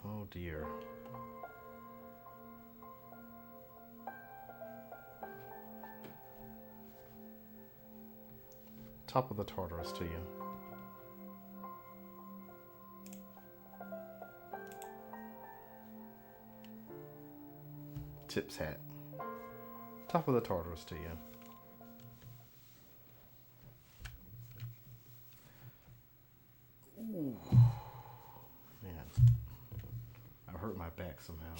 Oh dear. Top of the Tartarus to you. Tip's hat. Top of the Tartarus to you. Ooh. Man. I hurt my back somehow.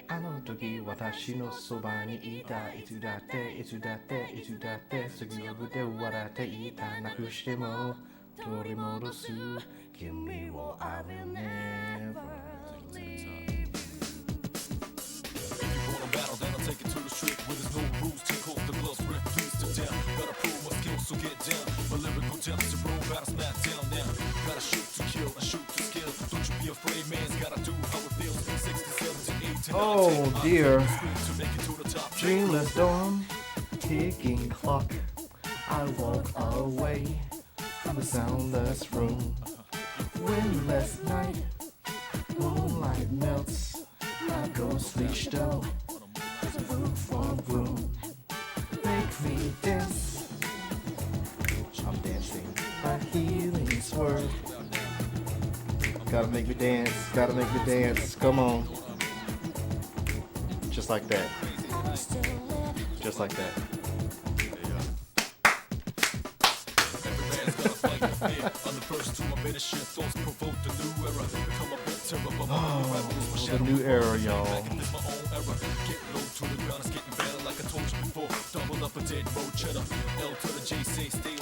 あの時私のそばにいたいつだっていつだっていつだって次の腕を笑っていたなくしても取り戻す君を I will never leave battle, then I'll take it to the street where there's no rules. Take off the gloves, rip please to down. Gotta prove my skills, so get down. My lyrical talents to roll battles, not down now. Gotta shoot to kill and shoot to skill. Don't you be afraid, man's gotta do how it feels. 60, 70, 80, 90, Oh dear. to make it to the top. Dreamless dawn, ticking clock. I walk away from the soundless room. Windless night, moonlight melts. I go sleep down. Room for room, make me dance. I'm dancing. My healing's worth. Gotta make me dance. Gotta make me dance. Come on. Just like that. Just like that. Oh, the new era, y'all.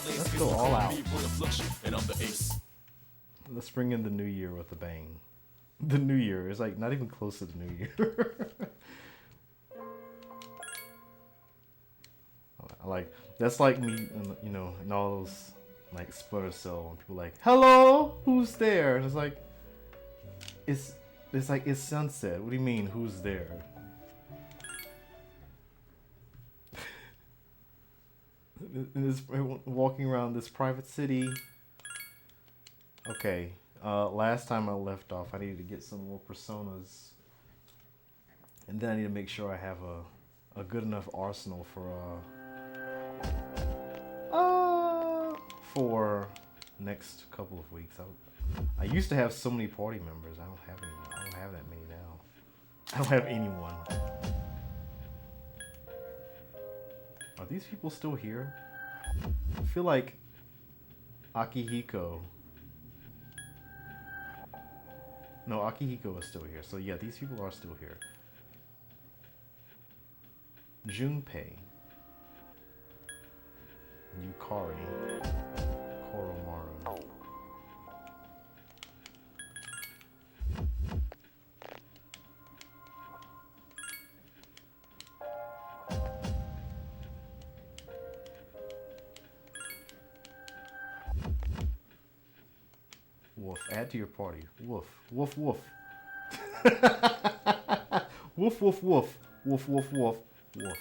Let's go all out. Let's bring in the new year with a bang. The new year is like not even close to the new year. Like that's like me, you know, in all those like Splinter Cell when people are like, "Hello, who's there?" And it's like, it's like it's sunset. What do you mean, who's there? Walking around this private city. Okay, last time I left off, I needed to get some more personas, and then I need to make sure I have a good enough arsenal for next couple of weeks. I used to have so many party members. I don't have any. I don't have that many now. I don't have anyone. Are these people still here? I feel like Akihiko. No, Akihiko is still here. So yeah, these people are still here. Junpei. Yukari. Koromaru. Woof. Add to your party. Woof. Woof woof. Woof woof woof. Woof woof woof. Woof.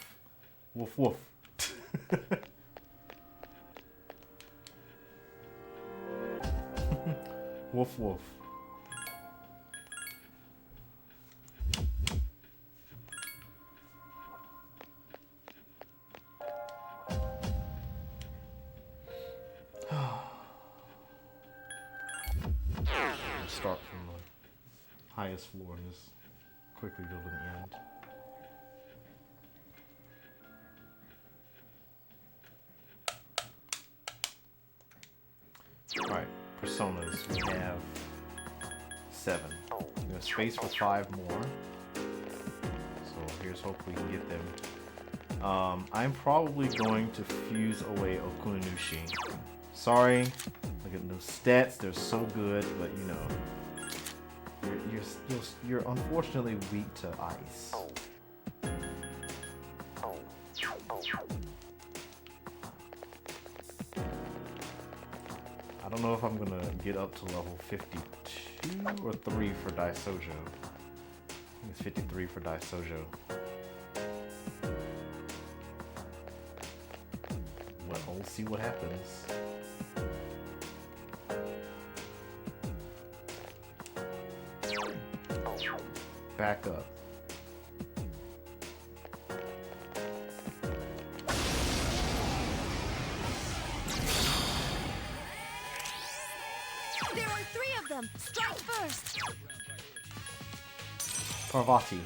Woof woof. Woof woof. Start from the highest floor and just quickly go to the end. Alright, personas. We have 7. We have space for 5 more. So here's hope we can get them. I'm probably going to fuse away Okunanushi. Sorry, look at those stats, they're so good, but you know, you're unfortunately weak to ice. I don't know if I'm gonna get up to level 52 or 3 for Daisojo. I think it's 53 for Daisojo. Well, we'll see what happens. Back up. There are 3 of them. Strike first. Parvati.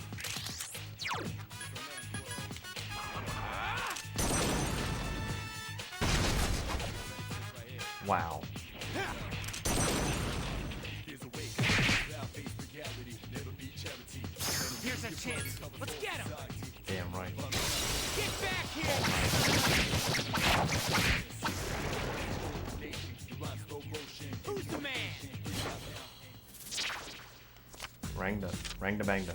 Wow. Here's a chance. Let's get him. Damn right. Get back here. Who's the man? Rangda bangda.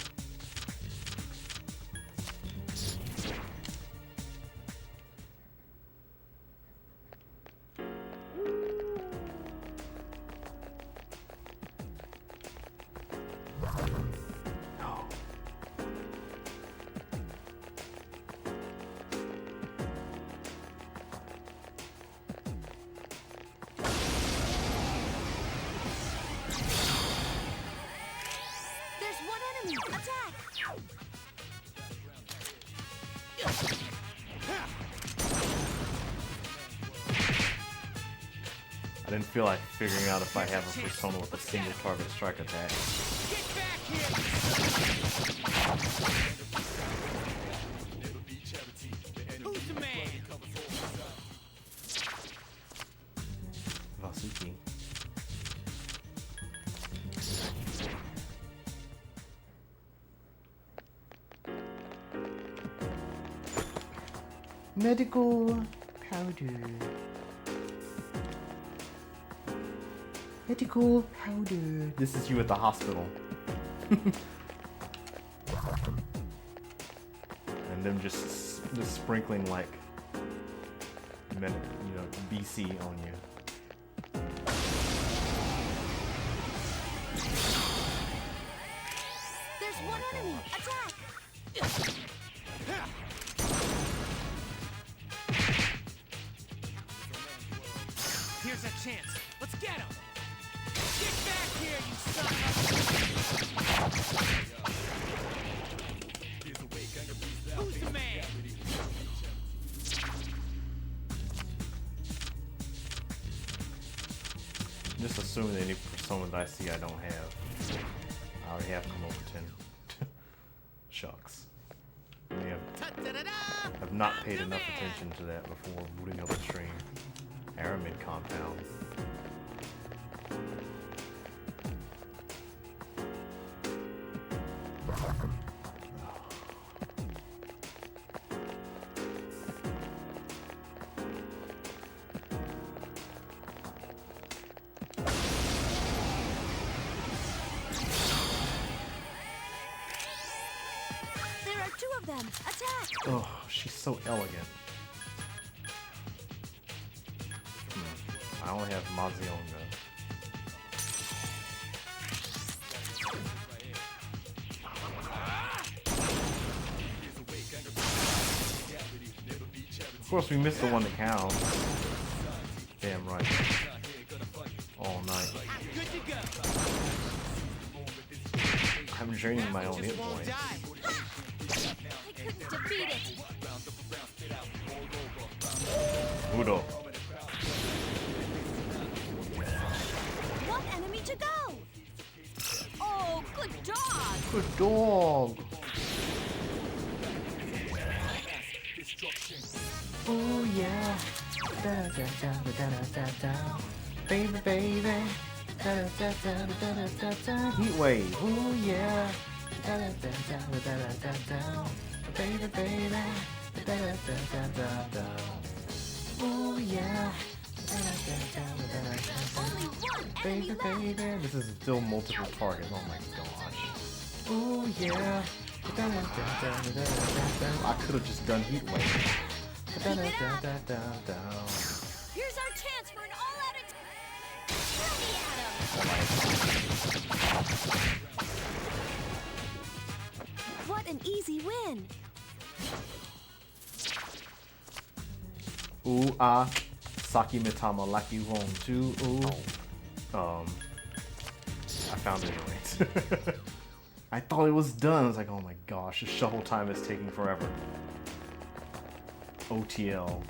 There's one enemy. Attack. I didn't feel like figuring out if I have a persona with a single target strike attack. Get back here. Who's the man? Vasuki. Medical powder. Medical powder. This is you at the hospital. And them just sprinkling like, BC on you. There's Oh one my enemy. gosh. Attack. Here's a chance. Let's get him. Get back here, you son of a... Who's the man? Just assuming any persona that I see I don't have. I already have Komoten. Shucks. I may have not paid enough attention to that before booting up the stream. Aramid compound. There are 2 of them. Attack. Oh, she's so elegant. I only have Mazionga. Of course, we missed the one that counts. Damn right. All night. Good to go. I'm draining my own hit points. I couldn't defeat it. Udo. One enemy to go. Oh, good dog. Good dog. Oh yeah. Da da da da da da da. Baby, baby. Da da da da da da da da. Heat wave. Oh yeah. Da da da da da da da da. Baby, baby. Da da da da da da. Oh yeah. Da da da da da da da. Only one enemy Baby, left. baby. This is still multiple targets. Oh my gosh. Oh yeah. I could have just done heat wave. Here's our chance for an all-out attack. What an easy win. Ooh ah, Saki Mitama like you want to. Ooh. I found it anyway. I thought it was done. I was like, oh my gosh, the shuffle time is taking forever. OTL.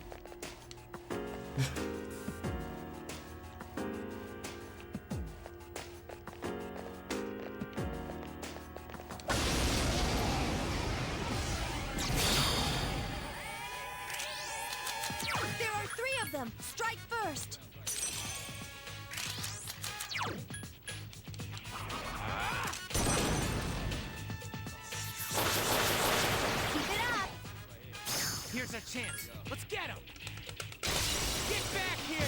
There are 3 of them. Strike first. Keep it up. Here's a chance. Let's get him. Get back here,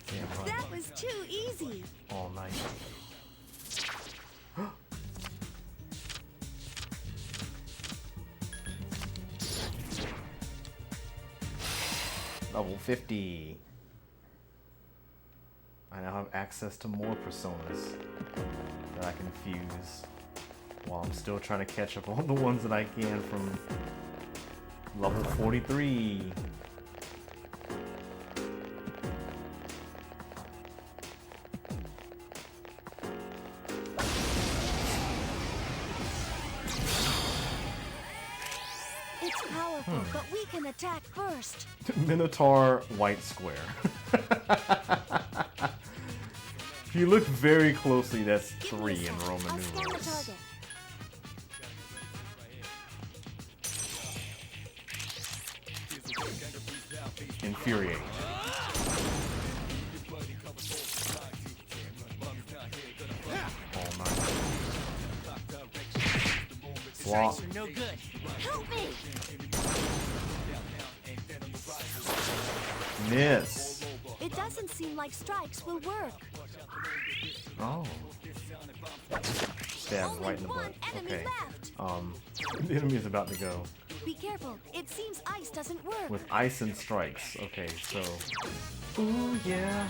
Damn right. That was too easy. All night. Level 50. I now have access to more personas that I can fuse while I'm still trying to catch up on the ones that I can from level 43. It's powerful, but we can attack first. Minotaur white square. If you look very closely, that's Give me a 3 in sec. Roman I'll scan the numerals. target. Infuriate. All night. Block. Strikes are no good. Help me! Miss. It doesn't seem like strikes will work. Oh. Stab Only right in the one butt. enemy Okay. left. The enemy is about to go Be careful. It seems ice doesn't work. with ice and strikes. Okay, so. Ooh yeah.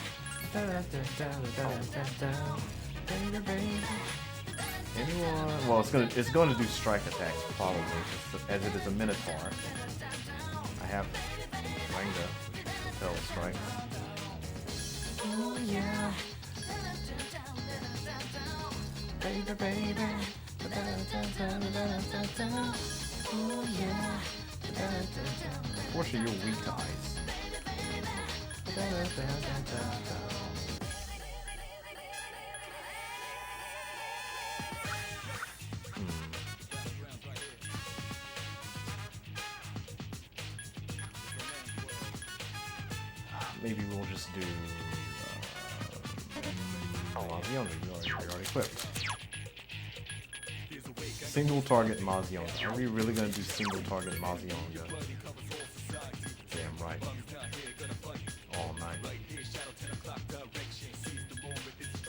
Anyone? Well, it's going to do strike attacks probably, as it is a Minotaur. I have Ranga, repel strikes. Oh yeah. Baby, baby. Oh yeah. Unfortunately, you're weak to ice. Maybe we'll just do. Mazionga, you're already equipped. Single target Mazionga. Are we really gonna do single target Mazionga? Damn right. All night.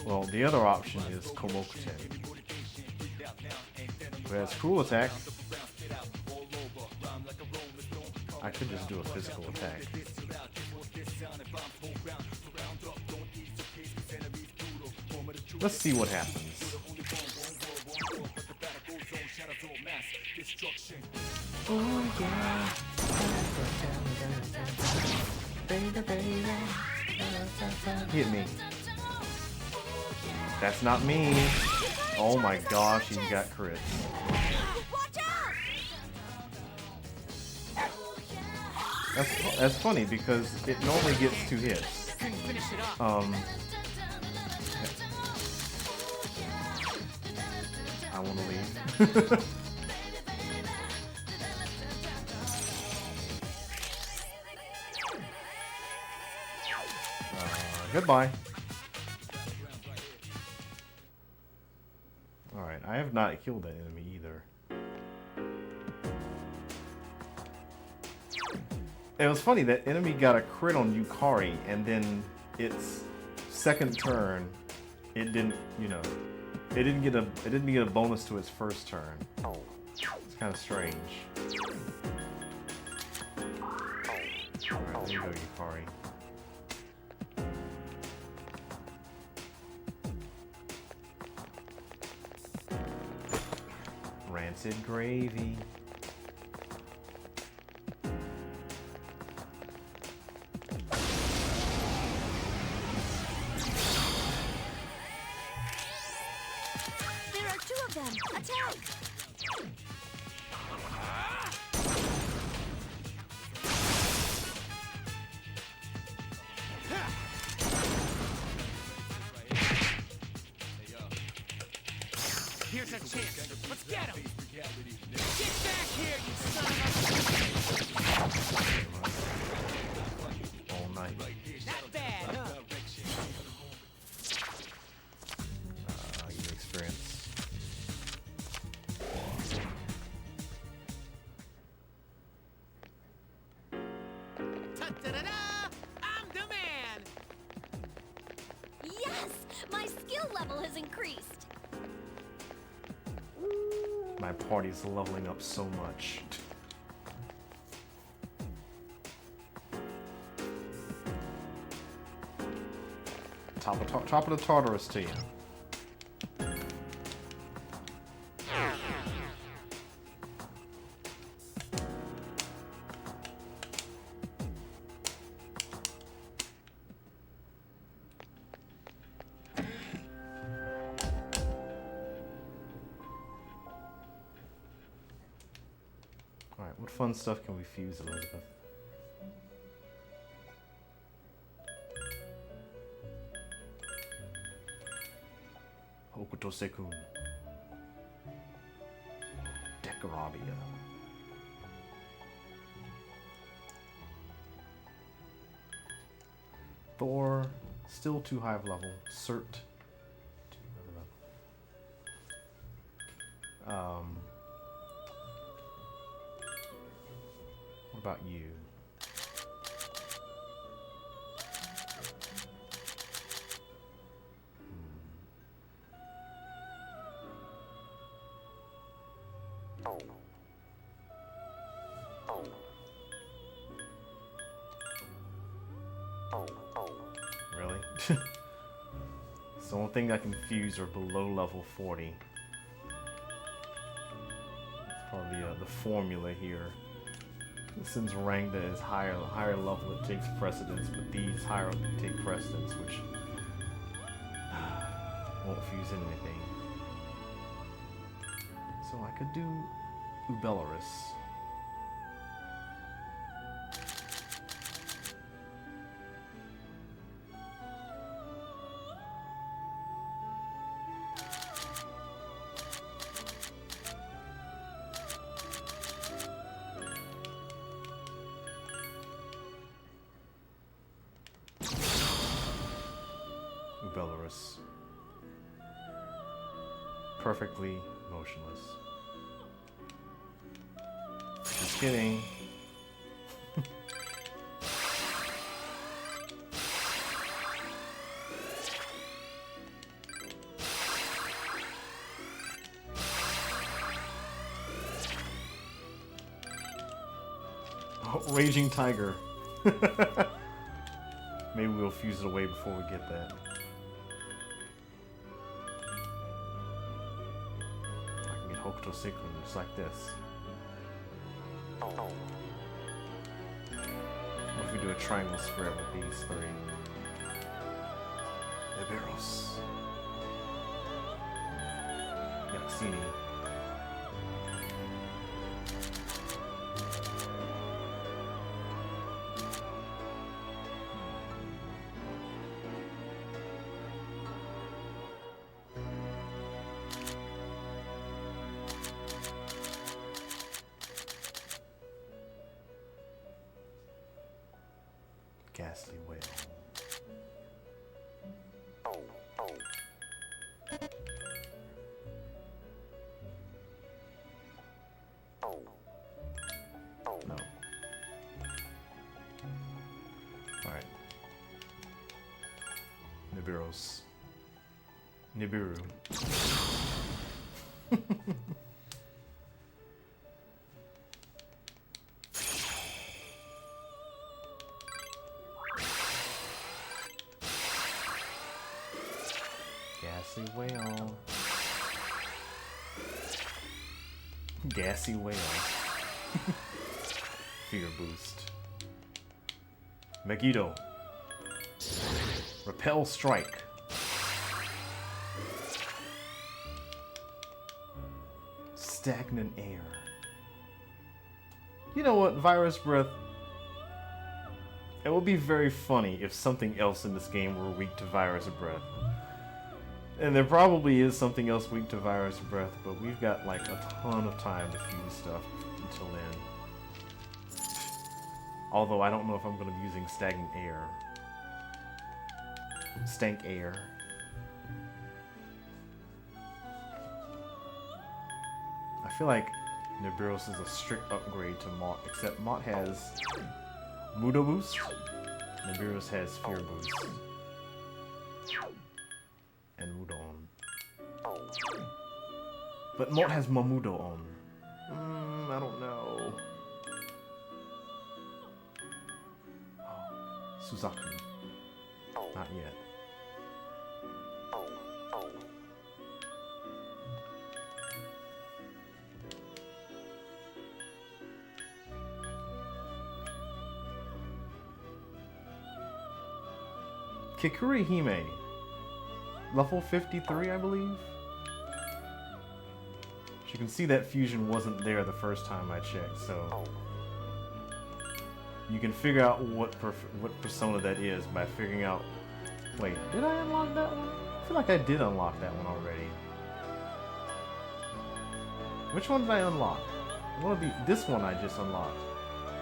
Well, the other option is Komokuten, who has Cruel Attack. I could just do a physical attack. Let's see what happens. Oh yeah. Baby, baby. Hit me. That's not me. Oh my gosh, you got crits. Watch out! That's funny because it normally gets 2 hits. Couldn't finish it off. I want to leave. Goodbye. Alright, I have not killed that enemy either. It was funny, that enemy got a crit on Yukari, and then its second turn, it didn't, you know, it didn't get a bonus to its first turn. It's kind of strange. Alright, there you go, Yukari. Rancid gravy. of them! Attack! Here's a chance. Let's get him! Get back here, you son of All night. a... Not bad, huh? Give me experience. Ta-da-da-da! I'm the man! Yes! My skill level has increased! My party's leveling up so much. Top of the Tartarus to you. Alright, what fun stuff can we fuse, Elizabeth? Hokuto Sekun. Decarabia. Thor, still too high of level. Cert, too high of level. What about you? Really? It's the only thing I can fuse are below level 40. It's probably the formula here. Since Rangda is higher level, it takes precedence, but these higher take precedence, which won't fuse anything. So I could do Ubelarus. Ubelarus. Perfectly motionless. Just kidding. Oh, Raging Tiger. Maybe we'll fuse it away before we get that. I can get Hokuto Sekun just like this. What if we do a triangle square with these three? Liberos. Yaxini. Ghastly Whale. No. Alright. Nibiru's. Nibiru. Gassy Whale. Gassy Whale. Fear boost. Megiddo. Repel Strike. Stagnant air. You know what, Virus Breath? It would be very funny if something else in this game were weak to Virus Breath. And there probably is something else weak to Virus Breath, but we've got like a ton of time to fuse stuff until then. Although I don't know if I'm going to be using Stagnant Air. Stank Air. I feel like Nibiros is a strict upgrade to Mott, except Mott has Mudo Boost, Nibiros has Fear Boost. And Mudon. But Mott has Mamudo on. I don't know. Suzaku. Not yet. Kikuri Hime. Level 53, I believe? As you can see, that fusion wasn't there the first time I checked, so... You can figure out what persona that is by figuring out... Wait, did I unlock that one? I feel like I did unlock that one already. Which one did I unlock? This one I just unlocked.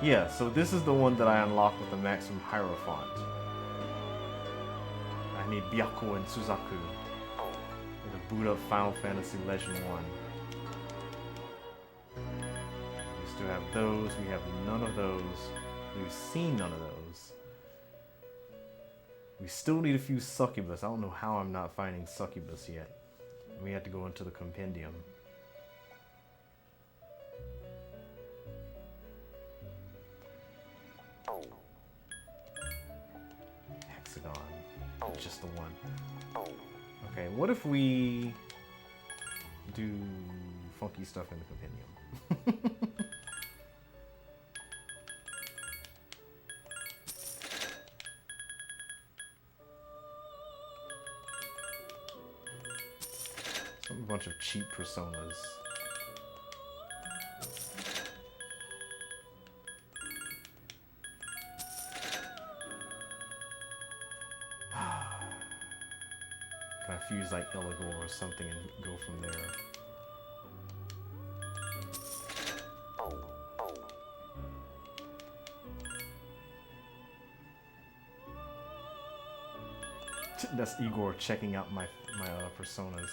Yeah, so this is the one that I unlocked with the maximum Hierophant. I need Byakuo and Suzaku to boot up Final Fantasy Legend 1. We still have those, we have none of those. We've seen none of those. We still need a few Succubus. I don't know how I'm not finding Succubus yet. We have to go into the compendium. Hexagon. Just the one. Okay, what if we do funky stuff in the compendium? A bunch of cheap personas. Can I fuse like Eligor or something and go from there? That's Igor checking out my personas.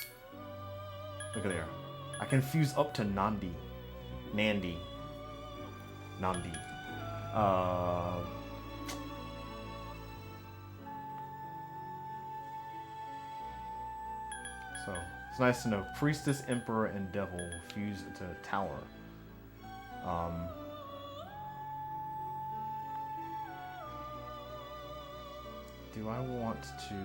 Look at there. I can fuse up to Nandi. Nandi. So, it's nice to know. Priestess, Emperor, and Devil fuse to Tower. Do I want to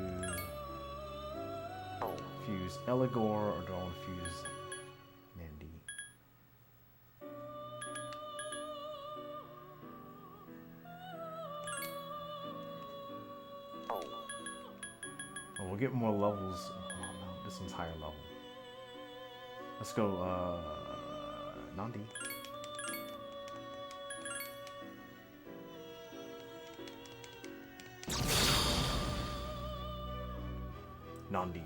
fuse Eligor or do I want to fuse Nandi? Oh, we'll get more levels. Oh no, this one's higher level. Let's go, Nandi. Nandi.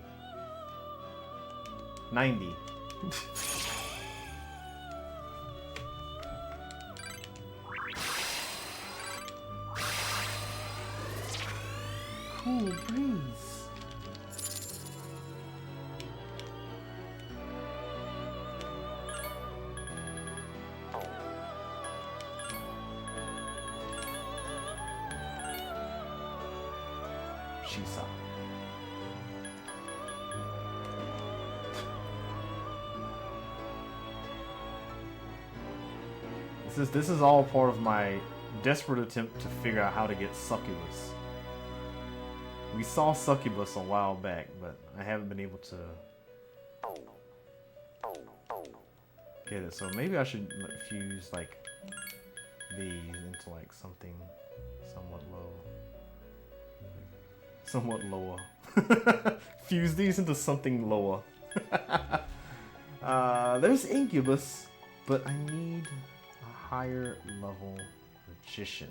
90. Cool breeze. Shisa. This is all part of my desperate attempt to figure out how to get Succubus. We saw Succubus a while back, but I haven't been able to get it. So maybe I should fuse like these into like something somewhat lower. Fuse these into something lower. There's Incubus, but I need a higher level magician.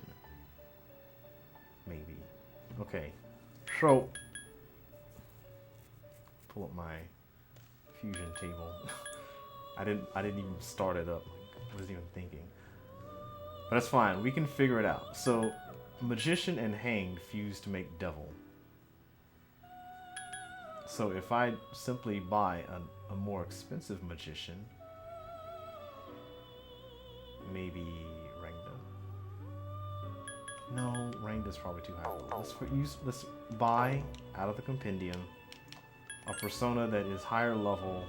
Maybe. Okay. So pull up my fusion table. I didn't even start it up. I wasn't even thinking. But that's fine. We can figure it out. So magician and hanged fuse to make devil. So if I simply buy a more expensive magician, maybe Rangda. No, Rangda's probably too high. Let's buy out of the compendium a persona that is higher level.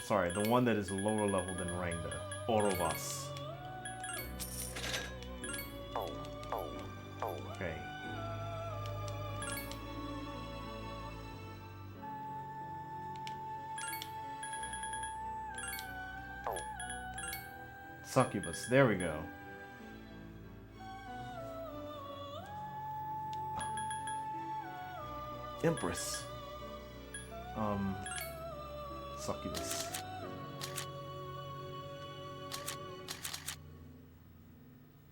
Sorry, the one that is lower level than Rangda. Orovas. Okay. Succubus. There we go. Empress. Succubus.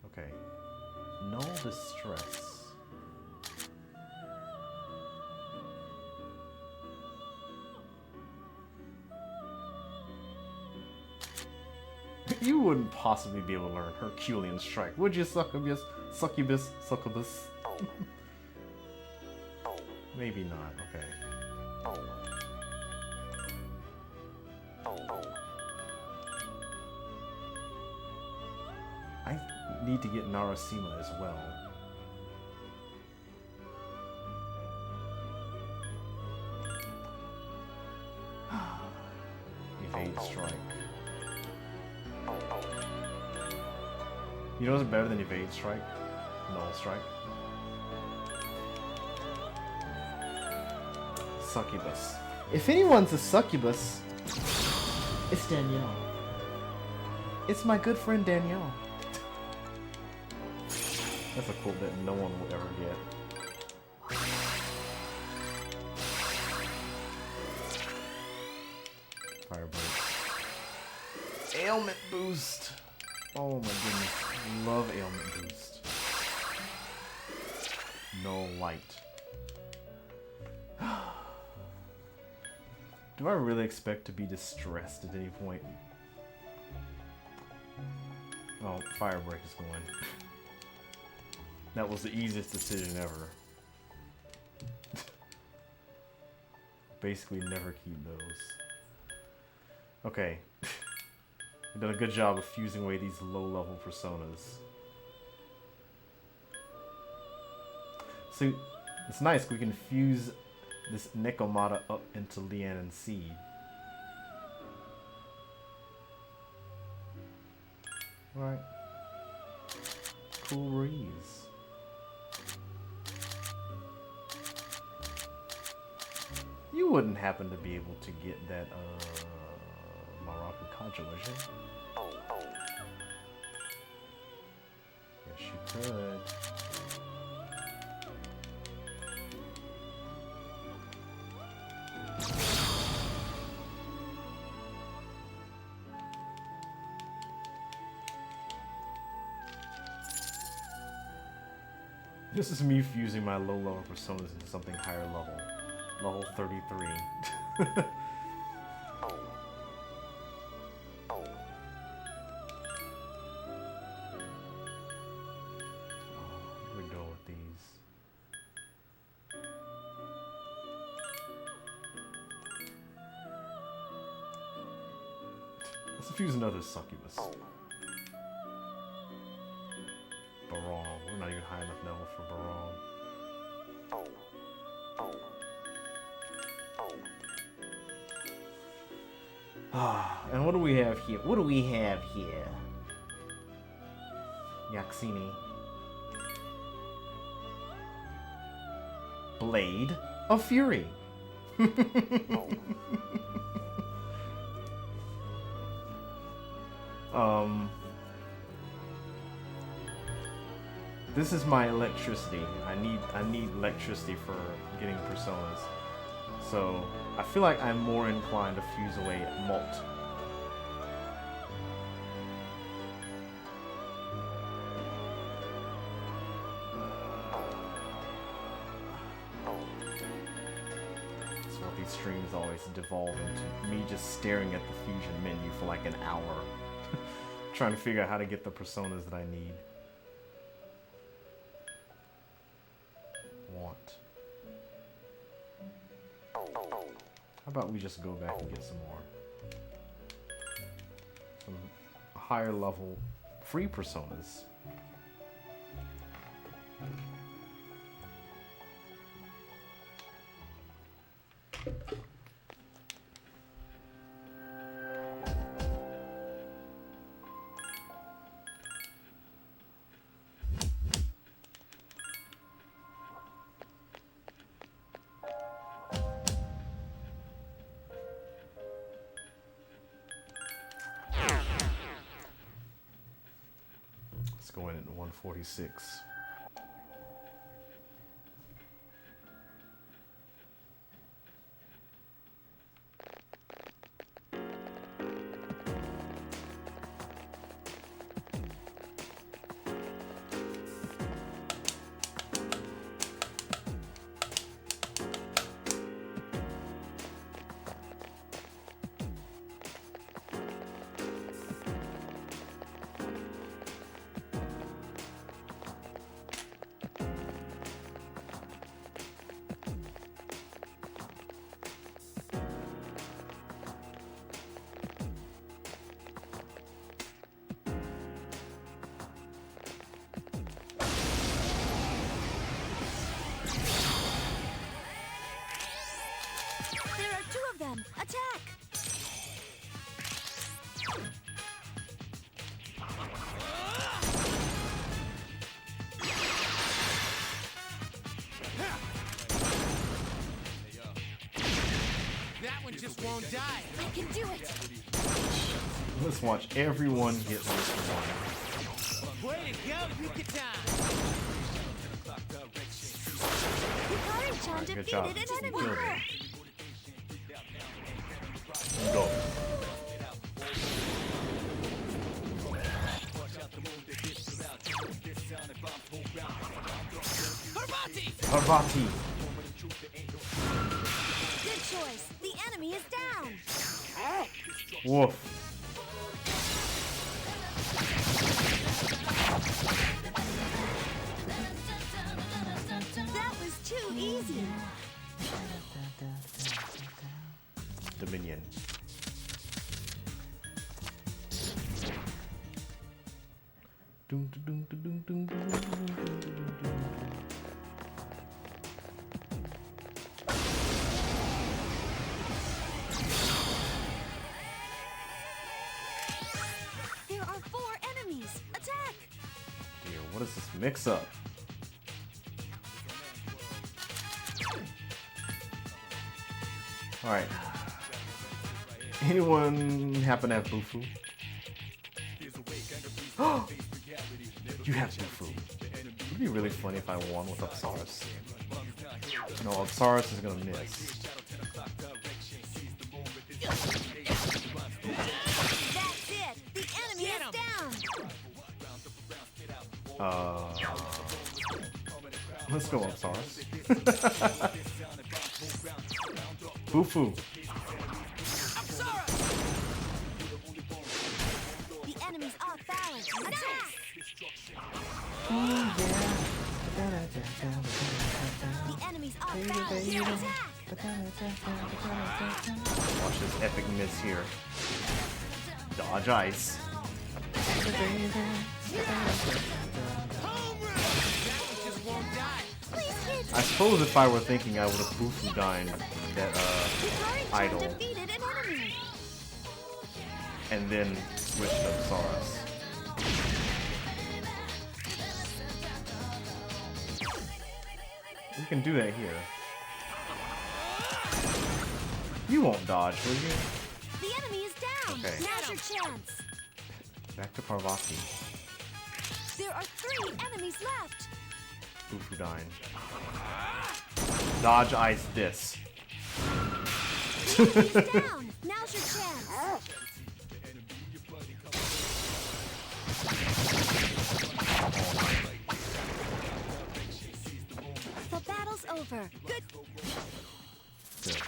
Okay. No distress. You wouldn't possibly be able to learn Herculean Strike, would you, Succubus? Succubus? Succubus? Maybe not, okay. I need to get Narasima as well. Evade Strike. You know what's better than Evade Strike? Null Strike. Succubus. If anyone's a succubus, it's Danielle. It's my good friend Danielle. That's a quote that no one will ever get. Firebird. Ailment boost. Oh my goodness. Love ailment boost. No light. Do I really expect to be distressed at any point? Oh, fire break is going. That was the easiest decision ever. Basically never keep those. Okay. I've done a good job of fusing away these low-level personas. So, it's nice, we can fuse this Nekomata up into Lian and Seed. Alright. Cool breeze. You wouldn't happen to be able to get that, Maraku Kaja, would you? Yes, you could. This is me fusing my low-level personas into something higher level. Level 33. We're done with these. Let's fuse another succubus. Barong. We're not even high enough level for Barong. And what do we have here? What do we have here? Yaxini. Blade of Fury. This is my electricity. I need electricity for getting personas. So I feel like I'm more inclined to fuse away Molt. That's what these streams always devolve into. Me just staring at the fusion menu for like an hour. Trying to figure out how to get the personas that I need. Want. How about we just go back and get some more? Some higher level free personas. Let's go in at 146. Attack! That one just won't die. I can do it! Let's watch everyone get this one. Way to go, Yucatan! Hikari-chan Good job. defeated an You enemy! killed it. Go. Parvati! Good choice! The enemy is down! Woof. That was too easy! Dominion. Dun, dun, dun, dun, dun, dun, dun, dun, dun, dun, dun. There are 4 enemies! Attack! Dear, what is this mix-up? Alright. Anyone happen to have Bufu? You have Bufu. It'd be really funny if I won with Upsaris. No, Upsaris is gonna miss. That's it! The enemy is down! Let's go, Upsaris. Bufu. The enemy's off balance! Attack! The enemy's off balance! Attack! Watch this epic miss here. Dodge ice. Home run! That one just won't die. Please hit! I suppose if I were thinking I would have Bufu dined that Hikari-chan idol defeated an enemy! and then switched to Upsaris. We can do that here. You won't dodge, will you? The enemy is down! Okay. Now's your chance! Back to Parvati. There are 3 enemies left! Bufu dying. Dodge ice this. He's down. Now's your chance. The battle's over. Good. Good.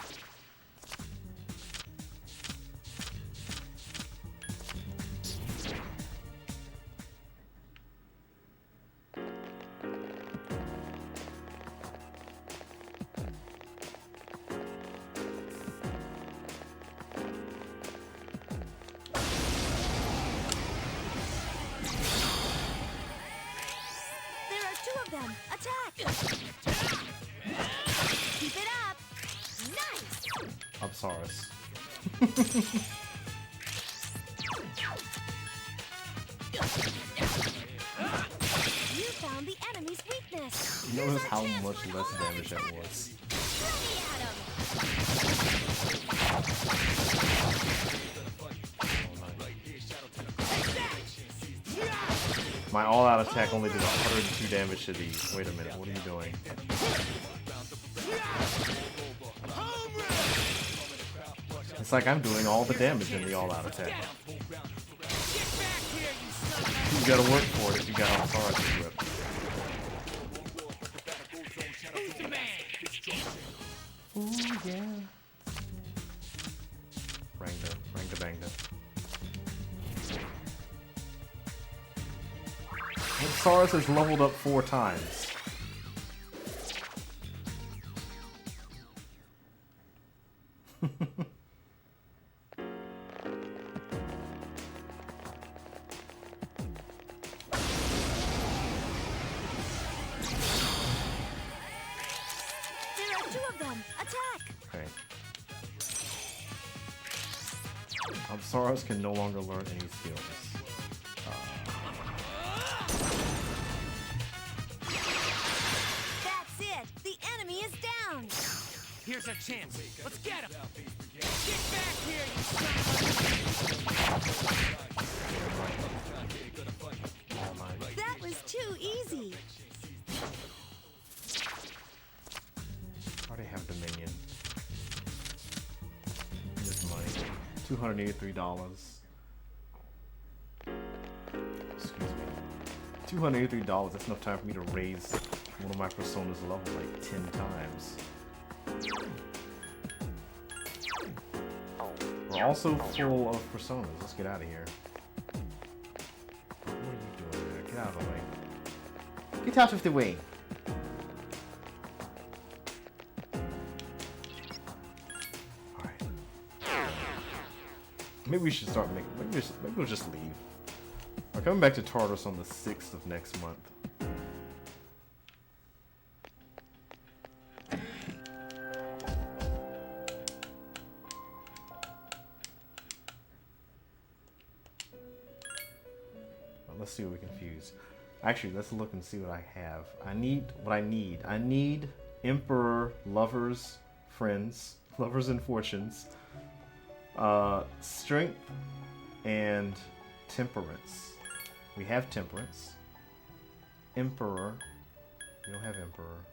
There are two of them. Attack. Keep it up. Nice. Upsaurus. You found the enemy's weakness. Notice how much less damage that was. Ready at him. My all-out attack only did 102 damage to these. Wait a minute, what are you doing? It's like I'm doing all the damage in the all-out attack. Get back here, you son of You gotta work for it if you got Upsaurus equipped. a... Who's the man? Ooh, yeah. Rangda, Rangda Bangda. Upsaurus has leveled up 4 times. There are two of them. Attack. Okay. Upsaurus can no longer learn any skills. That's it. The enemy is down. Here's our chance. Let's get him. Get back here, you son of a... That was too easy. I already have Dominion. This money. $283. Excuse me. $283, that's enough time for me to raise one of my personas level like 10 times. We're also full of personas. Let's get out of here. What are you doing there? Get out of the way. Get out of the way. Alright. Maybe we should start making. Maybe we'll just leave. We're coming back to Tartarus on the 6th of next month. Let's see what we can fuse. Actually, let's look and see what I have. I need what I need. I need Emperor, Lovers, Friends, Lovers and Fortunes, Strength, and Temperance. We have Temperance. Emperor. We don't have Emperor.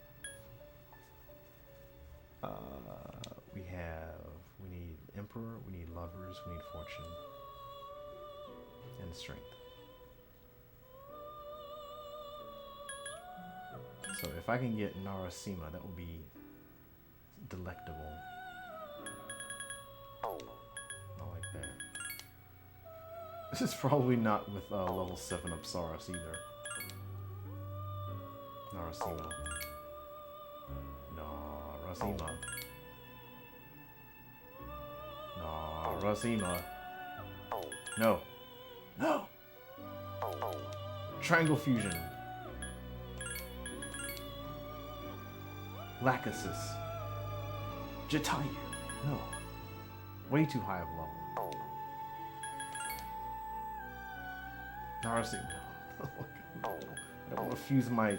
We need Emperor, we need Lovers, we need Fortune, and Strength. So if I can get Narasima, that would be delectable. I like that. This is probably not with level 7 Upsaurus either. Narasima. Narasima. Narasima. No. No! Triangle Fusion. Lachesis. Jatayu. No. Way too high of level. Narasima. No. I don't want to fuse my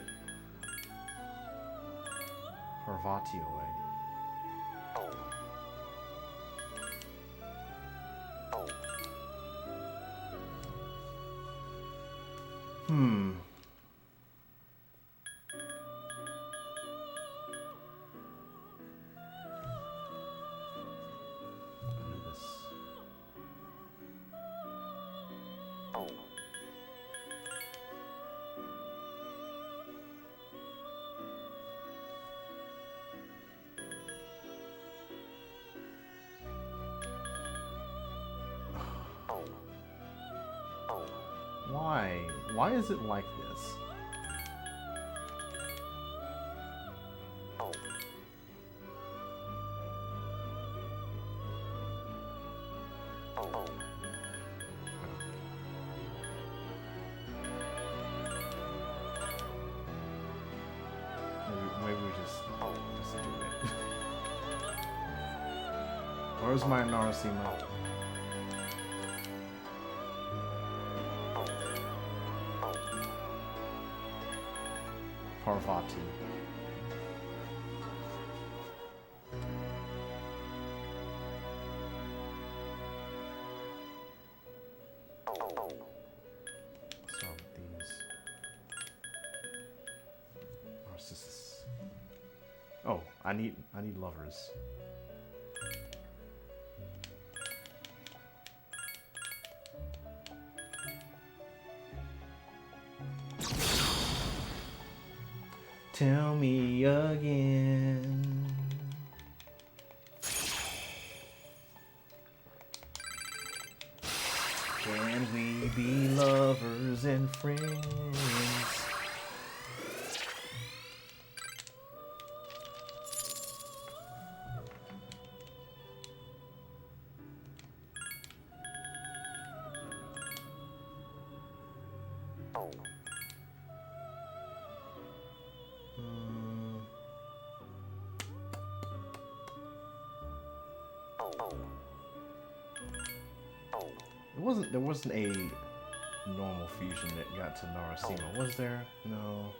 Parvati away. Why? Why is it like this? Maybe we just do it. Where's my Narasima? Parvati. Start with these. Narcissus. Oh, I need lovers. Tell me again. Can we be lovers and friends? There wasn't a normal fusion that got to Narasima, was there? No.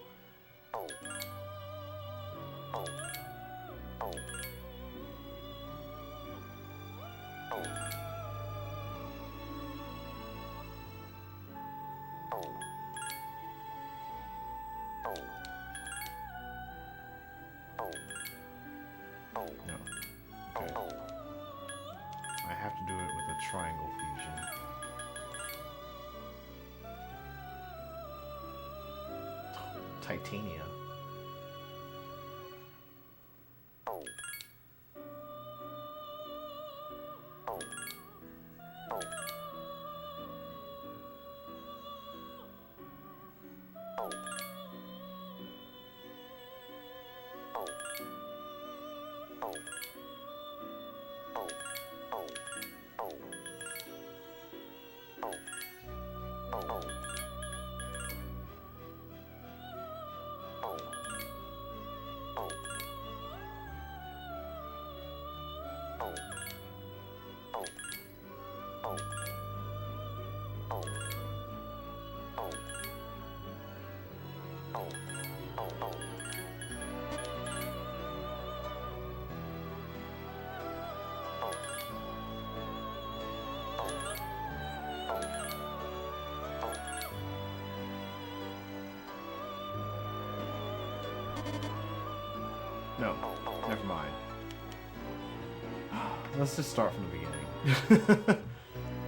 No. Okay. I have to do it with a triangle fusion. Titania. No, never mind. Let's just start from the beginning.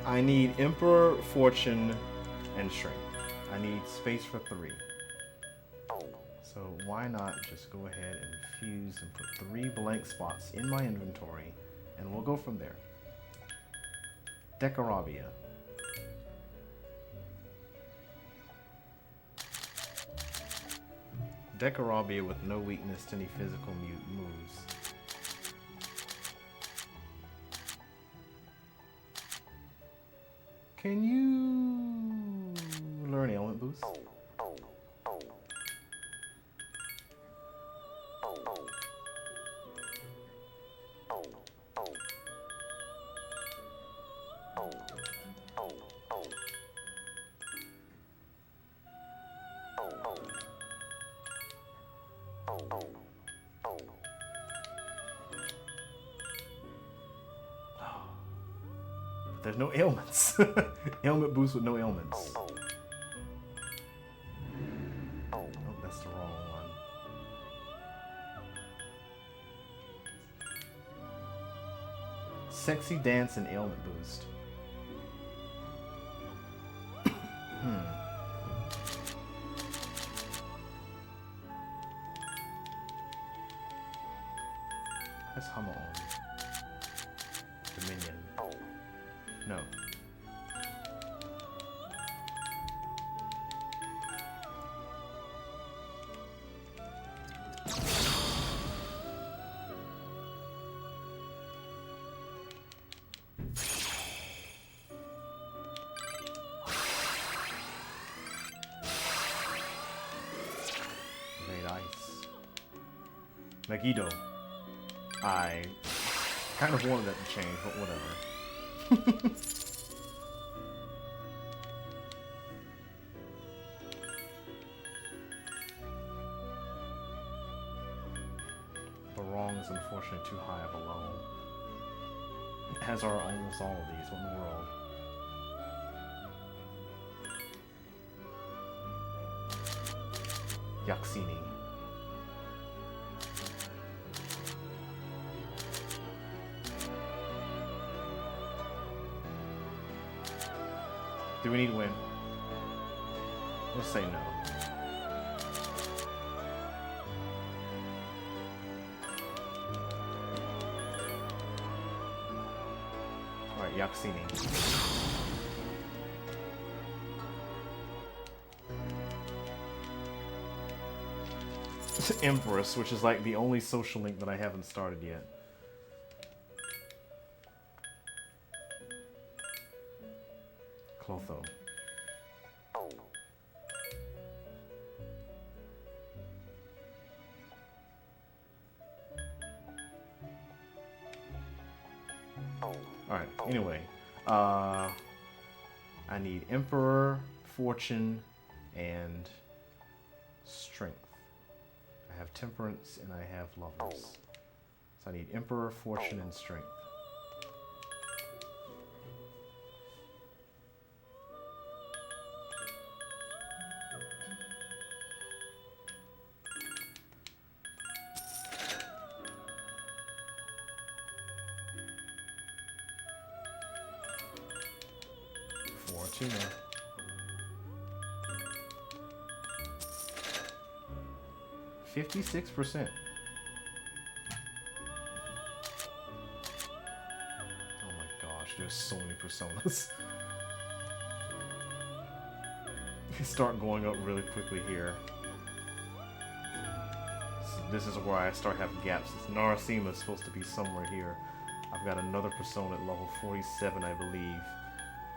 I need Emperor, Fortune, and Strength. I need space for 3. So why not just go ahead and fuse and put 3 blank spots in my inventory, and we'll go from there. Decarabia. Decarabia with no weakness to any physical moves. Can you learn ailment boost? There's no ailments. Ailment boost with no ailments. Oh, that's the wrong one. Sexy dance and ailment boost. Let's hum on. Dominion. No. Megiddo. I kind of wanted that to change, but whatever. Barong is unfortunately too high of a level. As are almost all of these. What in the world? Yaxini. Do we need win? Let's say no. Alright, Yaxini. Empress, which is like the only social link that I haven't started yet. Clotho. Alright, anyway. I need Emperor, Fortune, and Strength. I have Temperance and I have Lovers. So I need Emperor, Fortune, and Strength. Fortuna. $56%. Oh my gosh, there's so many personas. They start going up really quickly here. So this is where I start having gaps. This Narasima is supposed to be somewhere here. I've got another persona at level 47, I believe.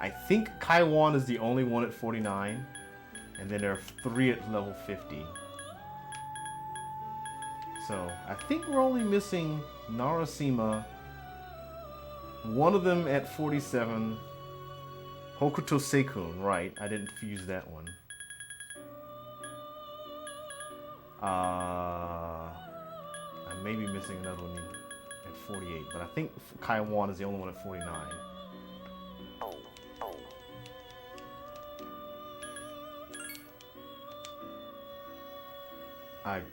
I think Kaiwan is the only one at 49, and then there are 3 at level 50. So I think we're only missing Narasima, one of them at 47, Hokuto Seikun, right, I didn't fuse that one. I may be missing another one at 48, but I think Kaiwan is the only one at 49. I need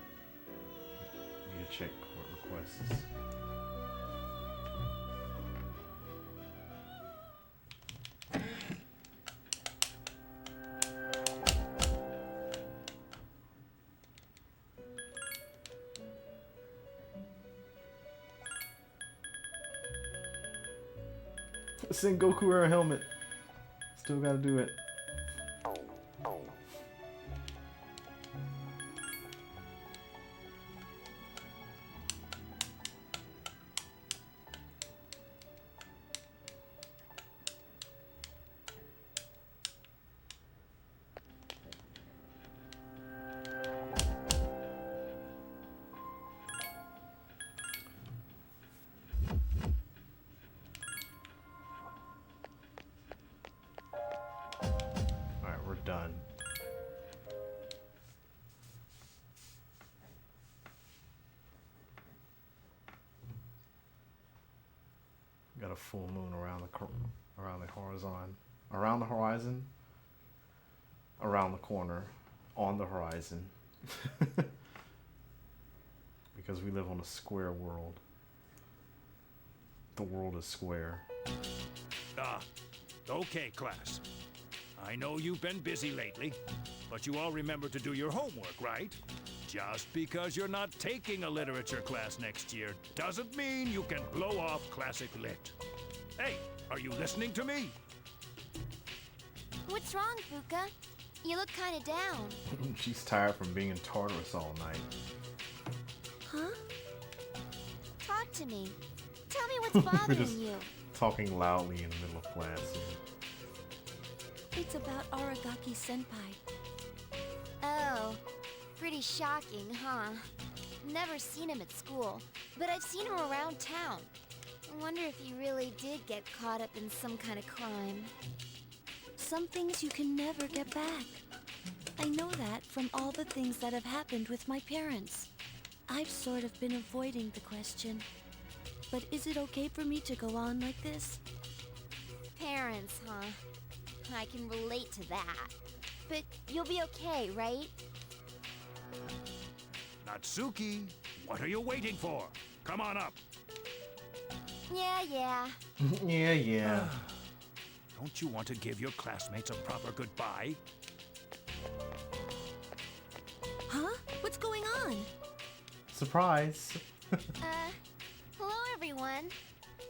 to check court requests. Sengoku wear a helmet. Still gotta do it. Done. Got a full moon around the horizon, around the horizon, around the corner, on the horizon. Because we live on a square world. The world is square. Okay, class. I know you've been busy lately, but you all remember to do your homework, right? Just because you're not taking a literature class next year doesn't mean you can blow off classic lit. Hey, are you listening to me? What's wrong, Fuka? You look kind of down. She's tired from being in Tartarus all night. Huh? Talk to me. Tell me what's bothering you. Talking loudly in the middle of class. It's about Aragaki Senpai. Oh, pretty shocking, huh? never seen him at school, but I've seen him around town. I wonder if he really did get caught up in some kind of crime. Some things you can never get back. I know that from all the things that have happened with my parents. I've sort of been avoiding the question. But is it okay for me to go on like this? Parents, huh? I can relate to that. But you'll be okay, right? Natsuki, what are you waiting for? Come on up. Yeah. Yeah. Don't you want to give your classmates a proper goodbye? Huh? What's going on? Surprise. Hello everyone.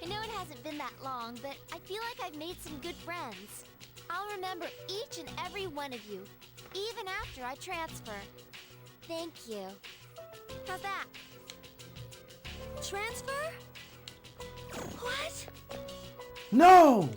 I know it hasn't been that long, but I feel like I've made some good friends. I'll remember each and every one of you, even after I transfer. Thank you. How's that? Transfer? What? No!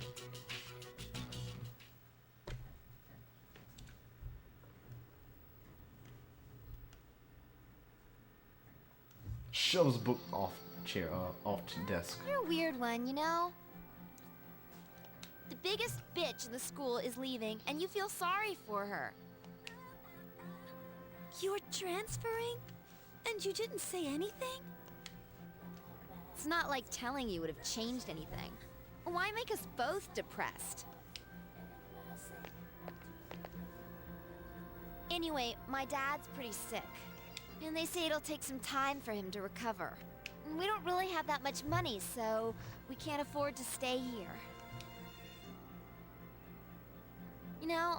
Shoves book off chair, off the desk. You're a weird one, you know? The biggest bitch in the school is leaving, and you feel sorry for her. You're transferring? And you didn't say anything? It's not like telling you would have changed anything. Why make us both depressed? Anyway, my dad's pretty sick. And they say it'll take some time for him to recover. And we don't really have that much money, so we can't afford to stay here. You know,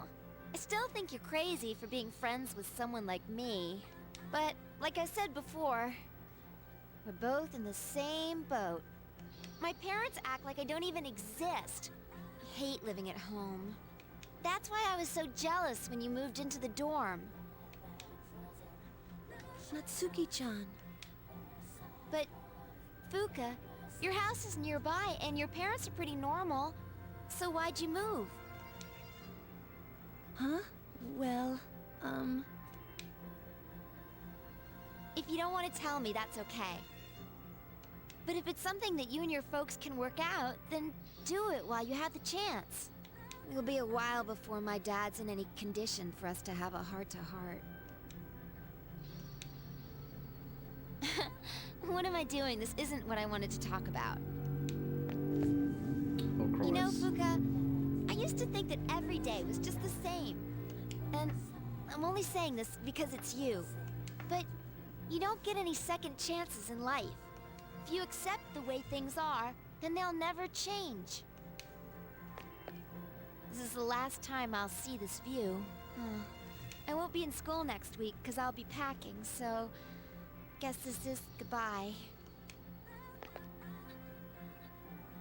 I still think you're crazy for being friends with someone like me. But, like I said before, we're both in the same boat. My parents act like I don't even exist. I hate living at home. That's why I was so jealous when you moved into the dorm. Natsuki-chan. But, Fuka, your house is nearby and your parents are pretty normal. So why'd you move? Huh? Well, If you don't want to tell me, that's okay. But if it's something that you and your folks can work out, then do it while you have the chance. It'll be a while before my dad's in any condition for us to have a heart-to-heart. What am I doing? This isn't what I wanted to talk about. Oh, You know, Christ. Fuka, I used to think that every day was just the same. And I'm only saying this because it's you. But you don't get any second chances in life. If you accept the way things are, then they'll never change. This is the last time I'll see this view. I won't be in school next week because I'll be packing, so guess this is goodbye.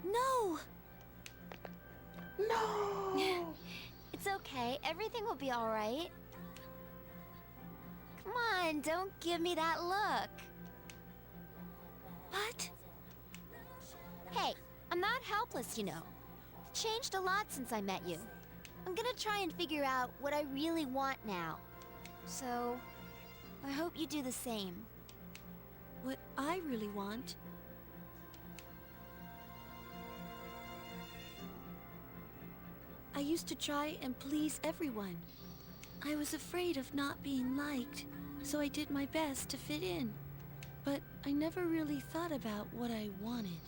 no! No! It's okay. Everything will be all right. Come on, don't give me that look. What? Hey, I'm not helpless, you know. I've changed a lot since I met you. I'm gonna try and figure out what I really want now. So, I hope you do the same. What I really want... I used to try and please everyone. I was afraid of not being liked, so I did my best to fit in. But I never really thought about what I wanted.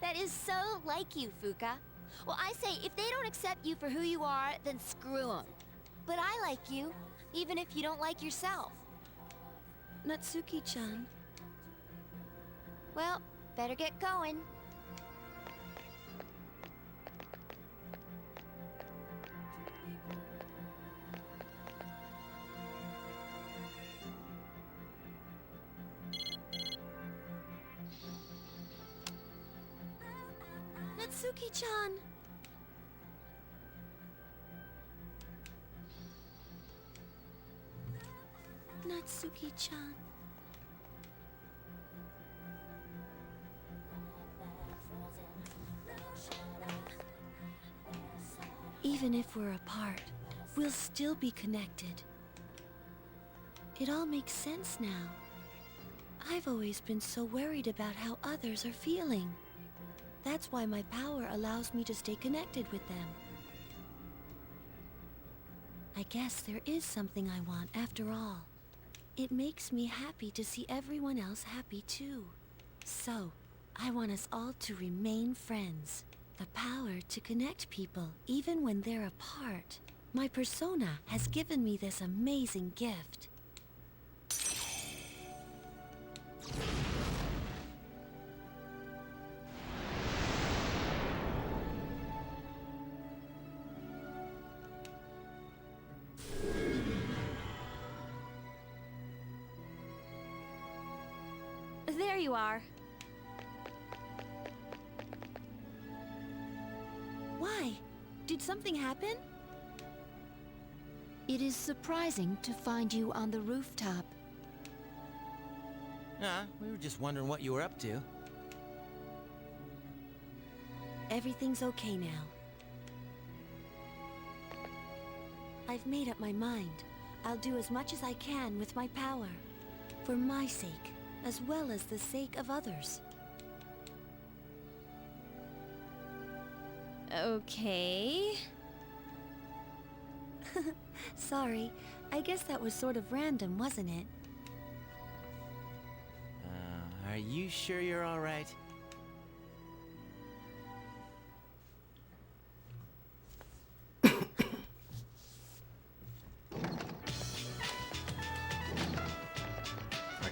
That is so like you, Fuka. Well, I say, if they don't accept you for who you are, then screw them. But I like you, even if you don't like yourself. Natsuki-chan, Well, better get going. Natsuki-chan! Natsuki-chan. Even if we're apart, we'll still be connected. It all makes sense now. I've always been so worried about how others are feeling. That's why my power allows me to stay connected with them. I guess there is something I want after all. It makes me happy to see everyone else happy too. So, I want us all to remain friends. The power to connect people even when they're apart. My persona has given me this amazing gift. There you are. Why? Did something happen? It is surprising to find you on the rooftop. Nah, we were just wondering what you were up to. Everything's okay now. I've made up my mind. I'll do as much as I can with my power. For my sake, as well as the sake of others. Okay. Sorry, I guess that was sort of random, wasn't it? Are you sure you're all right? I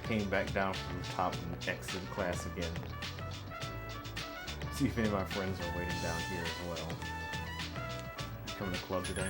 came back down from the top and exited class again. See if any of my friends are waiting down here as well. You come to the club today?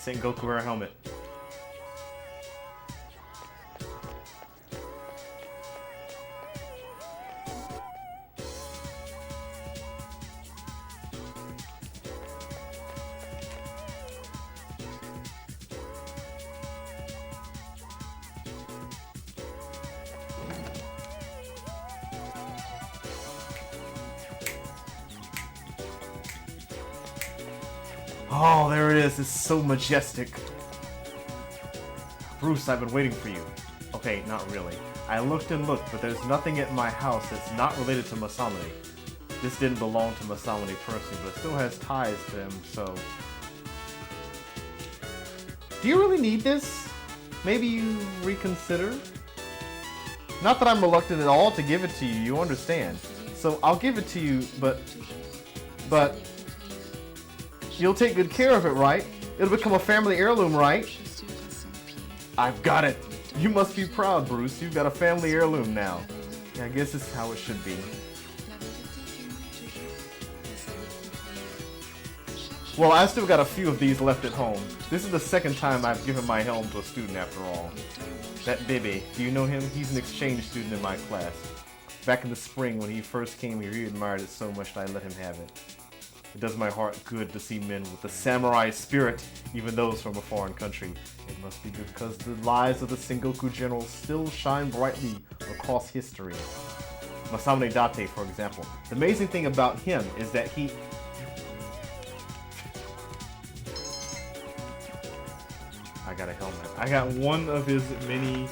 Sengoku wear a helmet. Oh, there it is. It's so majestic. Bruce, I've been waiting for you. Okay, not really. I looked and looked, but there's nothing at my house that's not related to Masamune. This didn't belong to Masamune personally, but it still has ties to him, so... Do you really need this? Maybe you reconsider? Not that I'm reluctant at all to give it to you, you understand. So I'll give it to you, but... You'll take good care of it, right? It'll become a family heirloom, right? I've got it. You must be proud, Bruce. You've got a family heirloom now. Yeah, I guess this is how it should be. Well, I've still got a few of these left at home. This is the second time I've given my helm to a student after all. That Bebe, do you know him? He's an exchange student in my class. Back in the spring when he first came here, he admired it so much that I let him have it. It does my heart good to see men with the samurai spirit, even those from a foreign country. It must be because the lives of the Sengoku generals still shine brightly across history. Masamune Date, for example. The amazing thing about him is that he... I got a helmet. I got one of his many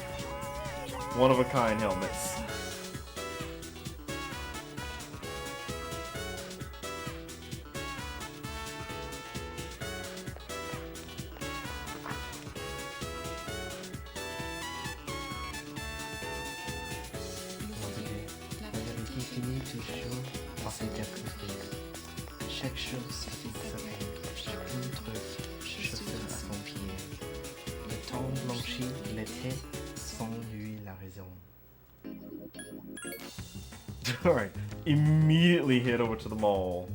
one-of-a-kind helmets. Chaque chose suffit de sa règle, chacune trouve chaussure à son pied. Le temps blanchit, l'été, sans lui la raison. Alright, immediately head over to the mall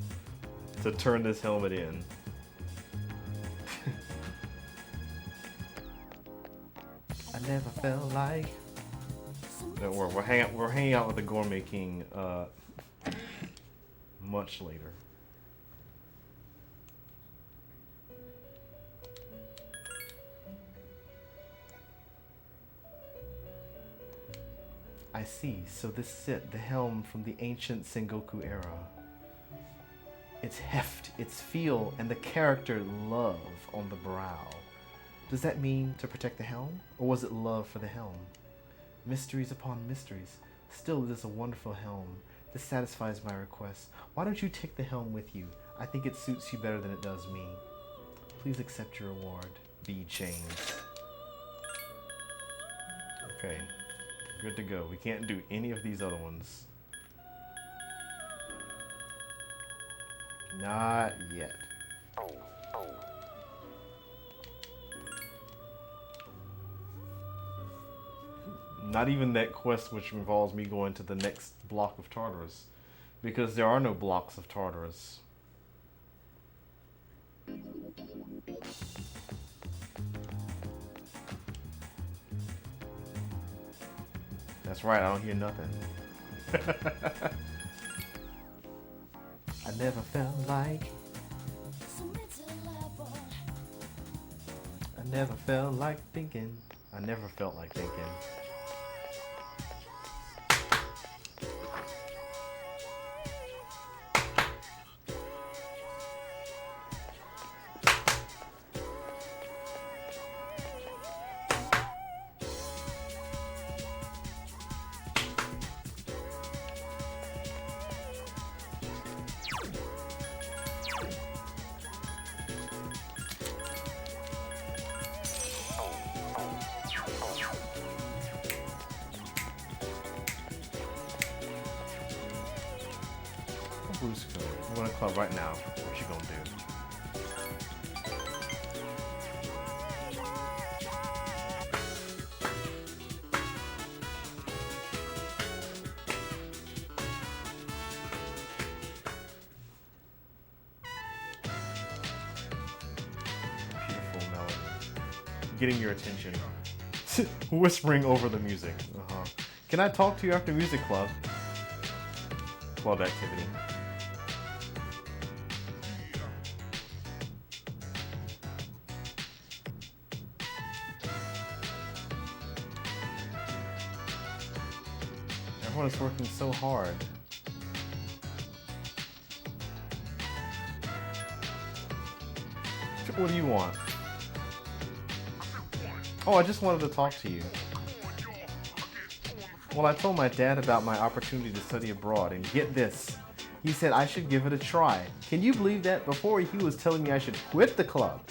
to turn this helmet in. I never felt like Don't worry, we're hanging out with the Gourmet King much later. I see. So this is it, the helm from the ancient Sengoku era. Its heft, its feel, and the character love on the brow. Does that mean to protect the helm? Or was it love for the helm? Mysteries upon mysteries. Still, it is a wonderful helm. This satisfies my request. Why don't you take the helm with you? I think it suits you better than it does me. Please accept your reward. B. James. Okay. Good to go. We can't do any of these other ones. Not yet. Not even that quest which involves me going to the next block of Tartarus. Because there are no blocks of Tartarus. That's right, I don't hear nothing. I never felt like I never felt like thinking. I never felt like thinking. Brusco, you want to club right now. What you gonna do? Beautiful melody. Getting your attention. Whispering over the music. Can I talk to you after music club? Club activity. Everyone is working so hard. What do you want? Oh, I just wanted to talk to you. Well, I told my dad about my opportunity to study abroad, and get this. He said I should give it a try. Can you believe that? Before, he was telling me I should quit the club.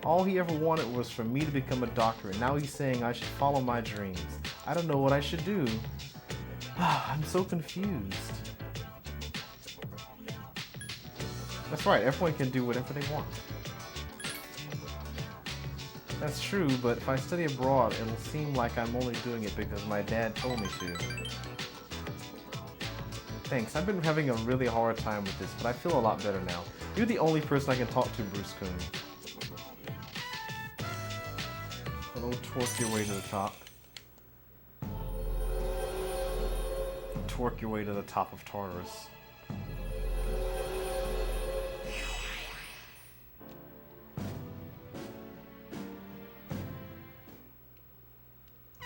All he ever wanted was for me to become a doctor, and now he's saying I should follow my dreams. I don't know what I should do. I'm so confused. That's right, everyone can do whatever they want. That's true, but if I study abroad, it'll seem like I'm only doing it because my dad told me to. Thanks, I've been having a really hard time with this, but I feel a lot better now. You're the only person I can talk to, Bruce Coon. Hello, twerk your way to the top. Twerk your way to the top of Tartarus.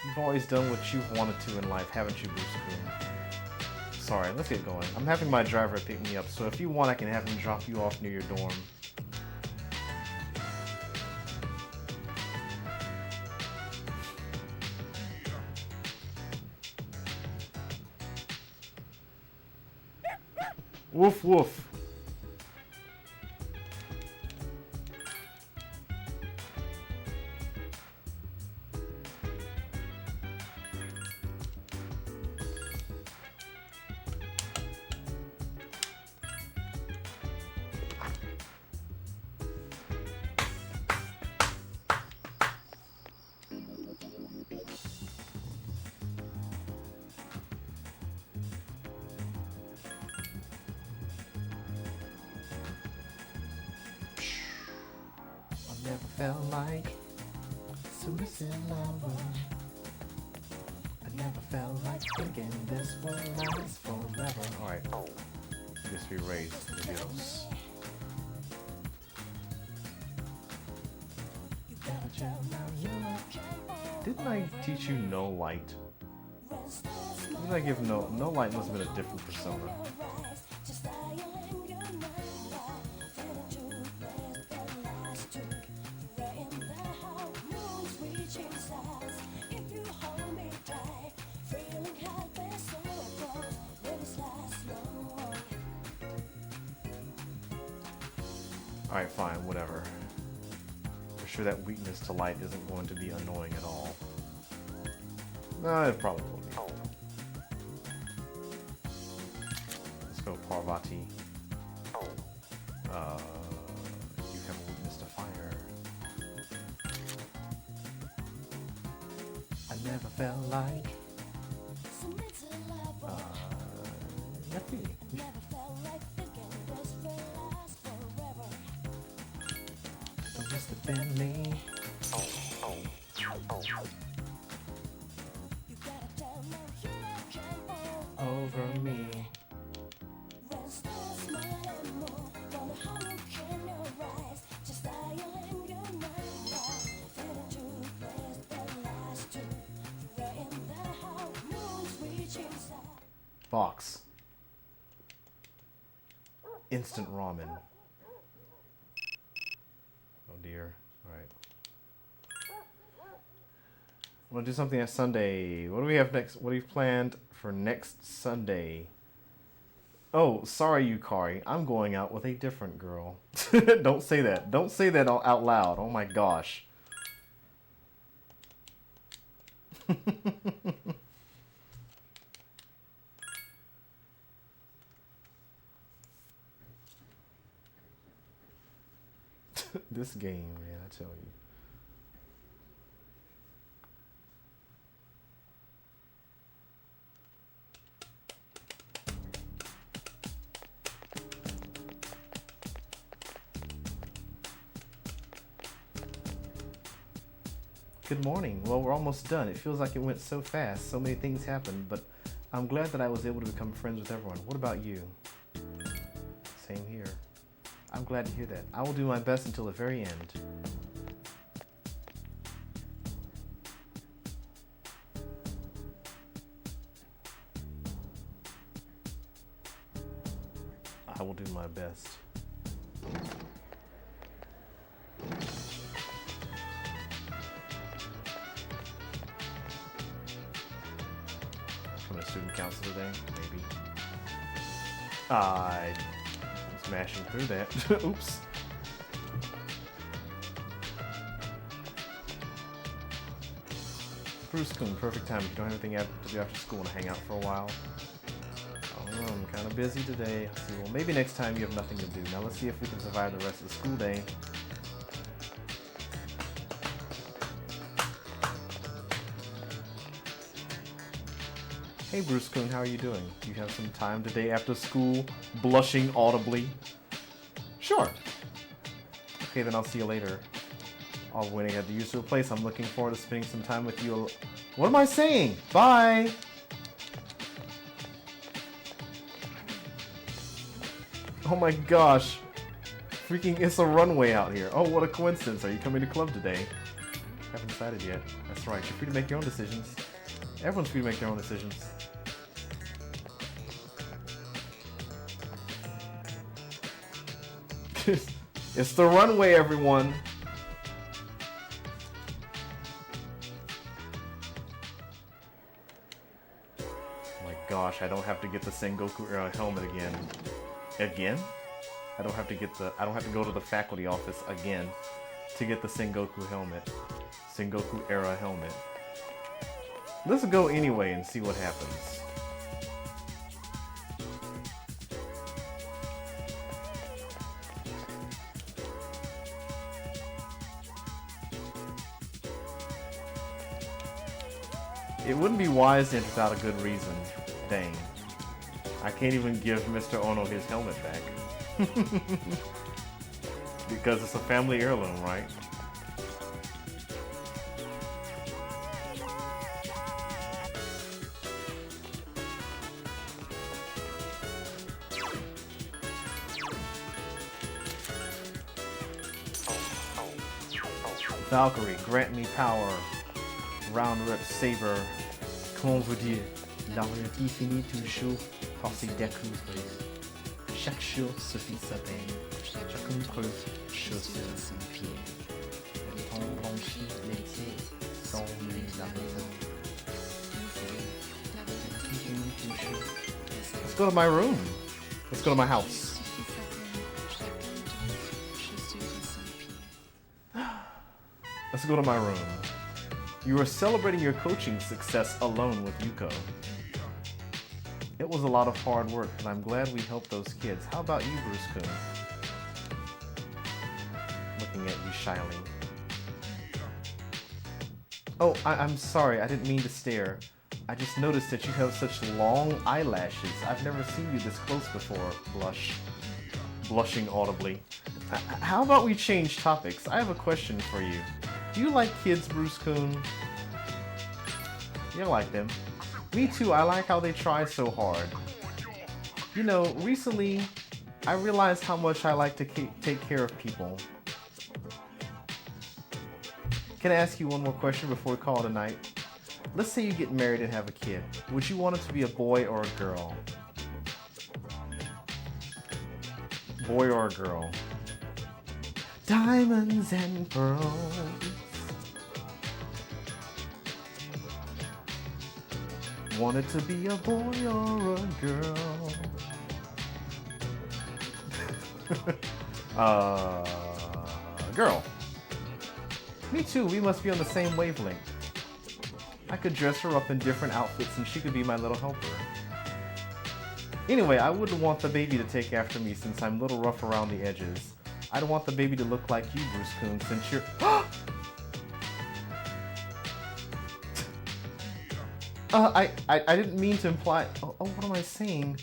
You've always done what you've wanted to in life, haven't you, Bruce Coon? Sorry, let's get going. I'm having my driver pick me up, so if you want, I can have him drop you off near your dorm. Woof woof. Never felt like so missing lover. I never felt like thinking this will last forever. Alright. This be raised the heroes. Didn't I teach you no light? Didn't I give no light must have been a different persona. Alright, fine, whatever. For sure that weakness to light isn't going to be annoying at all. No, it probably will be. Let's go Parvati. You have a weakness to fire. I never felt like Yuffie. Don't must have been me. Over me. Box. Instant ramen. Oh dear. Alright. Want to do something on Sunday. What do we have next? What do you planned for next Sunday? Oh, sorry, Yukari. I'm going out with a different girl. Don't say that. Don't say that out loud. Oh my gosh. This game, man, I tell you. Good morning. Well, we're almost done. It feels like it went so fast. So many things happened, but I'm glad that I was able to become friends with everyone. What about you? Same here. I'm glad to hear that. I will do my best until the very end. I will do my best. From a student council today? Maybe. I smashing through that. Oops. Bruce Coon, perfect time. You don't have anything to do after school and hang out for a while. Oh, I'm kind of busy today. Let's see, well, maybe next time you have nothing to do. Now let's see if we can survive the rest of the school day. Hey Bruce Coon, how are you doing? Do you have some time today after school? Blushing audibly. Sure. Okay, then I'll see you later. I'll wait at the usual place. I'm looking forward to spending some time with you. What am I saying? Bye! Oh my gosh. Freaking, it's a runway out here. Oh, what a coincidence. Are you coming to club today? Haven't decided yet. That's right. You're free to make your own decisions. Everyone's free to make their own decisions. It's the runway, everyone. Oh my gosh, I don't have to get the Sengoku era helmet again. Again? I don't have to go to the faculty office again to get the Sengoku helmet. Sengoku era helmet. Let's go anyway and see what happens. It wouldn't be wise to enter without a good reason. Dang. I can't even give Mr. Ono his helmet back. Because it's a family heirloom, right? Valkyrie, grant me power. Round rip saber. Comment vous dire? L'arrêt finit toujours par ses découvrir. Chaque chose suffit sa peine. Chacune preuve chaussure sans pied. Le temps blanchit l'été, sans lui la raison. Let's go to my room. Let's go to my house. Let's go to my room. You are celebrating your coaching success alone with Yuko. It was a lot of hard work, and I'm glad we helped those kids. How about you, Bruce-kun? Looking at you shyly. Oh, I'm sorry. I didn't mean to stare. I just noticed that you have such long eyelashes. I've never seen you this close before. Blush. Blushing audibly. How about we change topics? I have a question for you. Do you like kids, Bruce-kun? You like them. Me too, I like how they try so hard. You know, recently, I realized how much I like to take care of people. Can I ask you one more question before we call it a night? Let's say you get married and have a kid. Would you want it to be a boy or a girl? Boy or a girl? Diamonds and pearls. Want it to be a boy or a girl? Girl. Me too, we must be on the same wavelength. I could dress her up in different outfits and she could be my little helper. Anyway, I wouldn't want the baby to take after me since I'm a little rough around the edges. I'd want the baby to look like you, Bruce-kun, since you're... I didn't mean to imply... Oh, what am I saying?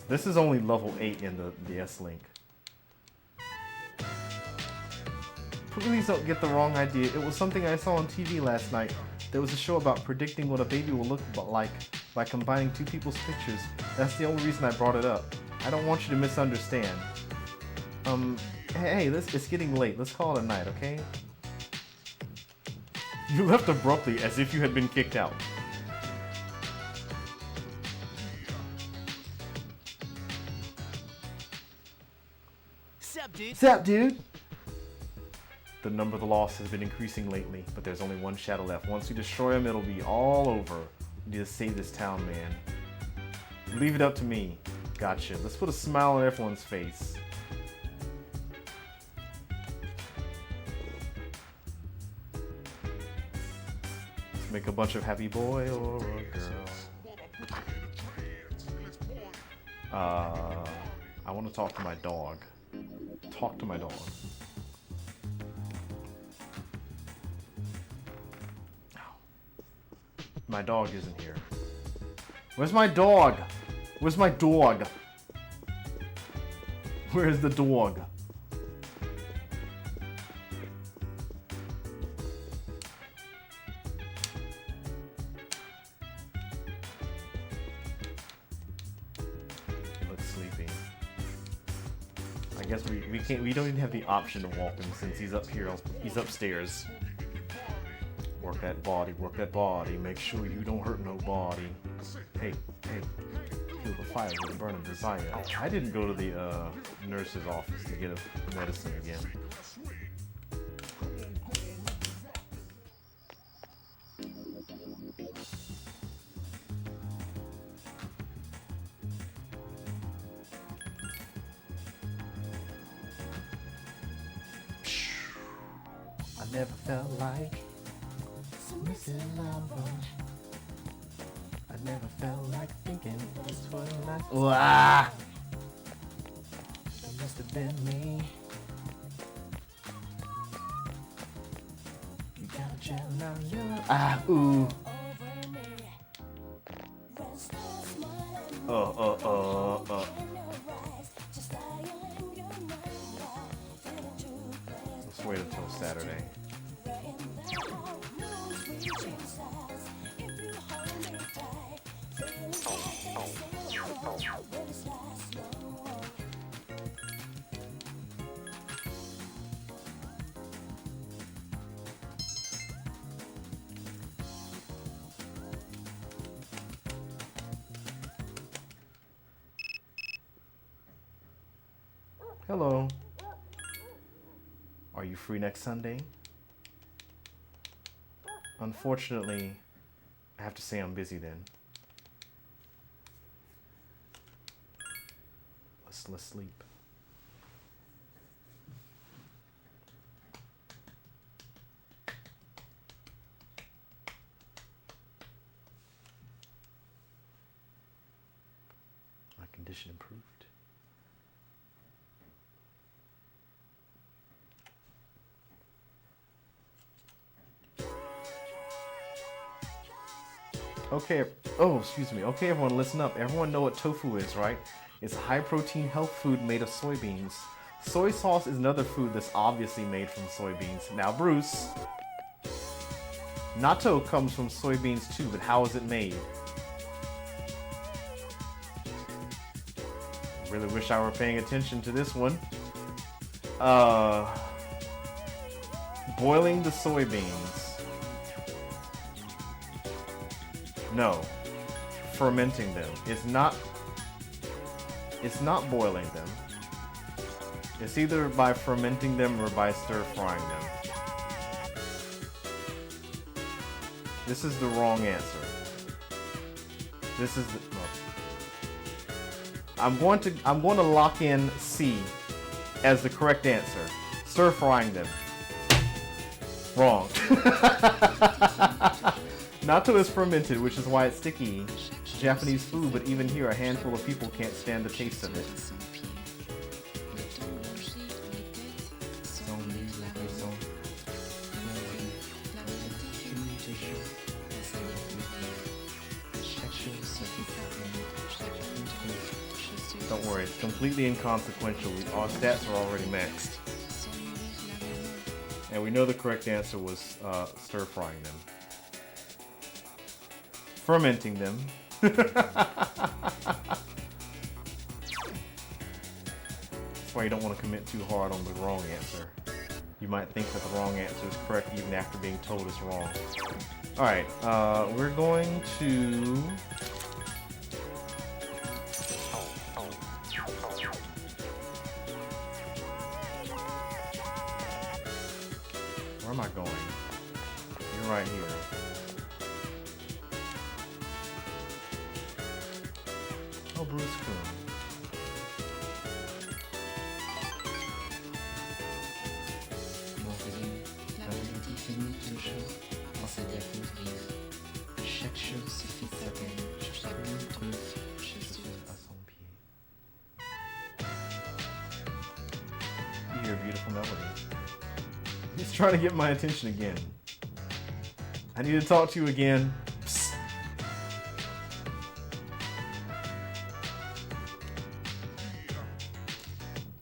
This is only level 8 in the S-Link. Please don't get the wrong idea. It was something I saw on TV last night. There was a show about predicting what a baby will look like by combining two people's pictures. That's the only reason I brought it up. I don't want you to misunderstand. Hey, it's getting late. Let's call it a night, okay? You left abruptly as if you had been kicked out. Sup, dude? The number of the lost has been increasing lately, but there's only one shadow left. Once we destroy him, it'll be all over. We need to save this town, man. Leave it up to me. Gotcha. Let's put a smile on everyone's face. Let's make a bunch of happy boy or a girl. I want to talk to my dog. Talk to my dog. My dog isn't here. Where's my dog? Where's my dog? Where's the dog? He looks sleepy. I guess we don't even have the option to walk him since he's up here. He's upstairs. Work that body, make sure you don't hurt nobody. Hey, feel the fire with a burning desire. I didn't go to the nurse's office to get a medicine again. I never felt like missing lover. I never felt like thinking this was life. Wah! It must have been me. You got a gel now, ooh. wait until Saturday. Hello. Are you free next Sunday? Unfortunately, I have to say I'm busy then. Let's sleep. My condition improved. Okay, oh, excuse me. Okay, everyone, listen up. Everyone know what tofu is, right? It's a high-protein health food made of soybeans. Soy sauce is another food that's obviously made from soybeans. Now, Bruce, natto comes from soybeans too, but how is it made? Really wish I were paying attention to this one. Boiling the soybeans. No, fermenting them. It's not boiling them. It's either by fermenting them or by stir-frying them. This is the wrong answer. This is the, no. I'm going to lock in C as the correct answer. Stir-frying them. Wrong. Natto is fermented, which is why it's sticky. It's Japanese food, but even here, a handful of people can't stand the taste of it. Don't worry, it's completely inconsequential. Our stats are already maxed. And we know the correct answer was stir-frying them. Fermenting them. That's why you don't want to commit too hard on the wrong answer. You might think that the wrong answer is correct even after being told it's wrong. Alright, we're going to... Where am I going? You're right here. Oh, Bruce Kuhn. You hear a beautiful melody. He's trying to get my attention again. I need to talk to you again. Psst.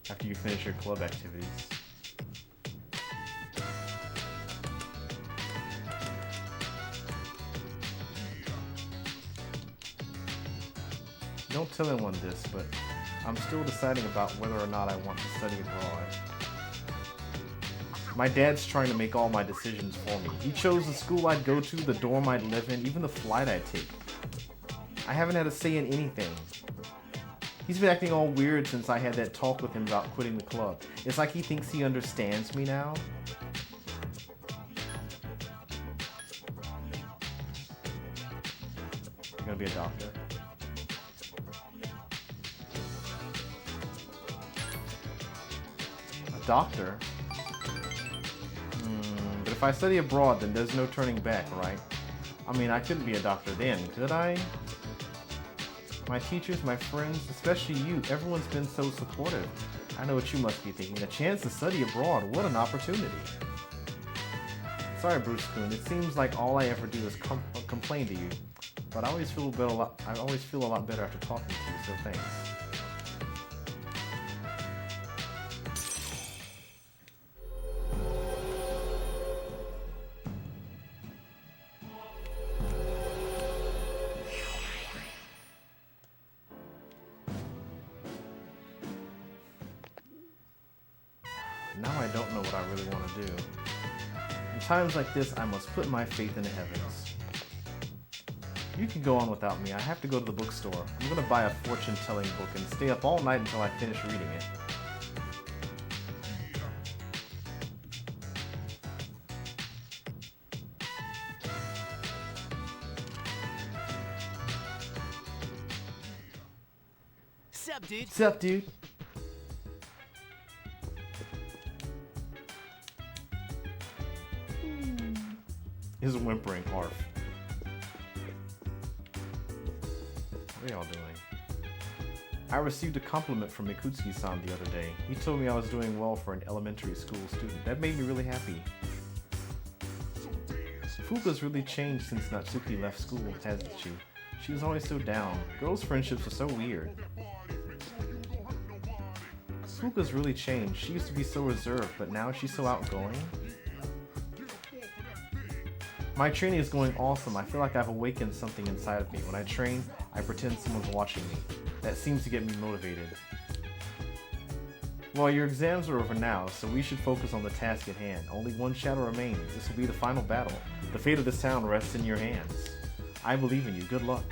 After you finish your club activities. Don't tell anyone this, but I'm still deciding about whether or not I want to study abroad. My dad's trying to make all my decisions for me. He chose the school I'd go to, the dorm I'd live in, even the flight I'd take. I haven't had a say in anything. He's been acting all weird since I had that talk with him about quitting the club. It's like he thinks he understands me now. You're gonna be a doctor? A doctor? But if I study abroad, then there's no turning back, right? I mean, I couldn't be a doctor then, could I? My teachers, my friends, especially you, everyone's been so supportive. I know what you must be thinking. A chance to study abroad, what an opportunity. Sorry, Bruce Kuhn, it seems like all I ever do is complain to you. But I always feel a lot better after talking to you, so thanks. Now I don't know what I really want to do. In times like this, I must put my faith in the heavens. You can go on without me. I have to go to the bookstore. I'm gonna buy a fortune-telling book and stay up all night until I finish reading it. Sup, dude? What's up, dude? Is whimpering Arf. What are y'all doing? I received a compliment from Mikutsuki-san the other day. He told me I was doing well for an elementary school student. That made me really happy. Fuka's really changed since Natsuki left school, hasn't she? She was always so down. Girls' friendships are so weird. Fuka's really changed. She used to be so reserved, but now she's so outgoing. My training is going awesome. I feel like I've awakened something inside of me. When I train, I pretend someone's watching me. That seems to get me motivated. Well, your exams are over now, so we should focus on the task at hand. Only one shadow remains. This will be the final battle. The fate of this town rests in your hands. I believe in you. Good luck.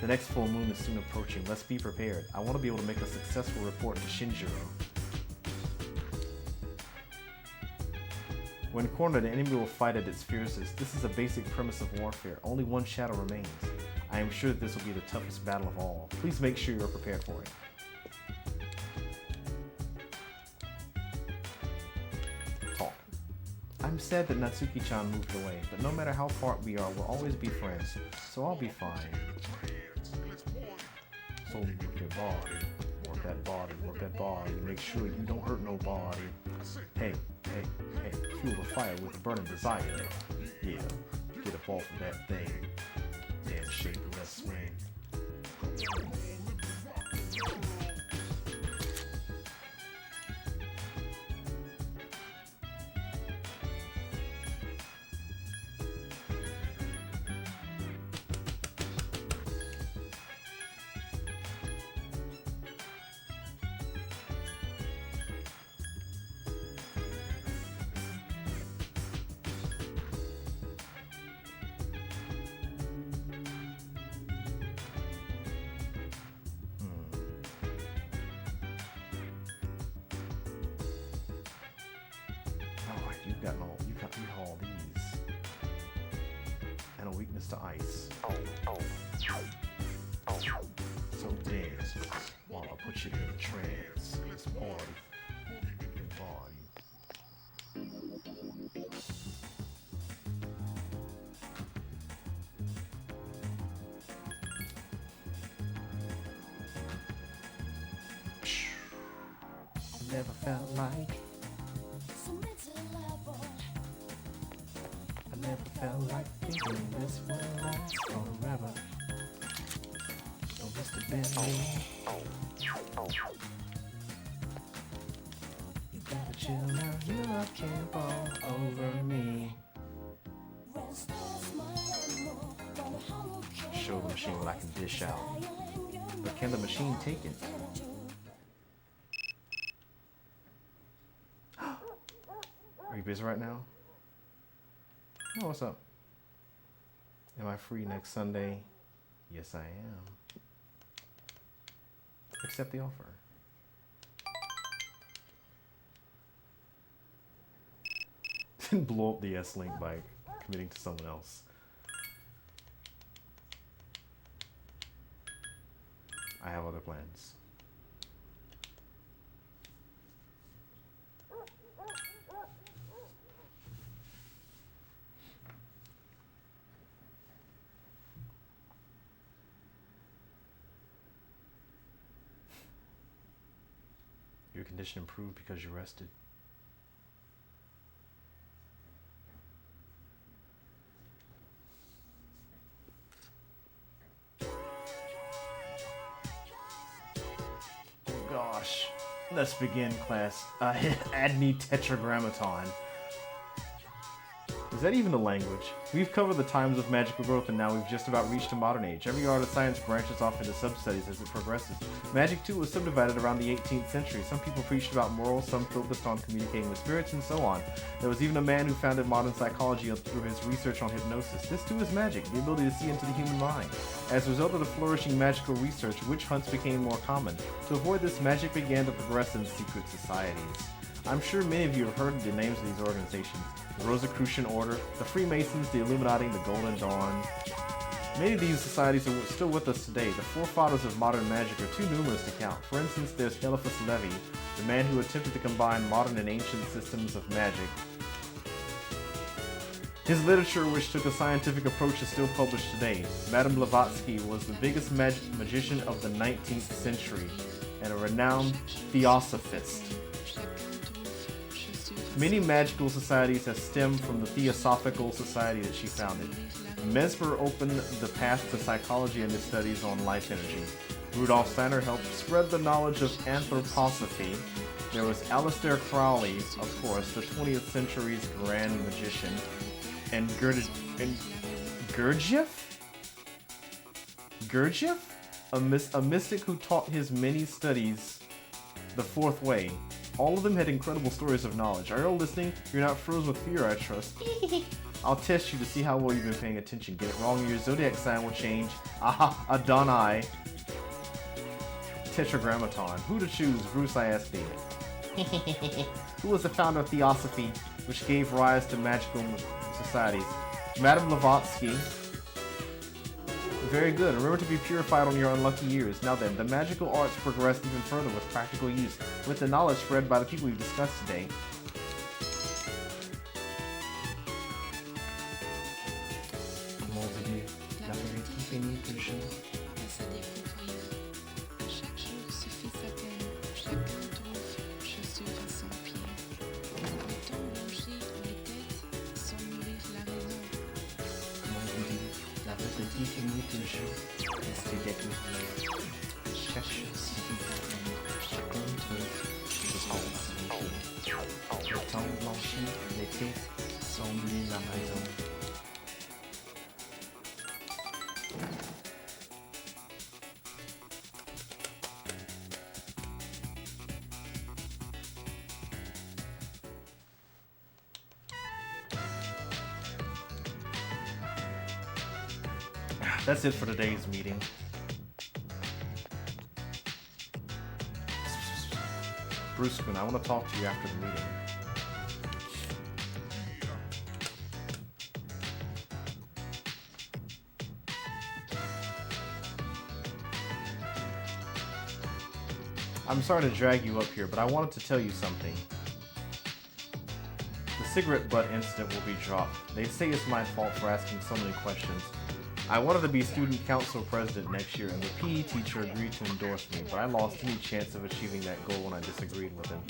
The next full moon is soon approaching. Let's be prepared. I want to be able to make a successful report to Shinjiro. When cornered, an enemy will fight at its fiercest. This is a basic premise of warfare. Only one shadow remains. I am sure that this will be the toughest battle of all. Please make sure you are prepared for it. Talk. I'm sad that Natsuki-chan moved away, but no matter how far we are, we'll always be friends, so I'll be fine. So work your body, work that body, work that body. Make sure you don't hurt nobody. Hey, hey, hey, fuel the fire with a burning desire. Yeah, get up off of that thing. Then shake the left swing. You have all these. And a weakness to ice. So dance while I put you in a trance. It's party. Your body. Never felt like never felt like thinking this will last forever. So must have been me. You gotta chill now, your love can't fall over me. Show the machine what I can dish out. But can the machine take it? Are you busy right now? Oh, what's up? Am I free next Sunday? Yes, I am. Accept the offer. Didn't blow up the S-Link by committing to someone else. I have other plans. Your condition improved because you rested. Oh gosh. Let's begin, class. Add me Tetragrammaton. Is that even a language? We've covered the times of magical growth and now we've just about reached a modern age. Every art of science branches off into sub-studies as it progresses. Magic too was subdivided around the 18th century. Some people preached about morals, some focused on communicating with spirits, and so on. There was even a man who founded modern psychology through his research on hypnosis. This too is magic, the ability to see into the human mind. As a result of the flourishing magical research, witch hunts became more common. To avoid this, magic began to progress in secret societies. I'm sure many of you have heard the names of these organizations. The Rosicrucian Order, the Freemasons, the Illuminati, the Golden Dawn. Many of these societies are still with us today. The forefathers of modern magic are too numerous to count. For instance, there's Eliphas Levi, the man who attempted to combine modern and ancient systems of magic. His literature, which took a scientific approach, is still published today. Madame Blavatsky was the biggest magician of the 19th century and a renowned theosophist. Many magical societies have stemmed from the Theosophical Society that she founded. Mesmer opened the path to psychology and his studies on life energy. Rudolf Steiner helped spread the knowledge of anthroposophy. There was Aleister Crowley, of course, the 20th century's grand magician, and Gurdjieff? A mystic who taught his many studies the fourth way. All of them had incredible stories of knowledge. Are you all listening? You're not frozen with fear, I trust. I'll test you to see how well you've been paying attention. Get it wrong, your zodiac sign will change. Aha, Adonai. Tetragrammaton. Who to choose? Bruce, I asked thee. Who was the founder of Theosophy, which gave rise to magical societies? Madame Blavatsky. Very good. Remember to be purified on your unlucky years. Now then, the magical arts progressed even further with practical use, with the knowledge spread by the people we've discussed today. That's it for today's meeting. Bruce-kun, I want to talk to you after the meeting. I'm sorry to drag you up here, but I wanted to tell you something. The cigarette butt incident will be dropped. They say it's my fault for asking so many questions. I wanted to be student council president next year, and the PE teacher agreed to endorse me, but I lost any chance of achieving that goal when I disagreed with him.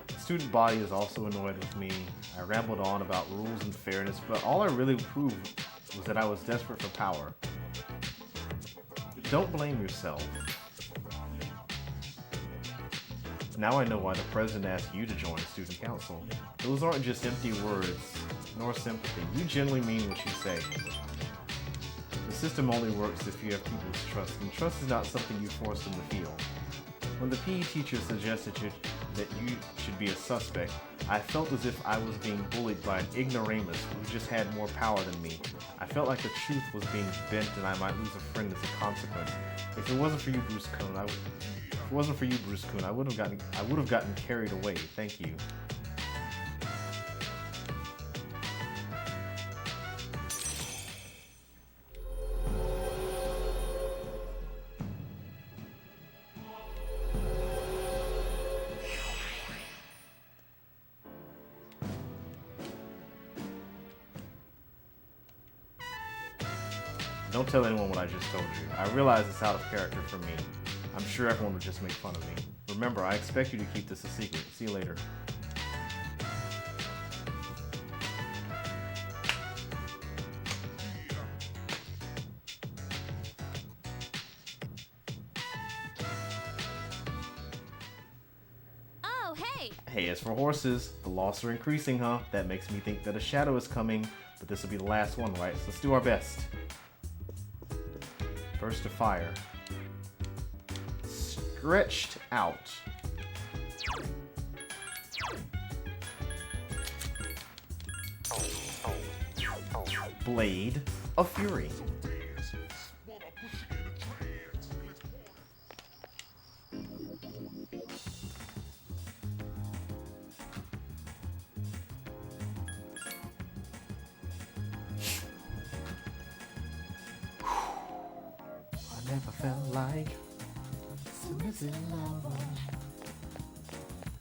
The student body is also annoyed with me. I rambled on about rules and fairness, but all I really proved was that I was desperate for power. Don't blame yourself. Now I know why the president asked you to join the student council. Those aren't just empty words, nor sympathy. You generally mean what you say. The system only works if you have people's trust, and trust is not something you force them to feel. When the PE teacher suggested that you should be a suspect, I felt as if I was being bullied by an ignoramus who just had more power than me. I felt like the truth was being bent and I might lose a friend as a consequence. If it wasn't for you, Bruce-kun, I would have gotten carried away. Thank you. Don't tell anyone what I just told you. I realize it's out of character for me. I'm sure everyone would just make fun of me. Remember, I expect you to keep this a secret. See you later. Oh, Oh, hey! Hey, as for horses, the loss are increasing, huh? That makes me think that a shadow is coming, but this will be the last one, right? So let's do our best. Burst of fire. Stretched out. Blade of Fury. I never felt like submitting love.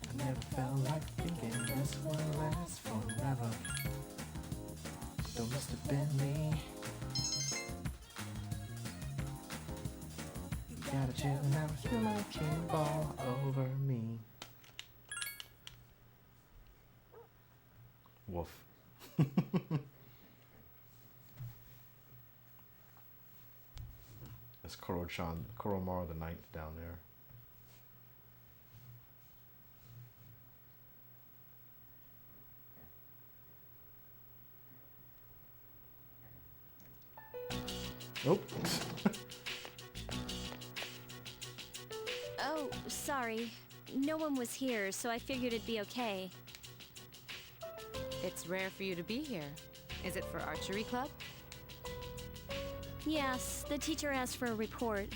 I never felt like thinking this will last forever. Don't must have been me. Gotta chill now, feel like you all over me. Woof. That's Koromara the Ninth down there. Nope. Oh, sorry. No one was here, so I figured it'd be okay. It's rare for you to be here. Is it for archery club? Yes, the teacher asked for a report.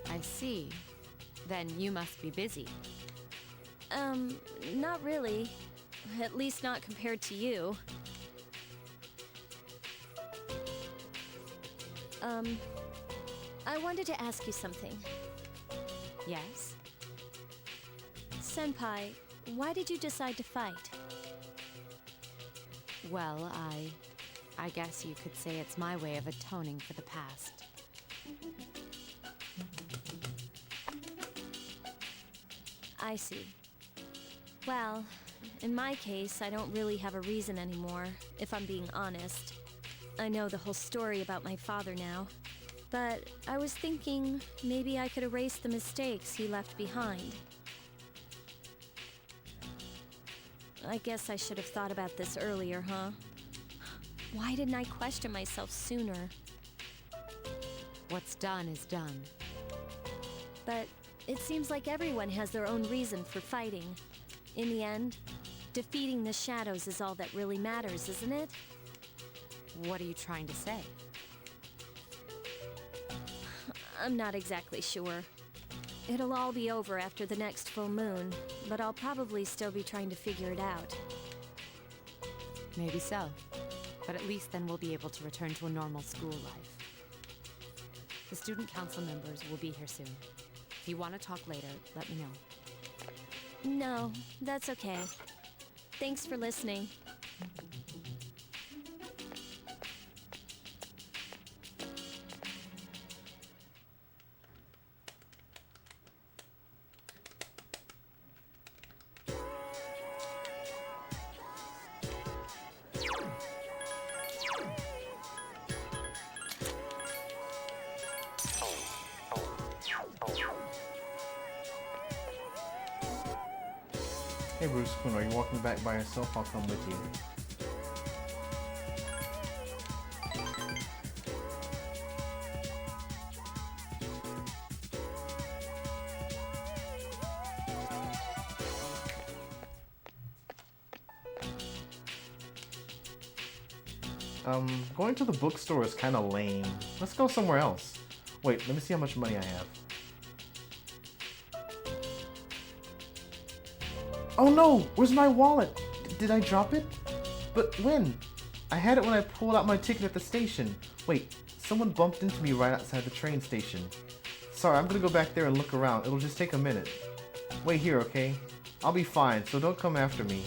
I see. Then you must be busy. Not really. At least not compared to you. I wanted to ask you something. Yes? Senpai, why did you decide to fight? Well, I guess you could say it's my way of atoning for the past. I see. Well, in my case, I don't really have a reason anymore, if I'm being honest. I know the whole story about my father now, but I was thinking maybe I could erase the mistakes he left behind. I guess I should have thought about this earlier, huh? Why didn't I question myself sooner? What's done is done. But it seems like everyone has their own reason for fighting. In the end, defeating the shadows is all that really matters, isn't it? What are you trying to say? I'm not exactly sure. It'll all be over after the next full moon, but I'll probably still be trying to figure it out. Maybe so. But at least then we'll be able to return to a normal school life. The student council members will be here soon. If you want to talk later, let me know. No, that's okay. Thanks for listening. Hey Bruce Quinn, are you walking back by yourself? I'll come with you. Going to the bookstore is kind of lame. Let's go somewhere else. Wait, let me see how much money I have. Oh no! Where's my wallet? Did I drop it? But when? I had it when I pulled out my ticket at the station. Wait, someone bumped into me right outside the train station. Sorry, I'm gonna go back there and look around. It'll just take a minute. Wait here, okay? I'll be fine, so don't come after me.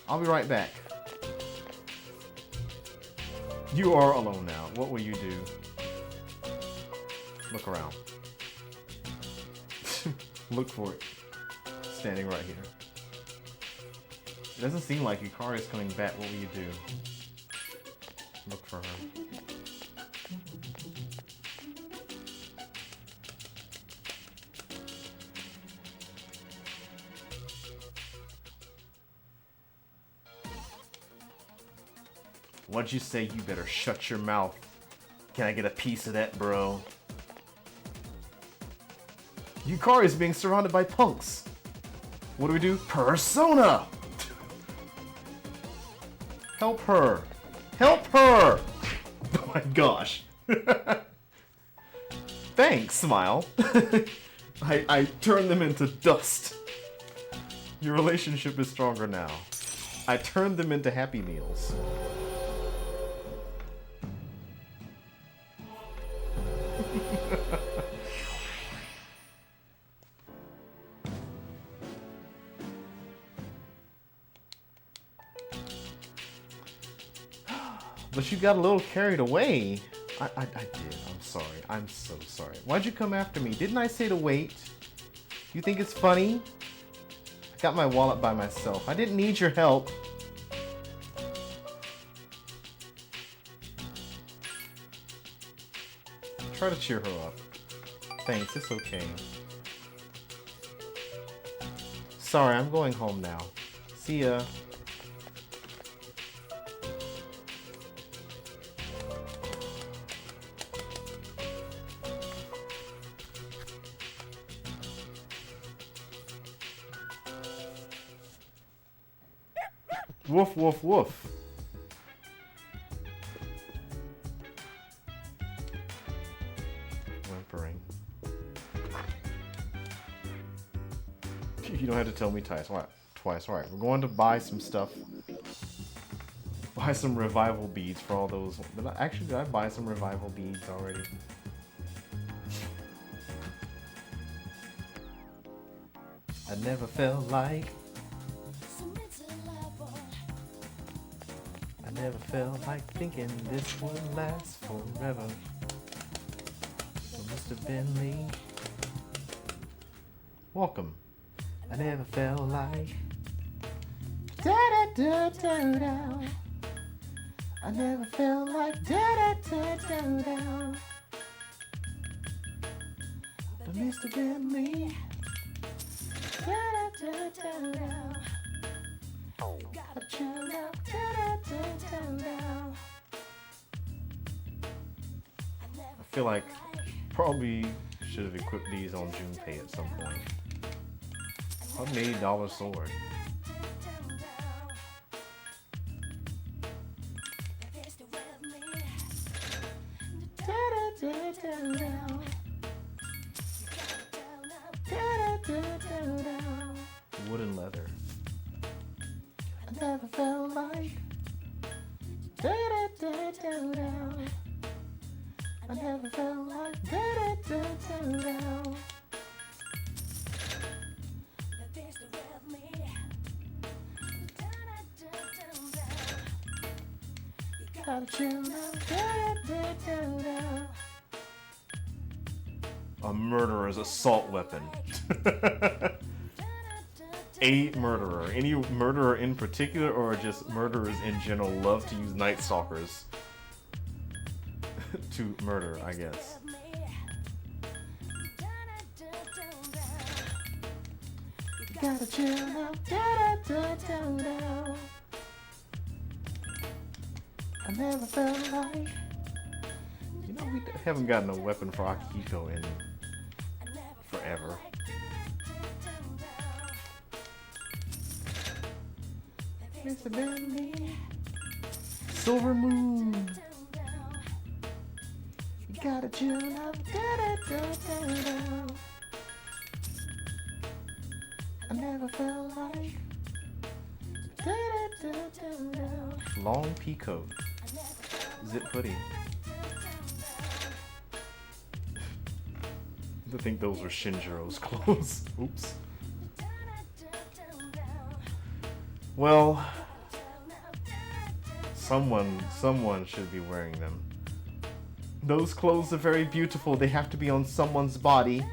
I'll be right back. You are alone now. What will you do? Look around. Look for it. Standing right here. It doesn't seem like Yukari is coming back. What will you do? Look for her. What'd you say? You better shut your mouth. Can I get a piece of that, bro? Yukari is being surrounded by punks. What do we do? Persona! Help her! Help her! Oh my gosh. Thanks, Smile. I turned them into dust. Your relationship is stronger now. I turned them into Happy Meals. But you got a little carried away. I did. I'm sorry. I'm so sorry. Why'd you come after me? Didn't I say to wait? You think it's funny? I got my wallet by myself. I didn't need your help. Try to cheer her up. Thanks, it's okay. Sorry, I'm going home now. See ya. Woof, woof, woof. Whimpering. You don't have to tell me twice. What? Twice. All right. We're going to buy some stuff. Buy some revival beads for all those. Actually, did I buy some revival beads already? I never felt like. I never felt like thinking this would last forever. It must have been me. Welcome. I never felt like. Da da da da da. I never felt like da da da da da. It must have been me. Da da da da da. Gotta chill out. Da da da da da. I feel like probably should have equipped these on Junpei at some point. $180 sword. Wood and leather. I never felt like. I never felt like. A murderer's assault weapon. A murderer. Any murderer in particular, or just murderers in general love to use Night Stalkers to murder, I guess. You gotta chill out. I never felt like. You know, we haven't gotten a weapon for Akihiko in forever. Mr. Bentley. Silver Moon. You gotta chill out. I never felt like. Long peacoat. Zip hoodie. I think those were Shinjiro's clothes. Oops. Well, someone should be wearing them. Those clothes are very beautiful. They have to be on someone's body.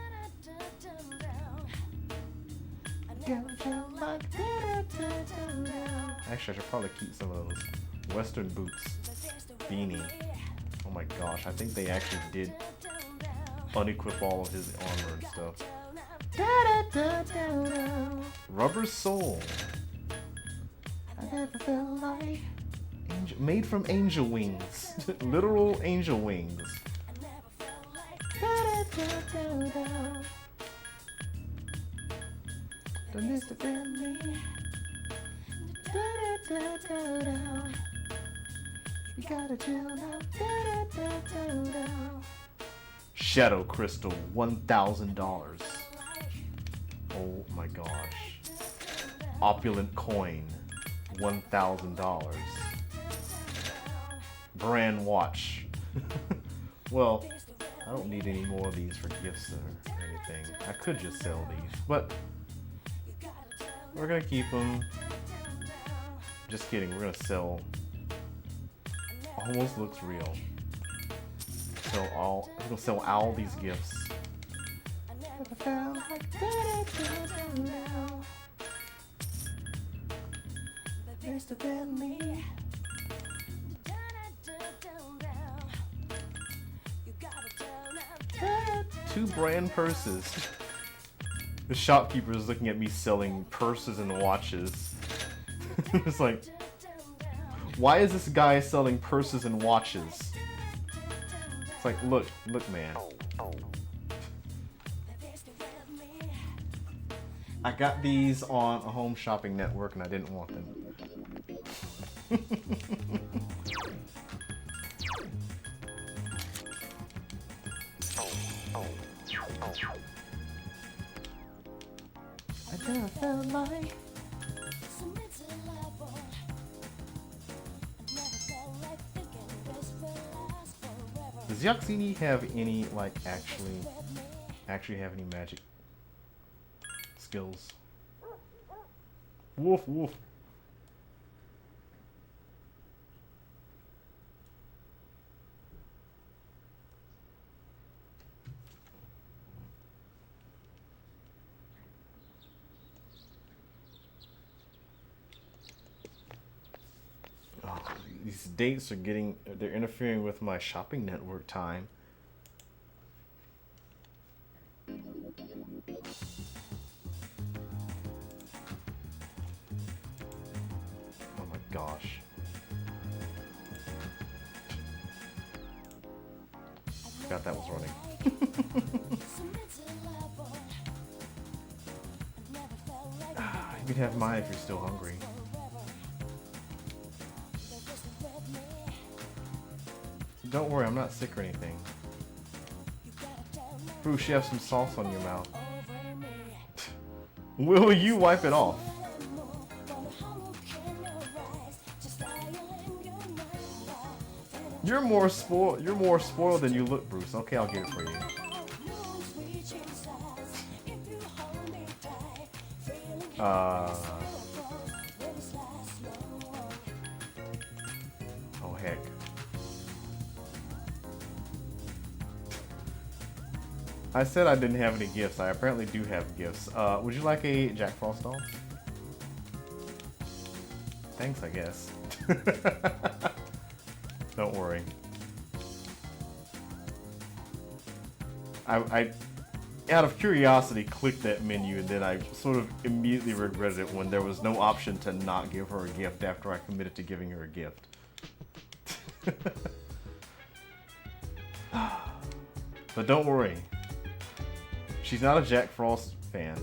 Actually, I should probably keep some of those Western boots. Beanie. Oh my gosh, I think they actually did unequip all of his armor and stuff. Rubber Soul. I never felt like. Made from angel wings. Literal angel wings. The Mr. Family. You gotta chill out. Shadow Crystal, $1,000. Oh my gosh. Opulent Coin, $1,000. Brand Watch. Well, I don't need any more of these for gifts or anything. I could just sell these, but we're gonna keep them. Just kidding, we're gonna sell. Almost looks real. We're gonna sell all these gifts. Two brand purses. The shopkeeper is looking at me selling purses and watches. It's like, why is this guy selling purses and watches? It's like, look, man. I got these on a home shopping network and I didn't want them. I never felt like Does Yaxini have any, like, actually have any magic skills? Woof, woof. These dates are they're interfering with my shopping network time. Oh my gosh. Forgot that was running. You can have mine if you're still hungry. Don't worry, I'm not sick or anything. Bruce, you have some sauce on your mouth. Will you wipe it off? You're more spoiled than you look, Bruce. Okay, I'll get it for you. Oh heck. I said I didn't have any gifts. I apparently do have gifts. Would you like a Jack Frost doll? Thanks, I guess. Don't worry. I, out of curiosity, clicked that menu and then I sort of immediately regretted it when there was no option to not give her a gift after I committed to giving her a gift. But don't worry. She's not a Jack Frost fan.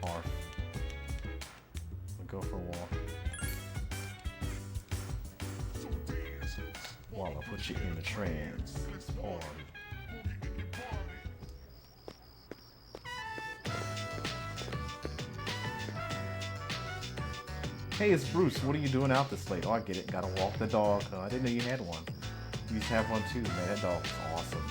Arf. We'll go for a walk. While I put you in a trance. It's porn. Hey, it's Bruce. What are you doing out this late? Oh, I get it. Gotta walk the dog. Oh, I didn't know you had one. You used to have one too, man. That dog is awesome.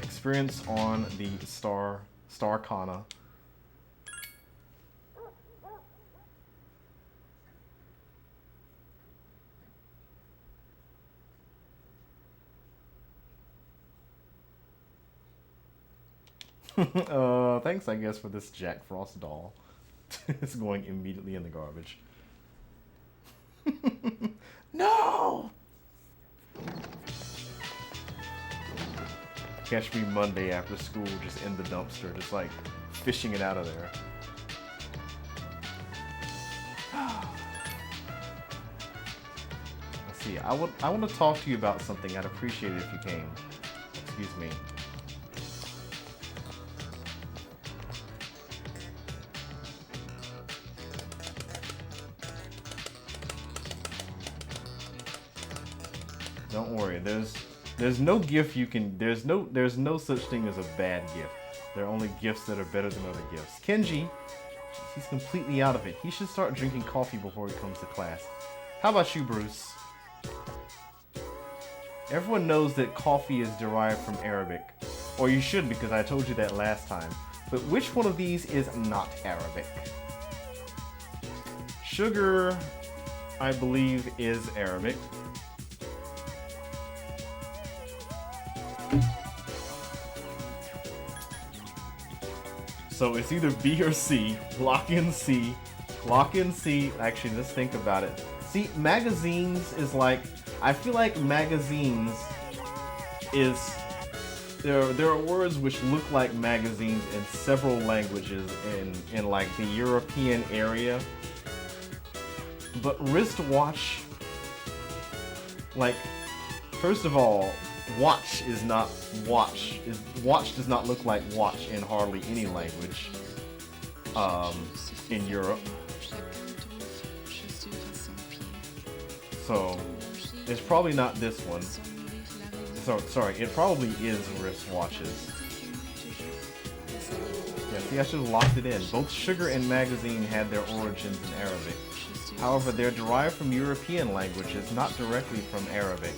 Experience on the Starcana. Thanks, I guess, for this Jack Frost doll. It's going immediately in the garbage. No! Catch me Monday after school, just in the dumpster, just like fishing it out of there. Let's see. I want to talk to you about something. I'd appreciate it if you came. Excuse me. Don't worry. There's no gift you can. There's no such thing as a bad gift. There are only gifts that are better than other gifts. Kenji, he's completely out of it. He should start drinking coffee before he comes to class. How about you, Bruce? Everyone knows that coffee is derived from Arabic. Or you should, because I told you that last time. But which one of these is not Arabic? Sugar, I believe, is Arabic. So it's either B or C. Lock in C. Lock in C. Actually, let's think about it. See, magazines is like... I feel like magazines is... There are words which look like magazines in several languages in like the European area. But wristwatch... Like, first of all, watch is not watch. Watch does not look like watch in hardly any language in Europe. So it's probably not this one. So sorry, it probably is wristwatches. Yeah, see, I should have locked it in. Both sugar and magazine had their origins in Arabic. However, they're derived from European languages, not directly from Arabic.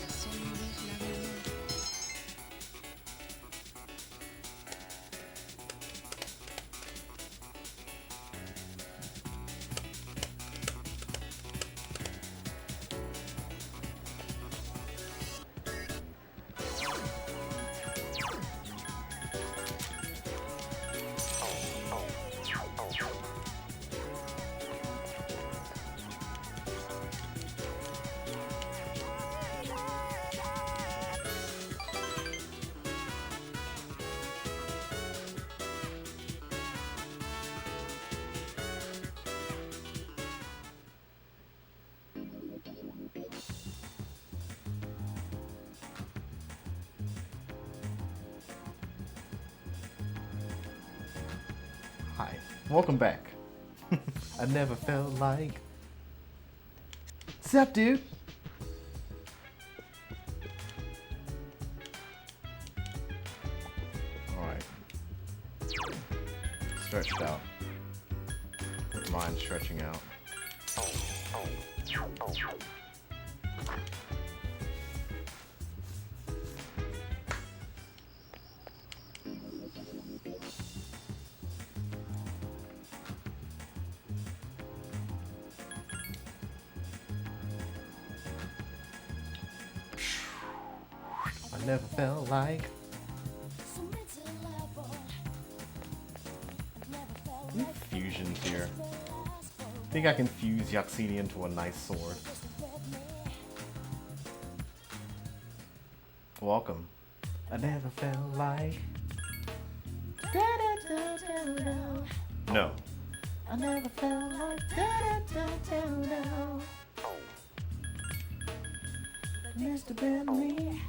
Hi, welcome back. I never felt like... What's up, dude? Alright. Stretched out. Mine stretching out. I never felt like... Fusions here. I think I can fuse Yaxini into a nice sword. Welcome. I never felt like... No. I never felt like... Mr. Bentley.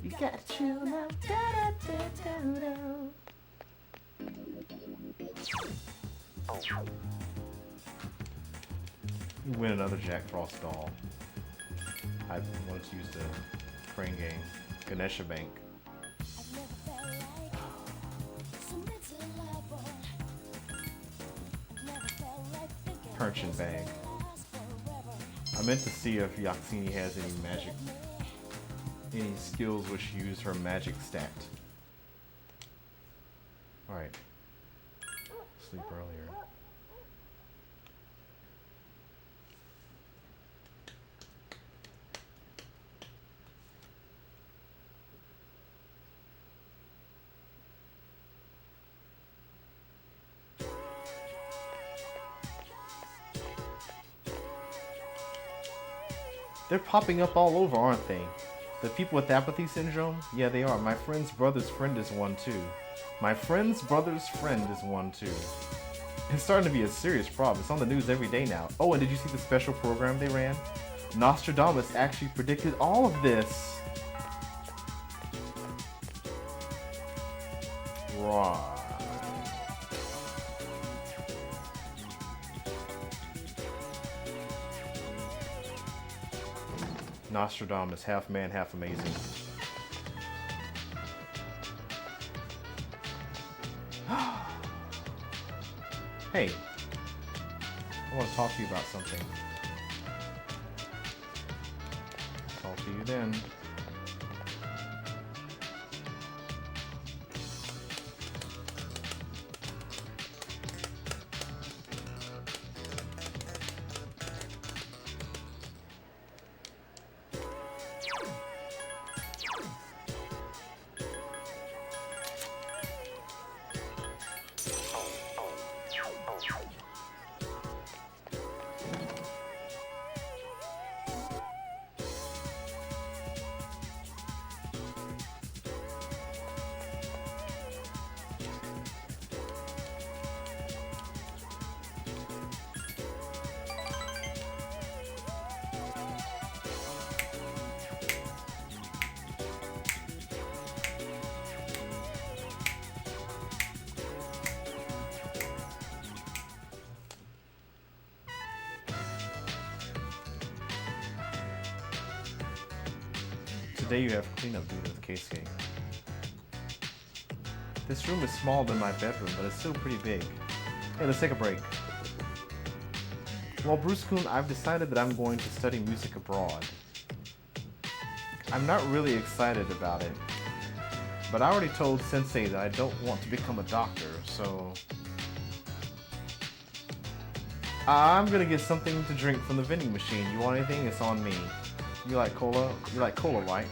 You gotta chill now. You win another Jack Frost doll. I wanted to use the crane game. Ganesha Bank. Perchin bag. I meant to see if Yaxini has any skills which use her magic stat. Alright. Sleep earlier. They're popping up all over, aren't they? The people with apathy syndrome? Yeah, they are. My friend's brother's friend is one too. My friend's brother's friend is one too. It's starting to be a serious problem. It's on the news every day now. Oh, and did you see the special program they ran? Nostradamus actually predicted all of this. Right. Nostradamus, half man, half amazing. Hey, I want to talk to you about something. Talk to you then. Today you have cleanup duty with Keisuke. This room is smaller than my bedroom, but it's still pretty big. Hey, let's take a break. Well, Bruce-kun, I've decided that I'm going to study music abroad. I'm not really excited about it, but I already told Sensei that I don't want to become a doctor, so... I'm gonna get something to drink from the vending machine. You want anything? It's on me. You like cola? You like cola, right?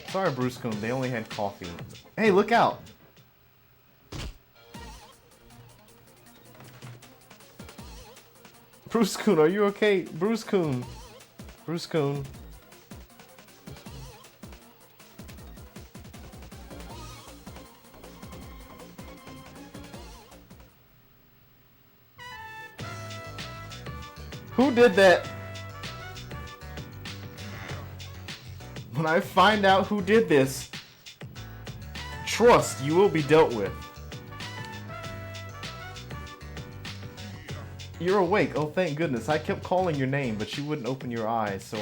Sorry, Bruce-kun, they only had coffee. Hey, look out! Bruce-kun, are you okay? Bruce-kun! Bruce-kun. Who did that? When I find out who did this, trust, you will be dealt with. You're awake. Oh, thank goodness. I kept calling your name, but you wouldn't open your eyes, so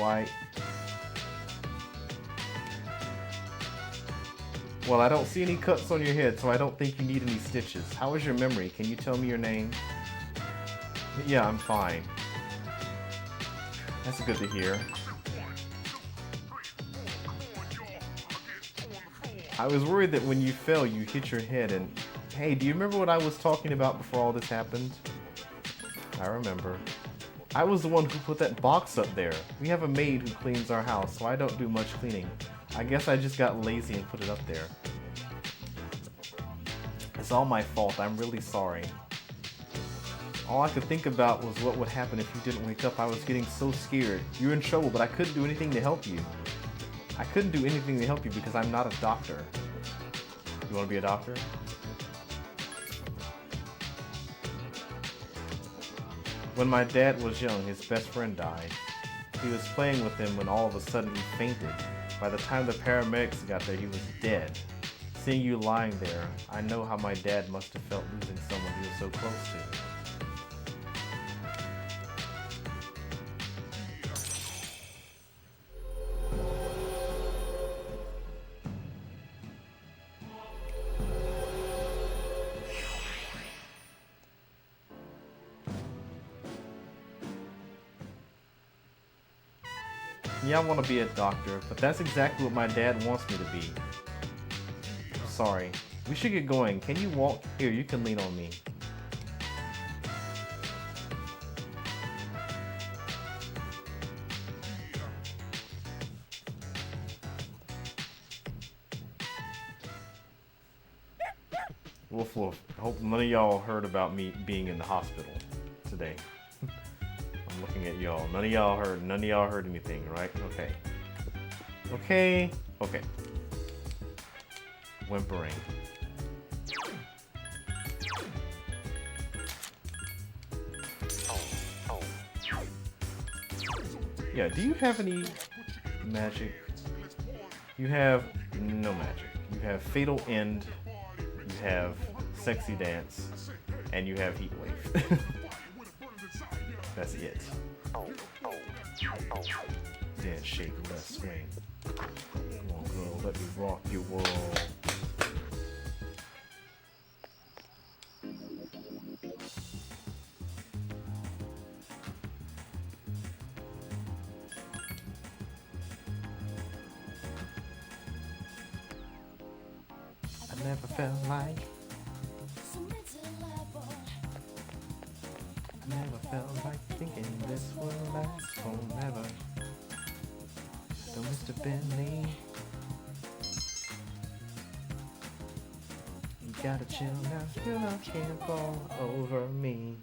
Well, I don't see any cuts on your head, so I don't think you need any stitches. How is your memory? Can you tell me your name? Yeah, I'm fine. That's good to hear. I was worried that when you fell, you hit your head and... Hey, do you remember what I was talking about before all this happened? I remember. I was the one who put that box up there. We have a maid who cleans our house, so I don't do much cleaning. I guess I just got lazy and put it up there. It's all my fault. I'm really sorry. All I could think about was what would happen if you didn't wake up. I was getting so scared. You're in trouble, but I couldn't do anything to help you. I couldn't do anything to help you because I'm not a doctor. You want to be a doctor? When my dad was young, his best friend died. He was playing with him when all of a sudden he fainted. By the time the paramedics got there, he was dead. Seeing you lying there, I know how my dad must have felt losing someone he was so close to. Yeah, I want to be a doctor, but that's exactly what my dad wants me to be. Sorry. We should get going. Can you walk? Here, you can lean on me. Woof woof. I hope none of y'all heard about me being in the hospital today. I'm looking at y'all. None of y'all heard anything, right? Okay. Okay. Okay. Whimpering. Yeah, do you have any magic? You have no magic. You have Fatal End, you have Sexy Dance, and you have Heat Wave. That's it. Dance, shake, let's swing. Come on, girl, let me rock your world. I never felt like never felt like thinking this will last forever. So Mr. Bentley, you gotta chill now, your love can't fall over me.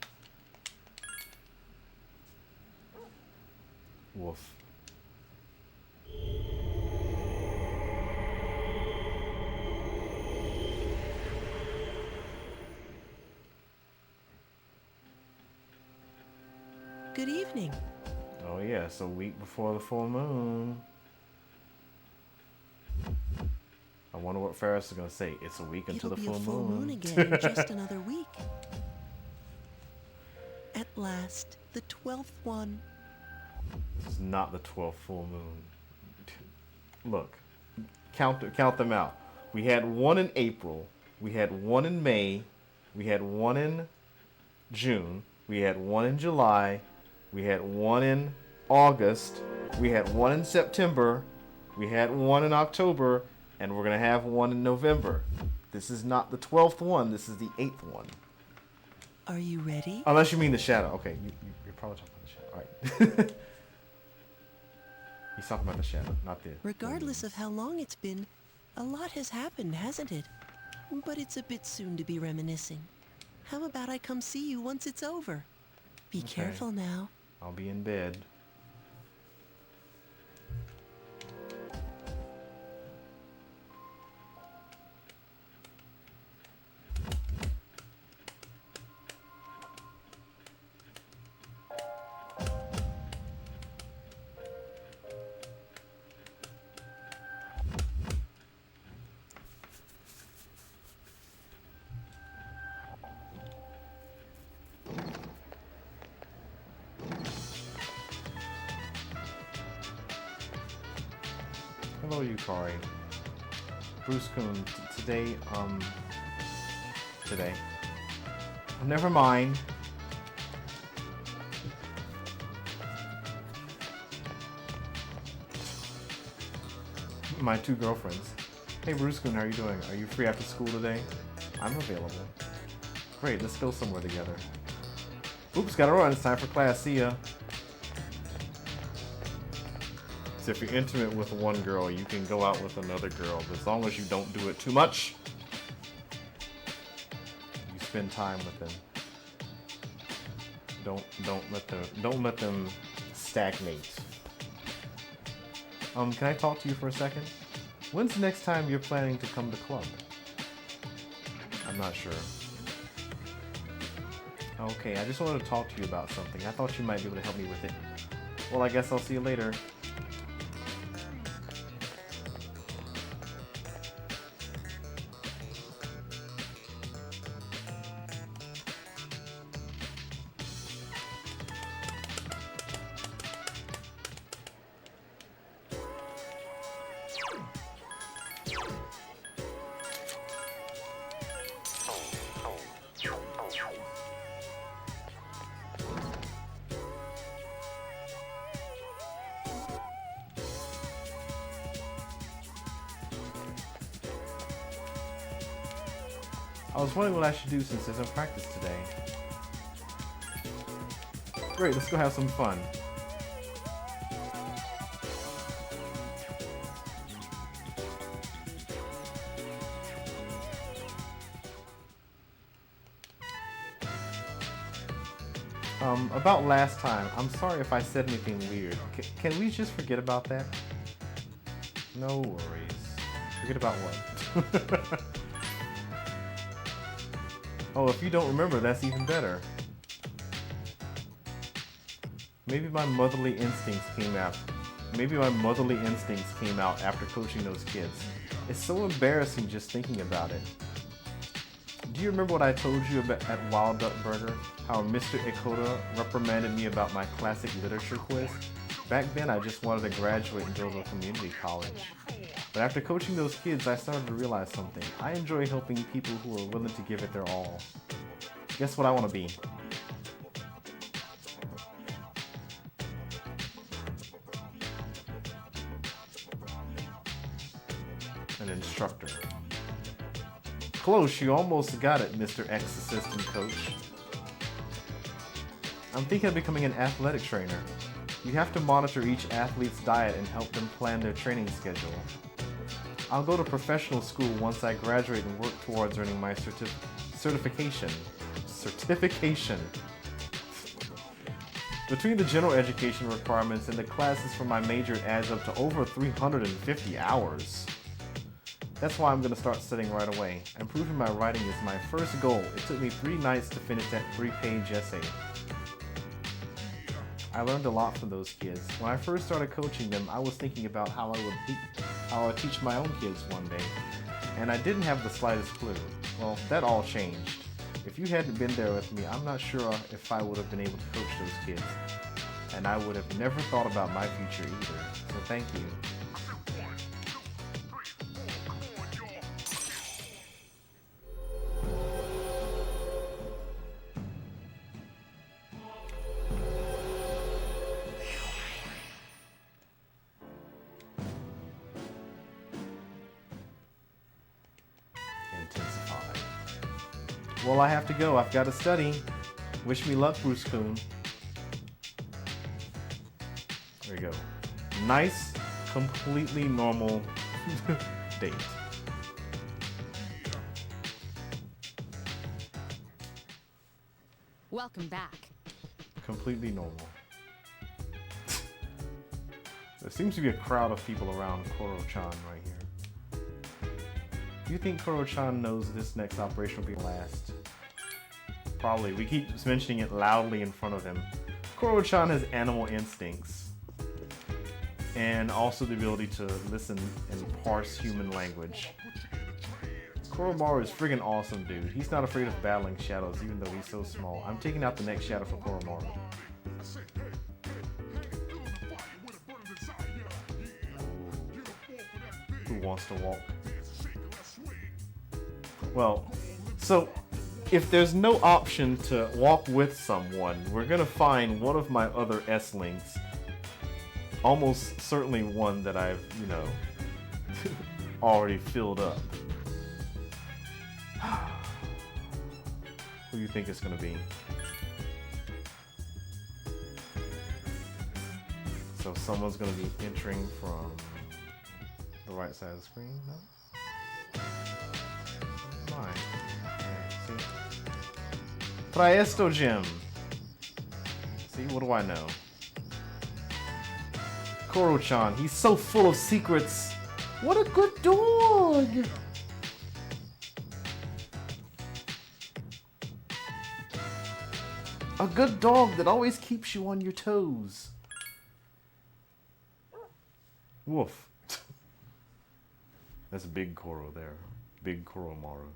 Woof. Good evening. Oh yeah, it's a week before the full moon. I wonder what Ferris is gonna say. It's a week until It'll the be full a full moon moon. again in just another week. At last, the 12th one. This is not the 12th full moon. Look, count them out. We had one in April. We had one in May. We had one in June. We had one in July. We had one in August. We had one in September. We had one in October. And we're going to have one in November. This is not the 12th one. This is the 8th one. Are you ready? Unless you mean the shadow. Okay, you're probably talking about the shadow. All right. He's talking about the shadow, not the... Regardless of how long it's been, a lot has happened, hasn't it? But it's a bit soon to be reminiscing. How about I come see you once it's over? Be Okay. careful now. I'll be in bed. Hello, Yukari. Bruce Kuhn, today. Oh, never mind. My two girlfriends. Hey, Bruce Kuhn, how are you doing? Are you free after school today? I'm available. Great, let's go somewhere together. Oops, gotta run. It's time for class. See ya. So if you're intimate with one girl, you can go out with another girl, but as long as you don't do it too much, you spend time with them. Don't let them stagnate. Can I talk to you for a second? When's the next time you're planning to come to club? I'm not sure. Okay, I just wanted to talk to you about something. I thought you might be able to help me with it. Well, I guess I'll see you later. I was wondering what I should do since there's no practice today. Great, let's go have some fun. About last time, I'm sorry if I said anything weird. Can we just forget about that? No worries. Forget about what? Oh, if you don't remember, that's even better. Maybe my motherly instincts came out. Maybe my motherly instincts came out after coaching those kids. It's so embarrassing just thinking about it. Do you remember what I told you about at Wild Duck Burger? How Mr. Ikoda reprimanded me about my classic literature quiz? Back then, I just wanted to graduate and go to a community college. But after coaching those kids, I started to realize something. I enjoy helping people who are willing to give it their all. Guess what I want to be? An instructor. Close, you almost got it, Mr. Ex-Assistant Coach. I'm thinking of becoming an athletic trainer. You have to monitor each athlete's diet and help them plan their training schedule. I'll go to professional school once I graduate and work towards earning my certification. Between the general education requirements and the classes for my major, it adds up to over 350 hours. That's why I'm going to start studying right away. Improving my writing is my first goal. It took me 3 nights to finish that 3-page essay. I learned a lot from those kids. When I first started coaching them, I was thinking about how I would teach my own kids one day. And I didn't have the slightest clue. Well, that all changed. If you hadn't been there with me, I'm not sure if I would have been able to coach those kids. And I would have never thought about my future either. So thank you. Well, I have to go. I've got to study. Wish me luck, Bruce-kun. There you go. Nice, completely normal date. Welcome back. Completely normal. There seems to be a crowd of people around Koro-chan right here. Do you think Koro-chan knows this next operation will be last? Probably. We keep mentioning it loudly in front of him. Koro-chan has animal instincts. And also the ability to listen and parse human language. Koromaru is friggin' awesome, dude. He's not afraid of battling shadows, even though he's so small. I'm taking out the next shadow for Koromaru. Who wants to walk? Well, so if there's no option to walk with someone, we're gonna find one of my other S-Links. Almost certainly one that I've, you know, already filled up. Who do you think it's gonna be? So someone's gonna be entering from the right side of the screen, no? Mine. Okay, see? Praesto Gym. See, what do I know? Koro-chan, he's so full of secrets. What a good dog! A good dog that always keeps you on your toes. Woof. That's big Koro there. Big Koromaru.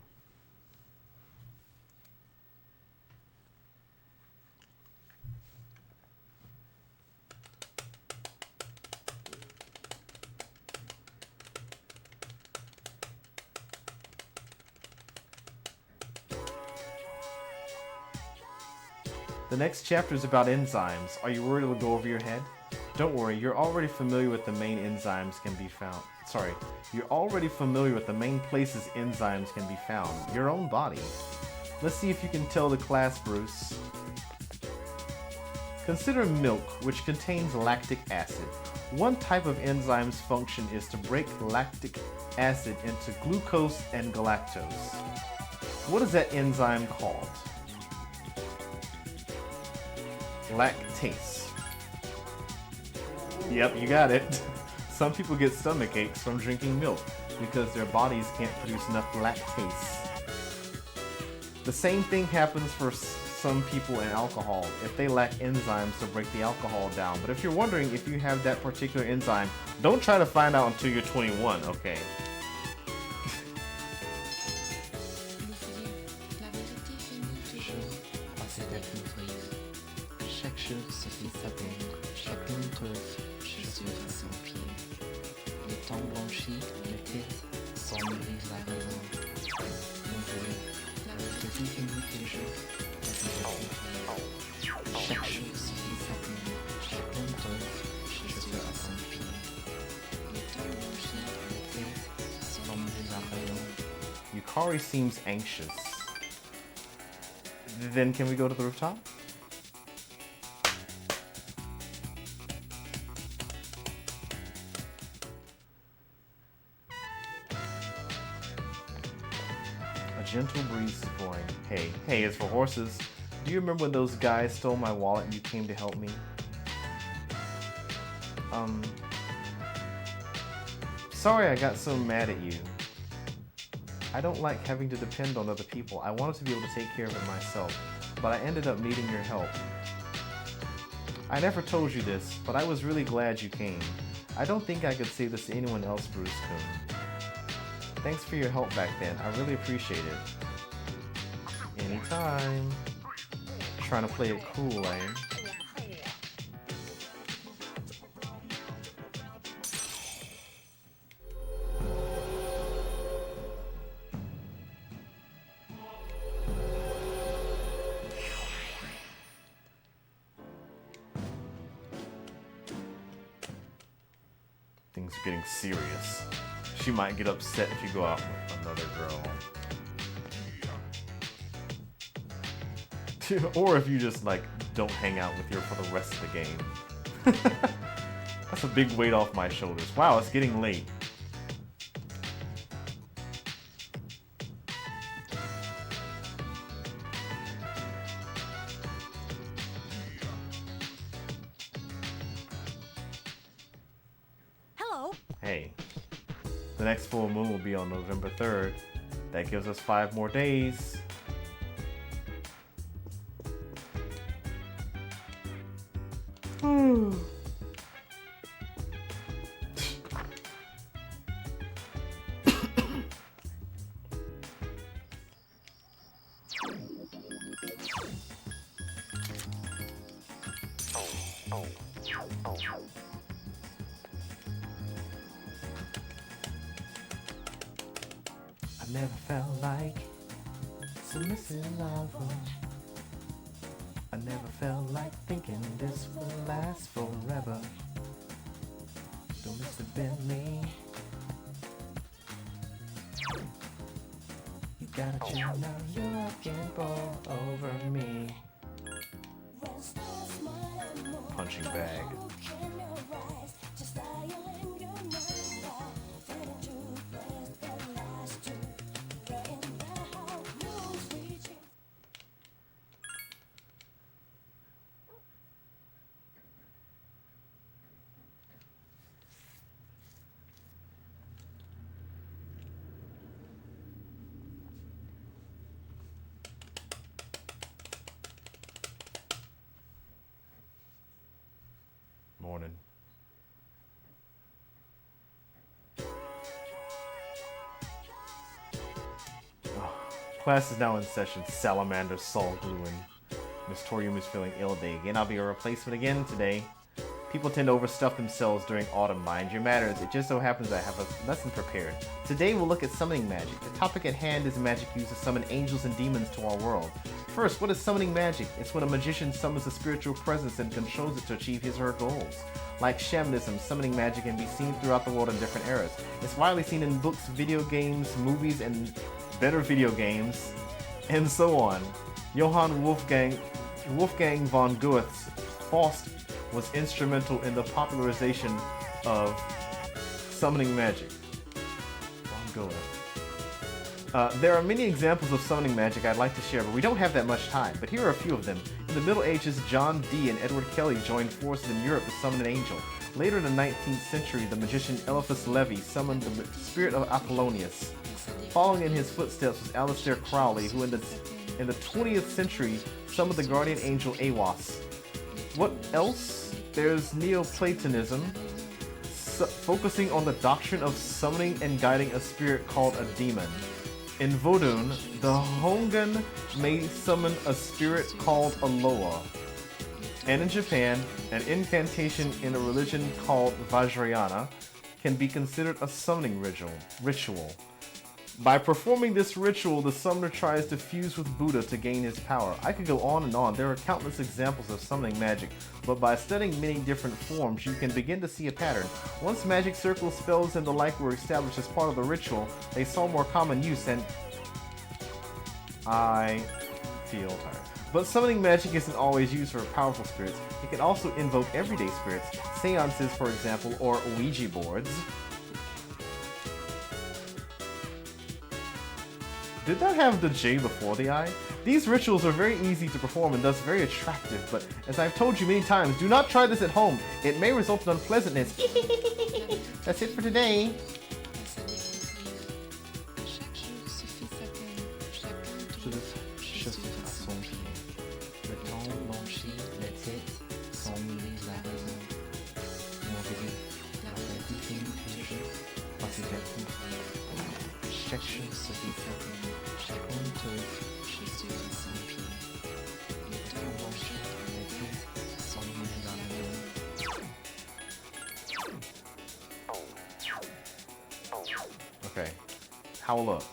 The next chapter is about enzymes. Are you worried it'll go over your head? Don't worry, you're already familiar with the main enzymes can be found. Sorry, you're already familiar with the main places enzymes can be found. Your own body. Let's see if you can tell the class, Bruce. Consider milk, which contains lactic acid. One type of enzyme's function is to break lactic acid into glucose and galactose. What is that enzyme called? Lactase. Yep, you got it. Some people get stomach aches from drinking milk because their bodies can't produce enough lactase. The same thing happens for some people in alcohol if they lack enzymes to break the alcohol down. But if you're wondering if you have that particular enzyme, don't try to find out until you're 21, okay? Chaque chose se fait sa peine, chacune trouve chaussures à son pied. Les temps blanchis, les têtes sans mûrir la raison. Mon Dieu, la vérité finit toujours, la vérité. Chaque chose se fait sa peine, chacune trouve chaussures à son pied. Les temps blanchis, les têtes sans mûrir la raison. Yukari seems anxious. Then can we go to the rooftop? A gentle breeze is blowing. Hey, as for horses, do you remember when those guys stole my wallet and you came to help me? Sorry I got so mad at you. I don't like having to depend on other people. I wanted to be able to take care of it myself, but I ended up needing your help. I never told you this, but I was really glad you came. I don't think I could say this to anyone else, Bruce Coon. Thanks for your help back then. I really appreciate it. Anytime. Trying to play it cool, eh? Things are getting serious. She might get upset if you go out with another girl. Or if you just, like, don't hang out with her for the rest of the game. That's a big weight off my shoulders. Wow, it's getting late. Hey, the next full moon will be on November 3rd. That gives us 5 more days. I never felt like submissive love. I never felt like thinking this will last forever. Don't miss the Bentley. You gotta chill now, you're looking over me. Punching bag. Morning. Class is now in session. Salamander, Saul Gluin. Miss Torium is feeling ill day again. I'll be a replacement again today. People tend to overstuff themselves during autumn, mind your matters. It just so happens I have a lesson prepared. Today we'll look at summoning magic. The topic at hand is magic used to summon angels and demons to our world. First, what is summoning magic? It's when a magician summons a spiritual presence and controls it to achieve his or her goals. Like shamanism, summoning magic can be seen throughout the world in different eras. It's widely seen in books, video games, movies, and better video games, and so on. Johann Wolfgang von Goethe's Faust was instrumental in the popularization of summoning magic. Von Goethe. There are many examples of summoning magic I'd like to share, but we don't have that much time. But here are a few of them. In the Middle Ages, John Dee and Edward Kelly joined forces in Europe to summon an angel. Later in the 19th century, the magician Eliphas Levi summoned the spirit of Apollonius. Following in his footsteps was Aleister Crowley, who in the 20th century summoned the guardian angel Aiwass. What else? There's Neoplatonism, focusing on the doctrine of summoning and guiding a spirit called a demon. In Vodun, the Hongan may summon a spirit called a Loa. And in Japan, an incantation in a religion called Vajrayana can be considered a summoning ritual. By performing this ritual, the summoner tries to fuse with Buddha to gain his power. I could go on and on. There are countless examples of summoning magic, but by studying many different forms, you can begin to see a pattern. Once magic circles, spells, and the like were established as part of the ritual, they saw more common use, and I feel tired. But summoning magic isn't always used for powerful spirits. It can also invoke everyday spirits, seances, for example, or Ouija boards. Did that have the J before the I? These rituals are very easy to perform and thus very attractive, but as I've told you many times, do not try this at home. It may result in unpleasantness. That's it for today. Okay, howl up.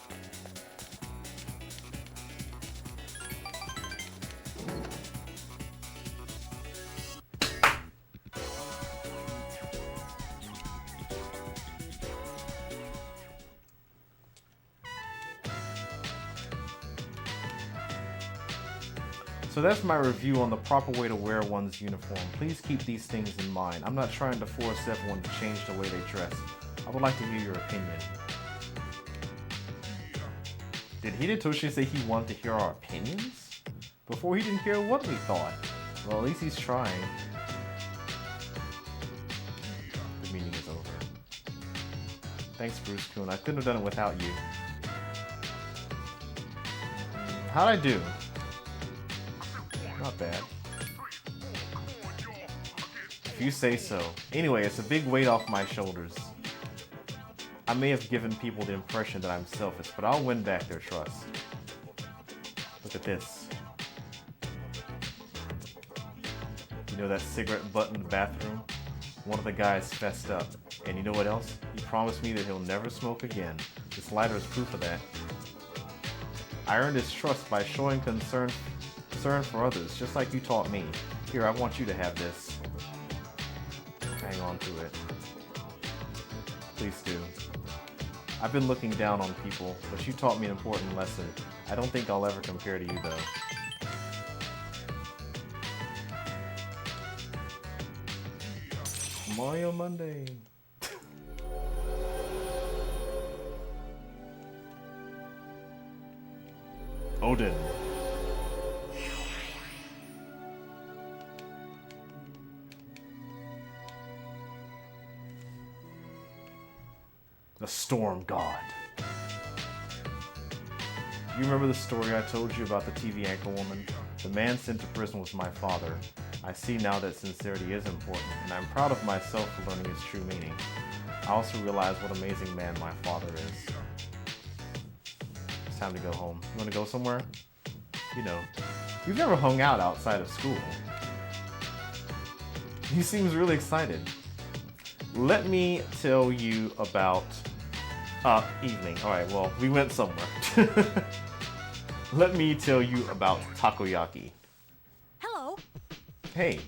So that's my review on the proper way to wear one's uniform. Please keep these things in mind. I'm not trying to force everyone to change the way they dress. I would like to hear your opinion. Did Hidetoshi say he wanted to hear our opinions? Before he didn't hear what we thought. Well, at least he's trying. The meeting is over. Thanks, Bruce Kuhn. I couldn't have done it without you. How'd I do? Not bad. If you say so. Anyway, it's a big weight off my shoulders. I may have given people the impression that I'm selfish, but I'll win back their trust. Look at this. You know that cigarette butt in the bathroom? One of the guys fessed up. And you know what else? He promised me that he'll never smoke again. This lighter is proof of that. I earned his trust by showing concern for others, just like you taught me. Here, I want you to have this. Hang on to it. Please do. I've been looking down on people, but you taught me an important lesson. I don't think I'll ever compare to you, though. Mario Monday. Odin. The Storm God. Do you remember the story I told you about the TV anchor woman? The man sent to prison was my father. I see now that sincerity is important, and I'm proud of myself for learning its true meaning. I also realize what an amazing man my father is. It's time to go home. You want to go somewhere? You know, you've never hung out outside of school. He seems really excited. Let me tell you about evening. Alright, well, we went somewhere. Let me tell you about takoyaki. Hello. Hey.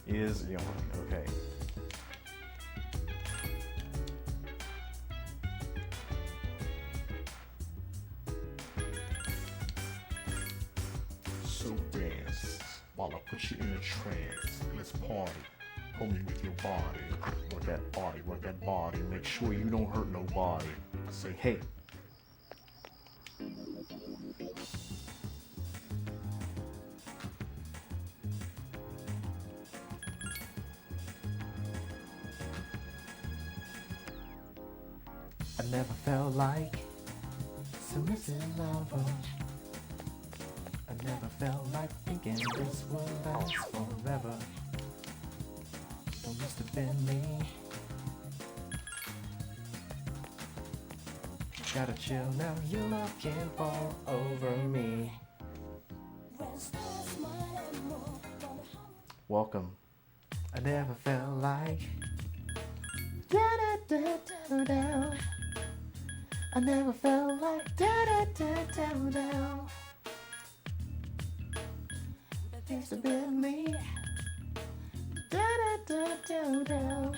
Is yawning, okay. So yes. while I put you in a trance. Let's party. Hold me with your body. Work that body, work that body. Make sure you don't hurt nobody. Say hey. I never felt like submissive lover. I never felt like thinking this would last forever. Don't must have been me. Gotta chill now, your love can't fall over me. Welcome. I never felt like da da da da da. I never felt like da da da da da. Used to be me. Da da da da da.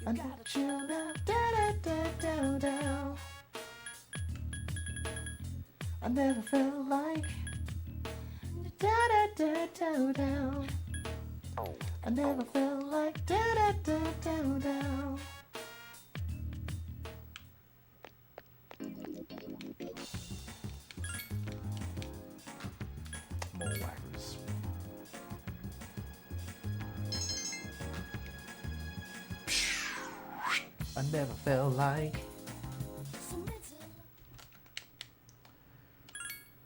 I gotta chill now. Da da da da da. I never felt like da da da da da. I never felt like da da da da da. More whackers. I never felt like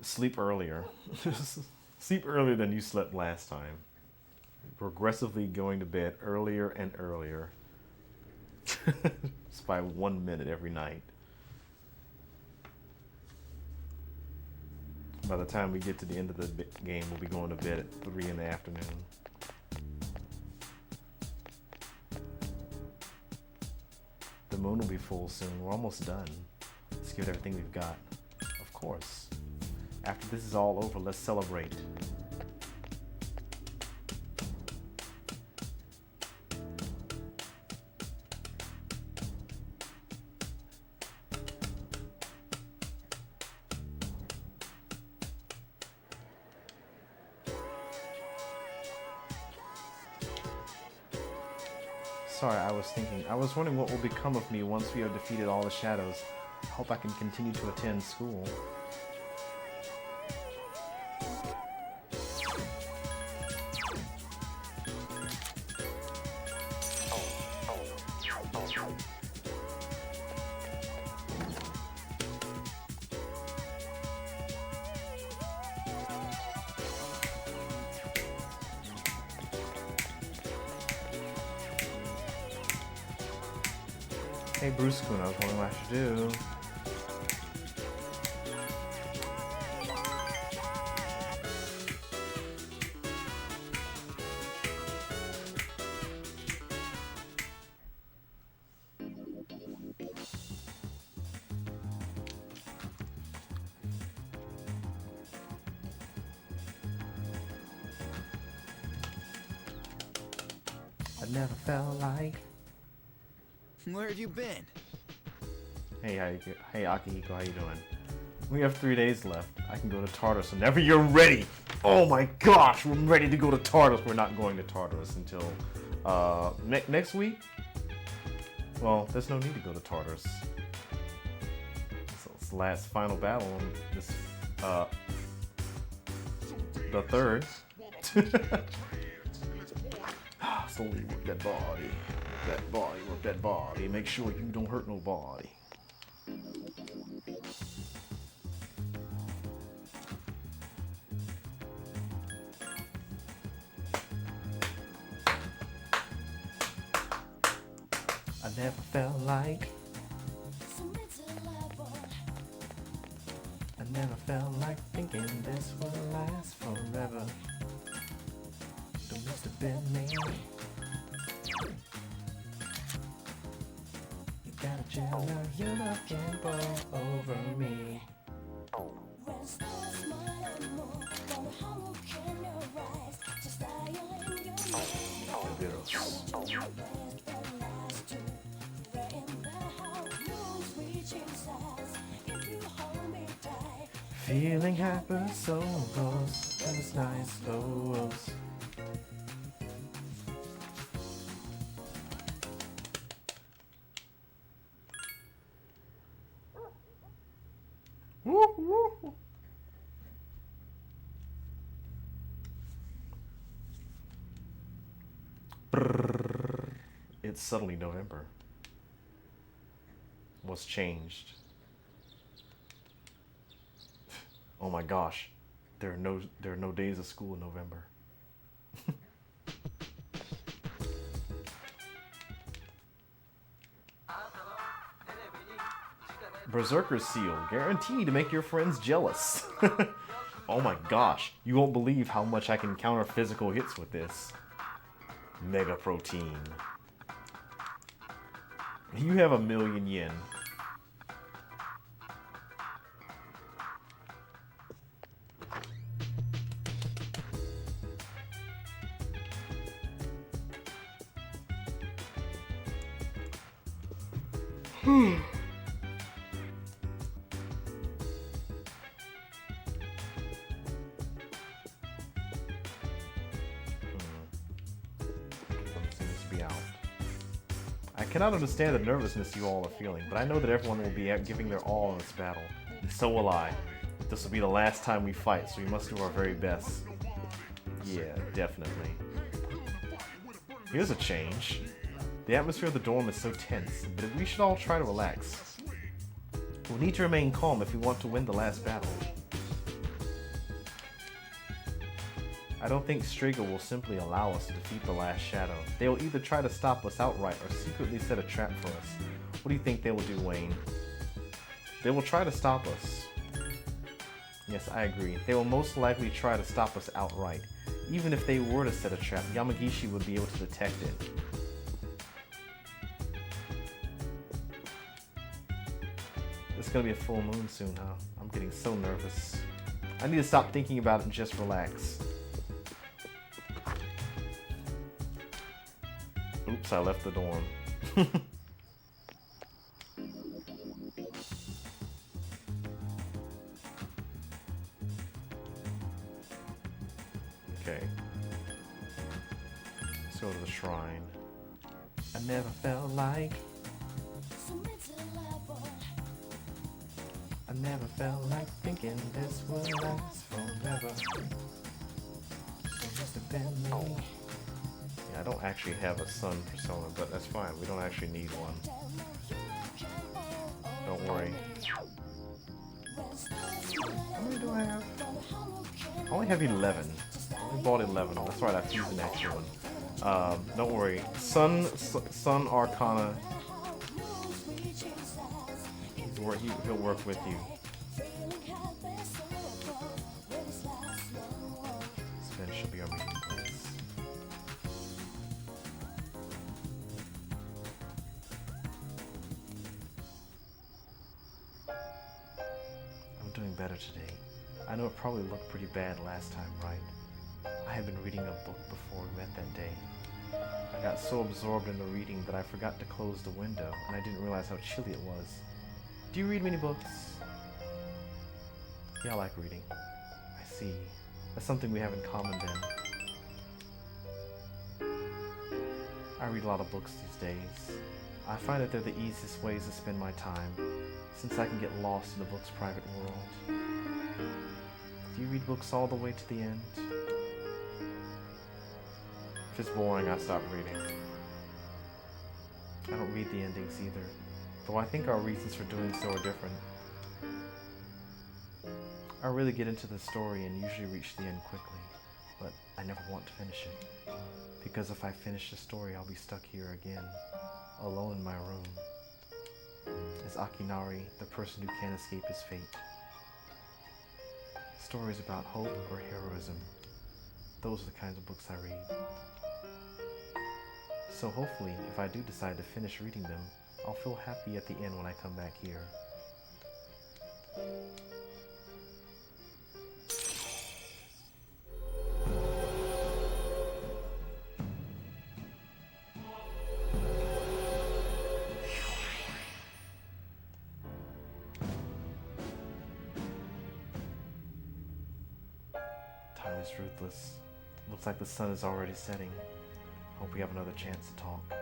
sleep earlier. Sleep earlier than you slept last time. Progressively going to bed earlier and earlier. Just by 1 minute every night. By the time we get to the end of the game, we'll be going to bed at 3 in the afternoon. The moon will be full soon. We're almost done. Let's give it everything we've got. Of course. After this is all over, let's celebrate. Sorry, I was wondering what will become of me once we have defeated all the shadows. I hope I can continue to attend school. Hey Bruce Kun, I was wondering what I should do. I never felt like. Where have you been? Hey, hey Akihiko, how you doing? We have 3 days left. I can go to Tartarus whenever you're ready. Oh my gosh, we're ready to go to Tartarus. We're not going to Tartarus until next week. Well, there's no need to go to Tartarus. It's the last final battle on this the third. Slowly work that body. That body, work that body. Make sure you don't hurt nobody. I never felt like. I never felt like thinking this will last forever. Don't must have been me. Gotta chill now, your love can't blow over me. Feeling hyper so close. Those nice clothes. Woo, woo. Brrr. It's suddenly November. What's changed? Oh my gosh. There are no days of school in November. Berserker Seal, guaranteed to make your friends jealous. Oh my gosh, you won't believe how much I can counter physical hits with this. Mega Protein. You have 1,000,000 yen. Seems to be out. I cannot understand the nervousness you all are feeling, but I know that everyone will be out giving their all in this battle, and so will I. This will be the last time we fight, so we must do our very best. Yeah, definitely. Here's a change. The atmosphere of the dorm is so tense, but we should all try to relax. We'll need to remain calm if we want to win the last battle. I don't think Striga will simply allow us to defeat the last shadow. They will either try to stop us outright or secretly set a trap for us. What do you think they will do, Wayne? They will try to stop us. Yes, I agree. They will most likely try to stop us outright. Even if they were to set a trap, Yamagishi would be able to detect it. It's gonna be a full moon soon, huh? I'm getting so nervous. I need to stop thinking about it and just relax. Oops, I left the dorm. Okay. Let's go to the shrine. I never felt like thinking this would last forever. Oh. Yeah, I don't actually have a sun persona, but that's fine. We don't actually need one. Don't worry. How many do I have? I only have 11. I only bought 11. That's right, I have to use an extra one. Don't worry. Sun Arcana. He'll work with you. Then she'll be our meeting place. I'm doing better today. I know it probably looked pretty bad last time, right? I had been reading a book before we met that day. I got so absorbed in the reading that I forgot to close the window, and I didn't realize how chilly it was. Do you read many books? Yeah, I like reading. I see. That's something we have in common then. I read a lot of books these days. I find that they're the easiest ways to spend my time, since I can get lost in the book's private world. Do you read books all the way to the end? If it's boring, I stop reading. I don't read the endings either, though I think our reasons for doing so are different. I really get into the story and usually reach the end quickly, but I never want to finish it. Because if I finish the story, I'll be stuck here again, alone in my room. As Akinari, the person who can't escape his fate. Stories about hope or heroism. Those are the kinds of books I read. So hopefully, if I do decide to finish reading them, I'll feel happy at the end when I come back here. Time is ruthless. Looks like the sun is already setting. Hope we have another chance to talk.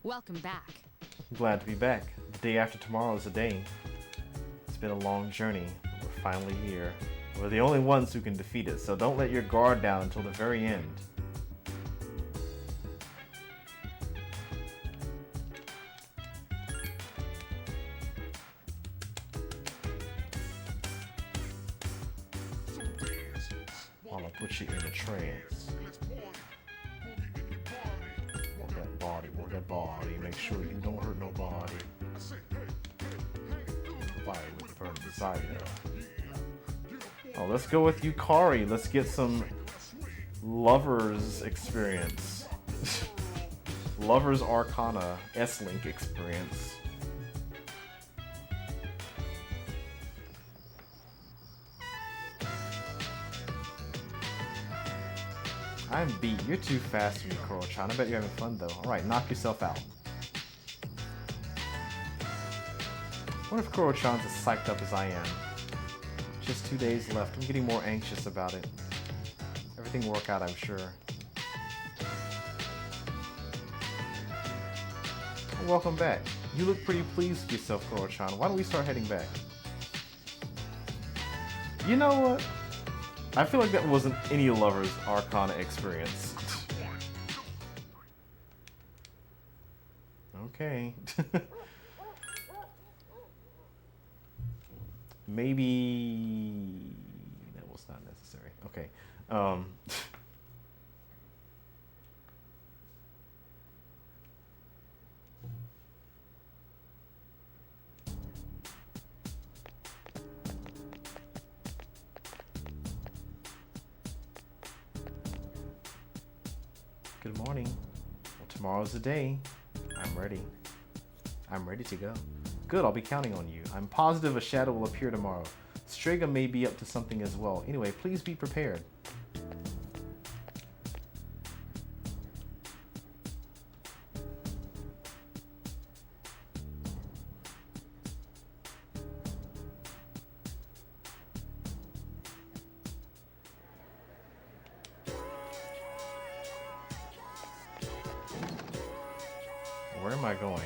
Welcome back. Glad to be back. The day after tomorrow is the day. It's been a long journey, but we're finally here. We're the only ones who can defeat it, so don't let your guard down until the very end. While I put you in a trance. Work that body, make sure you don't hurt nobody. Fire with burning desire. Oh, let's go with Yukari. Let's get some Lovers experience. Lovers Arcana S-Link experience. I'm beat. You're too fast for me, Koro-chan. I bet you're having fun though. Alright, knock yourself out. What if Koro-chan's as psyched up as I am? Just 2 days left. I'm getting more anxious about it. Everything will work out, I'm sure. Welcome back. You look pretty pleased with yourself, Koro-chan. Why don't we start heading back? You know what? I feel like that wasn't any Lovers Arcana experience. Okay. Maybe that was not necessary. Okay. Good morning. Well, tomorrow's the day. I'm ready. I'm ready to go. Good, I'll be counting on you. I'm positive a shadow will appear tomorrow. Strega may be up to something as well. Anyway, please be prepared. Where am I going?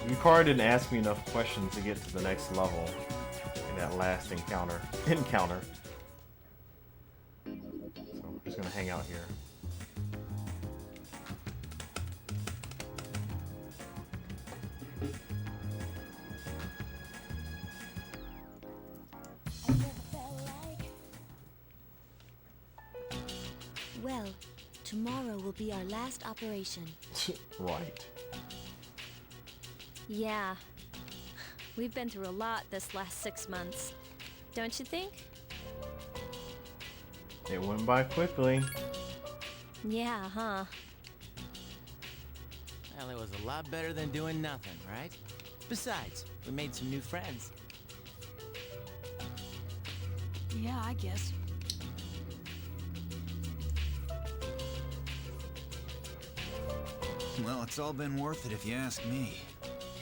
Yukari didn't ask me enough questions to get to the next level in that last encounter. So I'm just gonna hang out here. Well, tomorrow will be our last operation. Right. Yeah. We've been through a lot this last 6 months. Don't you think? It went by quickly. Yeah, huh? Well, it was a lot better than doing nothing, right? Besides, we made some new friends. Yeah, I guess. Well, it's all been worth it if you ask me.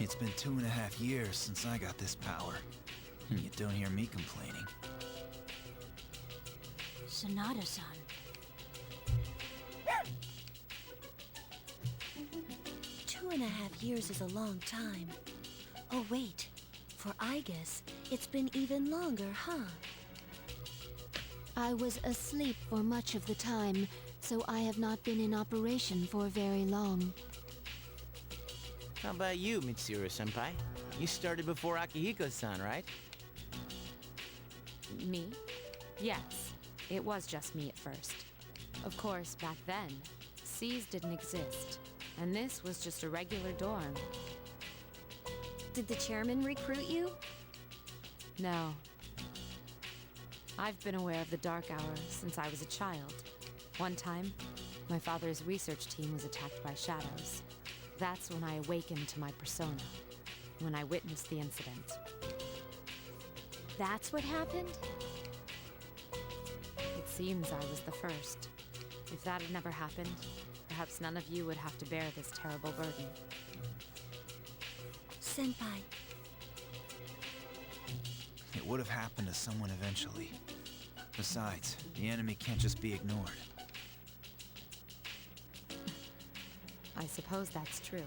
It's been 2.5 years since I got this power, and you don't hear me complaining. Sonata-san. Two and a half years is a long time. Oh wait, for Aigis, it's been even longer, huh? I was asleep for much of the time, so I have not been in operation for very long. How about you, Mitsuru-senpai? You started before Akihiko-san, right? Me? Yes, it was just me at first. Of course, back then, C's didn't exist, and this was just a regular dorm. Did the chairman recruit you? No. I've been aware of the Dark Hour since I was a child. One time, my father's research team was attacked by shadows. That's when I awakened to my persona, when I witnessed the incident. That's what happened? It seems I was the first. If that had never happened, perhaps none of you would have to bear this terrible burden. Senpai. It would have happened to someone eventually. Besides, the enemy can't just be ignored. I suppose that's true.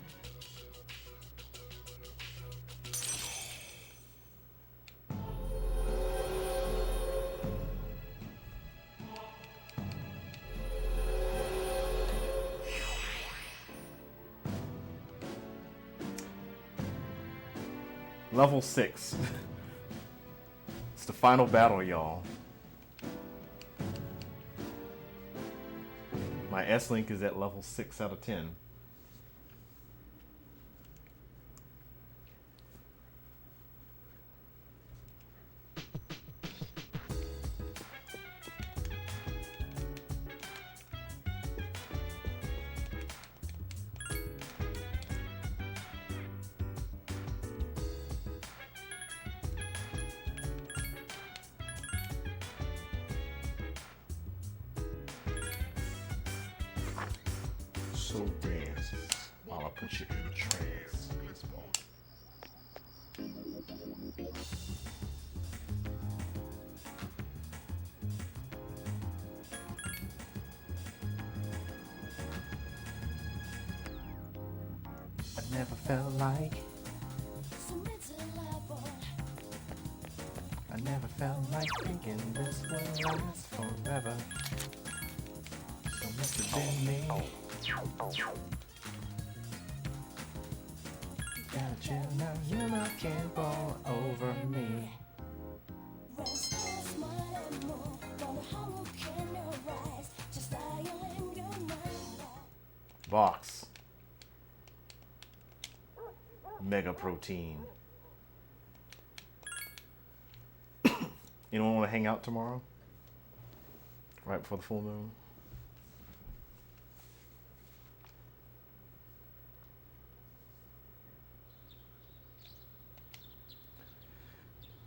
Level 6. It's the final battle, y'all. My S-Link is at level 6 out of 10. So dance while I put you in a trance. I never felt like I never felt like thinking this would last forever. So must have been me. Got you now, you know can't roll over me. Box. Mega protein. Anyone want to hang out tomorrow? Right before the full moon?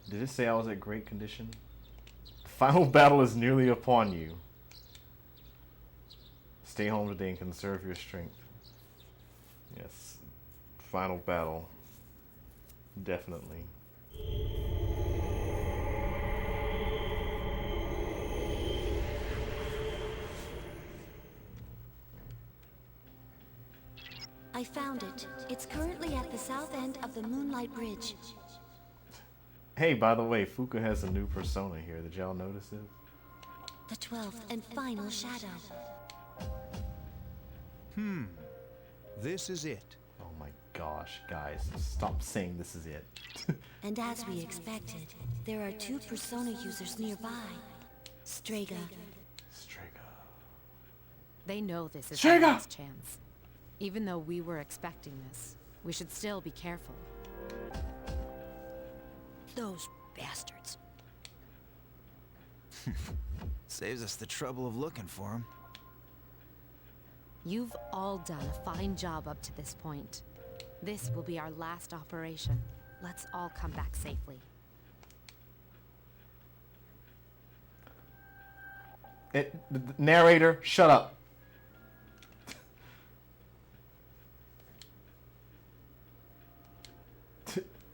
Did it say I was at great condition? Final battle is nearly upon you. Stay home today and conserve your strength. Yes. Final battle. Definitely. I found it. It's currently at the south end of the Moonlight Bridge. Hey, by the way, Fuka has a new persona here. Did y'all notice it? The 12th and final shadow. This is it. Oh my gosh, guys. Stop saying this is it. And as we expected, there are 2 persona users nearby. Strega. Strega. They know this is Strega! our last chance. Even though we were expecting this, we should still be careful. Those bastards. Saves us the trouble of looking for him. You've all done a fine job up to this point. This will be our last operation. Let's all come back safely. Narrator, shut up.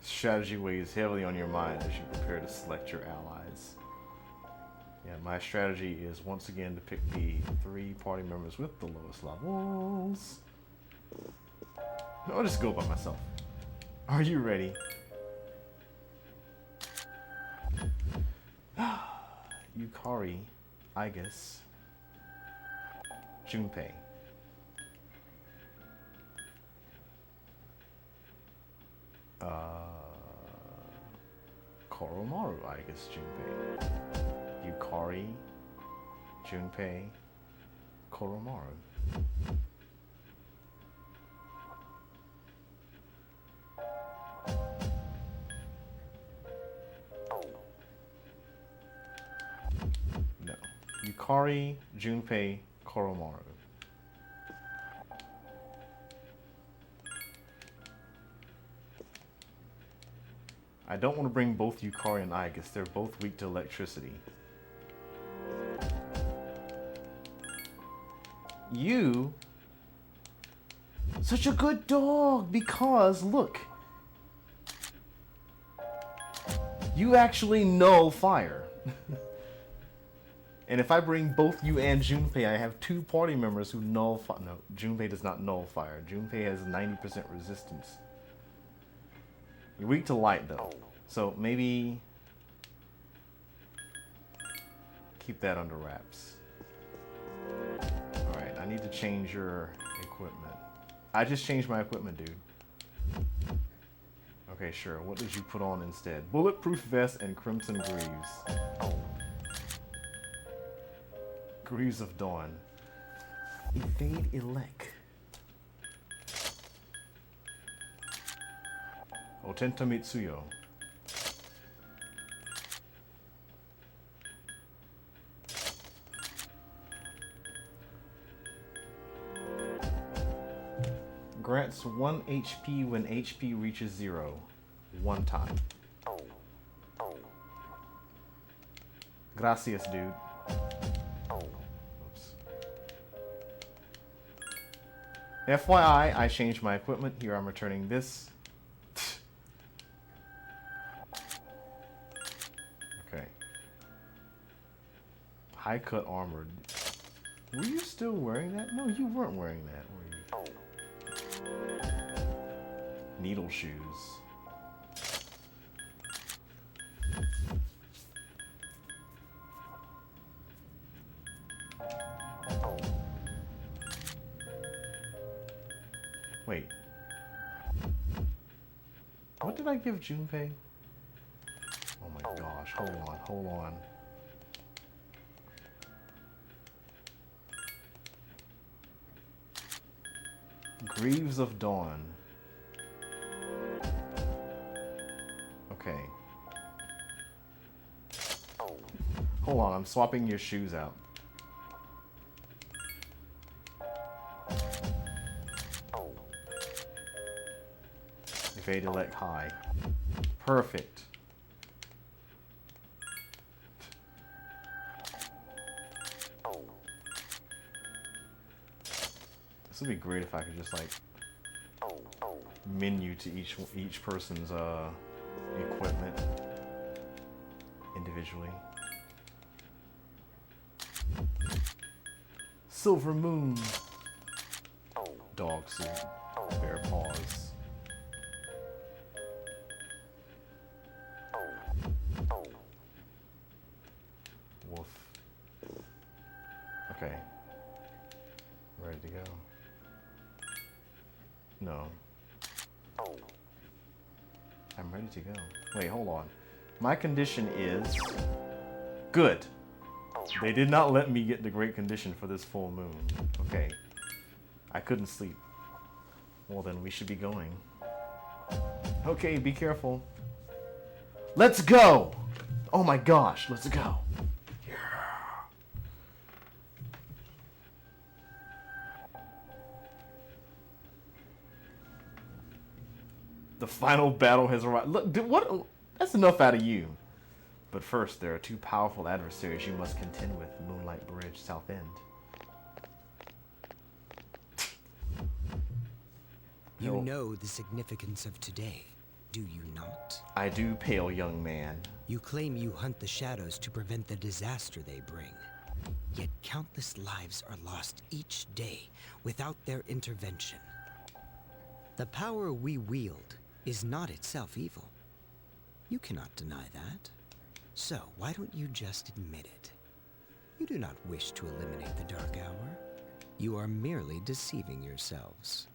Strategy weighs heavily on your mind as you prepare to select your allies. Yeah, my strategy is once again to pick the 3 party members with the lowest levels. No, I'll just go by myself. Are you ready? Yukari, Aigis, Junpei. Koromaru, Aigis, Junpei. Yukari, Junpei, Koromaru. Yukari, Junpei, Koromaru. I don't want to bring both Yukari and Ai because they're both weak to electricity. You... Such a good dog because, look. You actually null fire. And if I bring both you and Junpei, I have 2 party members who null fire. No, Junpei does not null fire. Junpei has 90% resistance. You're weak to light though. So maybe keep that under wraps. Alright, I need to change your equipment. I just changed my equipment, dude. Okay, sure. What did you put on instead? Bulletproof vest and Crimson Greaves. Greaves of Dawn. Evade Elec. Otenta Mitsuyo. Grants 1 HP when HP reaches 0. 1 time. Gracias, dude. Oops. FYI, I changed my equipment. Here I'm returning this. Okay. High cut armored. Were you still wearing that? No, you weren't wearing that, were you? Needle shoes. Wait. What did I give Junpei? Oh my gosh, hold on, hold on. Greaves of Dawn. Okay. Hold on, I'm swapping your shoes out. Evade Elect High. Perfect. This would be great if I could just like menu to each person's equipment individually. Silver Moon. Dog suit. Bear paws. Wolf. Okay. Ready to go. No. I'm ready to go. Wait, hold on. My condition is good. They did not let me get the great condition for this full moon. Okay. I couldn't sleep. Well, then we should be going. Okay, be careful. Let's go! Oh my gosh, let's go. Yeah. The final battle has arrived. Look, dude, what? That's enough out of you. But first, there are 2 powerful adversaries you must contend with. Moonlight Bridge, South End. You know the significance of today, do you not? I do, pale young man. You claim you hunt the shadows to prevent the disaster they bring. Yet countless lives are lost each day without their intervention. The power we wield is not itself evil. You cannot deny that. So why don't you just admit it? You do not wish to eliminate the Dark Hour. You are merely deceiving yourselves.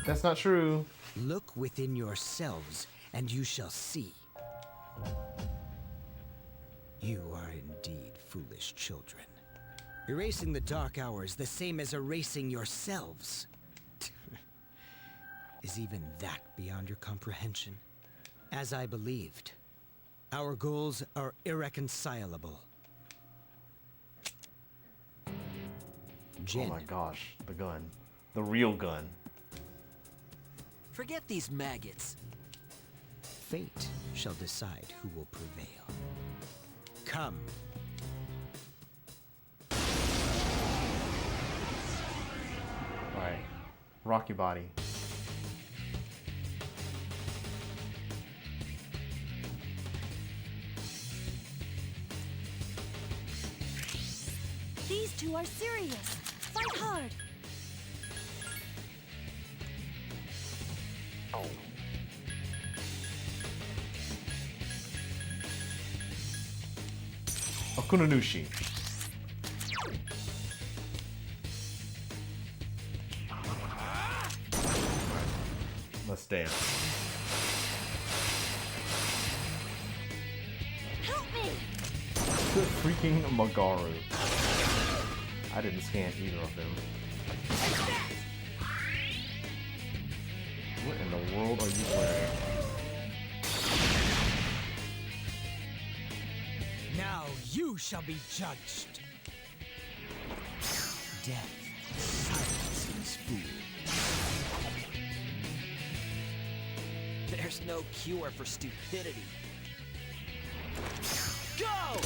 That's not true. Look within yourselves, and you shall see. You are indeed foolish children. Erasing the Dark Hour is the same as erasing yourselves. Is even that beyond your comprehension? As I believed, our goals are irreconcilable. Jin. Oh my gosh, the gun. The real gun. Forget these maggots. Fate shall decide who will prevail. Come. Alright. Rocky Body. These two are serious. Fight hard. Akunanushi. Let's dance. Help me! Freaking Magaru. I didn't scan either of them. What in the world are you wearing? Now you shall be judged. Death silences fools. There's no cure for stupidity. Go!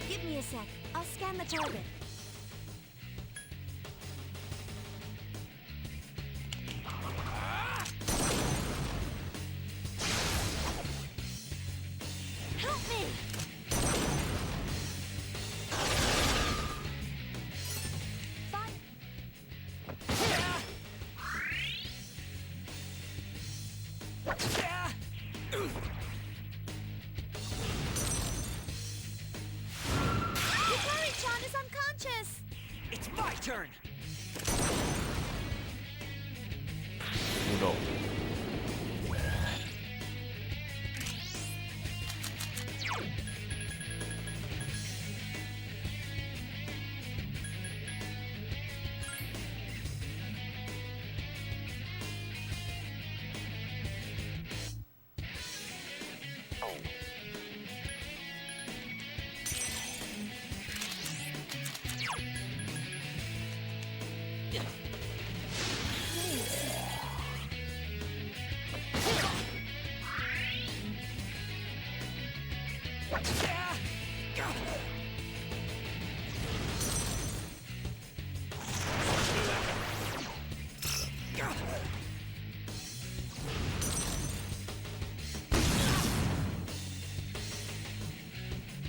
Give me a sec. I'll scan the target. Help me! Fine. Hikari-chan is unconscious! It's my turn! Udo.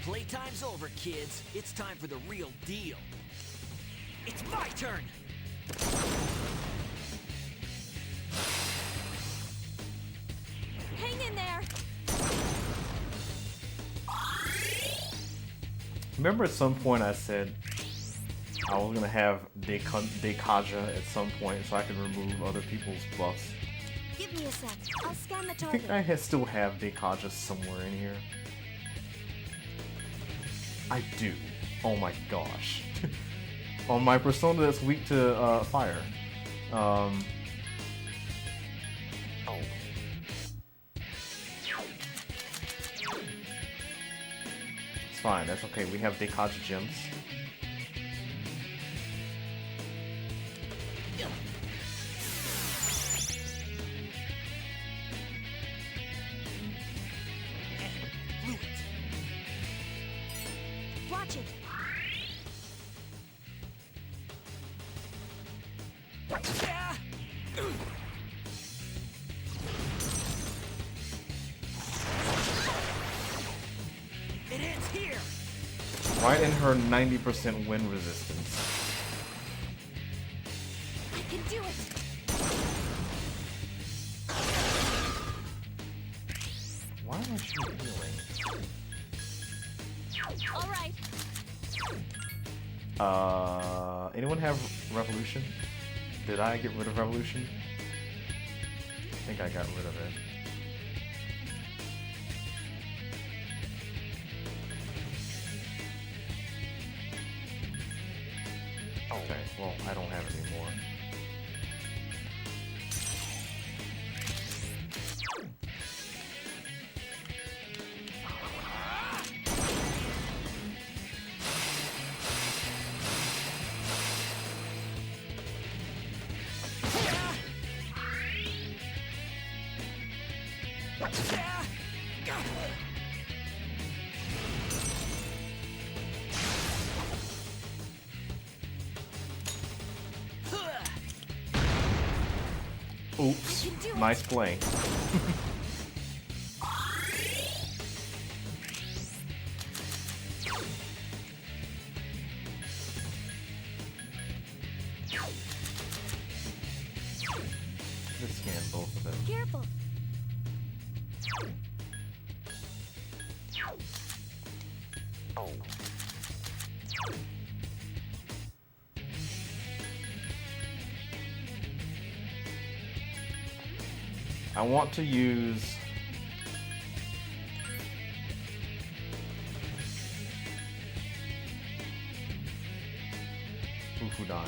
Playtime's over, kids. It's time for the real deal. It's my turn! Hang in there! Remember at some point I said I was gonna have Dekaja at some point so I could remove other people's buffs. Give me a sec. I'll scan the I target. think I still have Dekaja somewhere in here. I do. Oh my gosh. On my persona that's weak to fire. It's fine, that's okay. We have Dekaja gems. Watch it. It ends here! Right in her 90% wind resistance. I can do it. Why am I healing? All right. Anyone have Revolution? Did I get rid of Revolution? I think I got rid of it. Okay, well, I don't have it anymore. Oops. Nice play. Just scan both of them. Careful. I want to use Fufudai.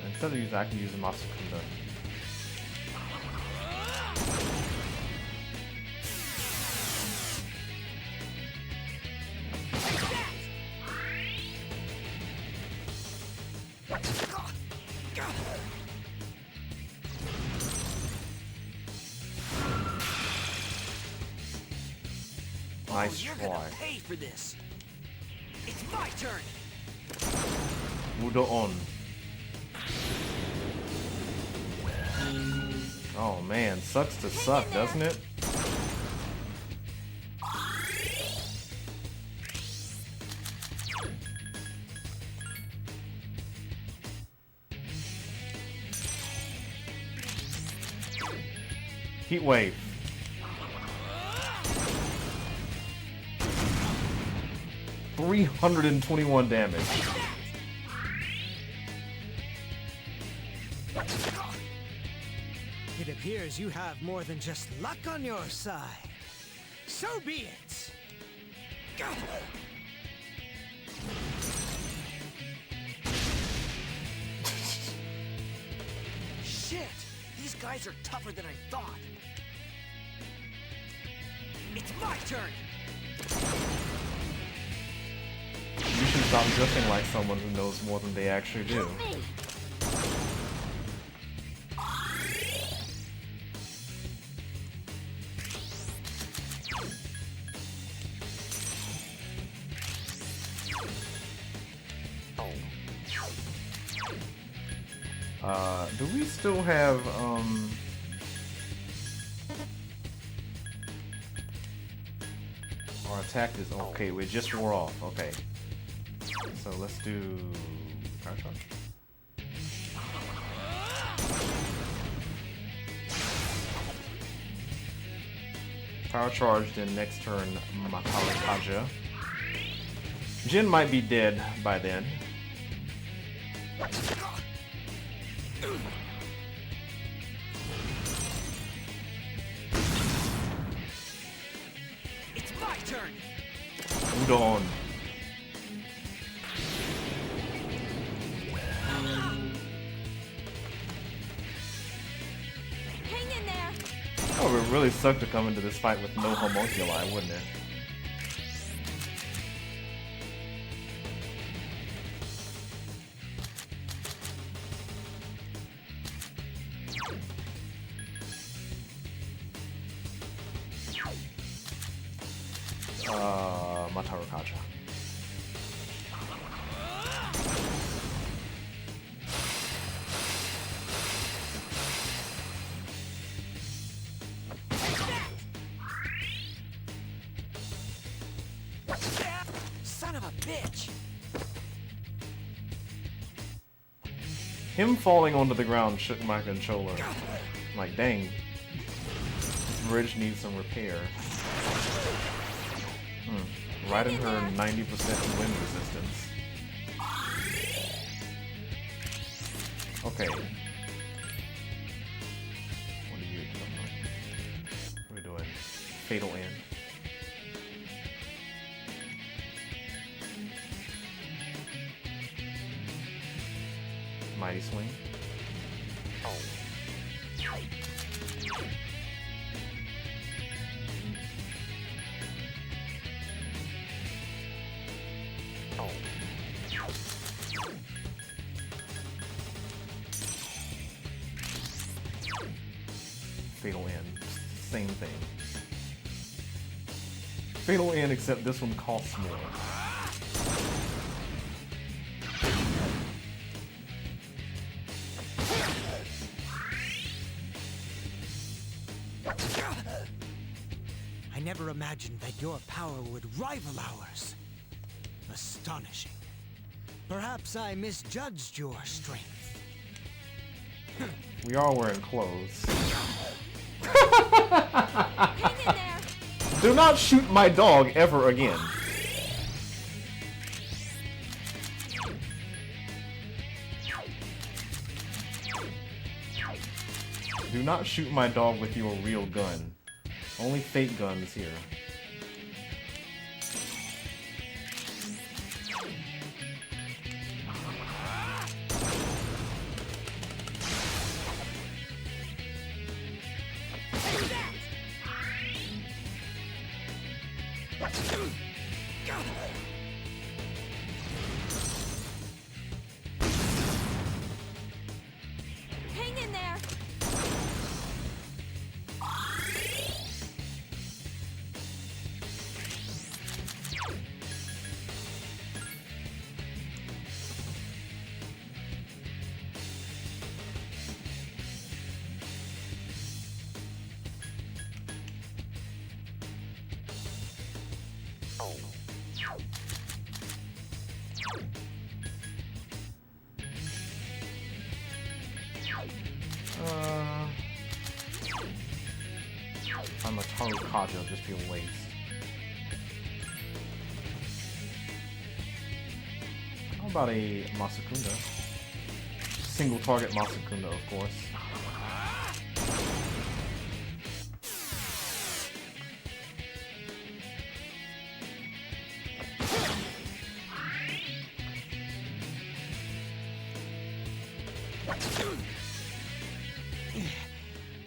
Instead of using, I can use Masakunda. Nice You're try. gonna pay for this. It's my turn. Udo on. Oh man, sucks to suck, doesn't it? Heat wave. $321 damage. It appears you have more than just luck on your side. So be it. Shit! These guys are tougher than I thought. It's my turn. You should stop dressing like someone who knows more than they actually do. Do we still have, our attack is okay, we just wore off, okay. So let's do power charge. Power charge, then next turn Mataru Kaja. Jin might be dead by then. It's my turn. Udon. Hang in there. Oh, it would really suck to come into this fight with no homunculi, wouldn't it? Mataru Kaja. Son of a bitch. Him falling onto the ground shook my controller. I'm like, dang. This bridge needs some repair. Right in her 90% wind resistance. Okay. What are you doing? What are we doing? Fatal End. Mighty Swing. thing. Fatal End, except this one costs more. I never imagined that your power would rival ours. Astonishing. Perhaps I misjudged your strength. We are wearing clothes. Do not shoot my dog ever again. Do not shoot my dog with your real gun. Only fake guns here. Hang in there! I'm a Tarukaja, it'll just be a waste. How about a Masakunda? Single target Masakunda, of course.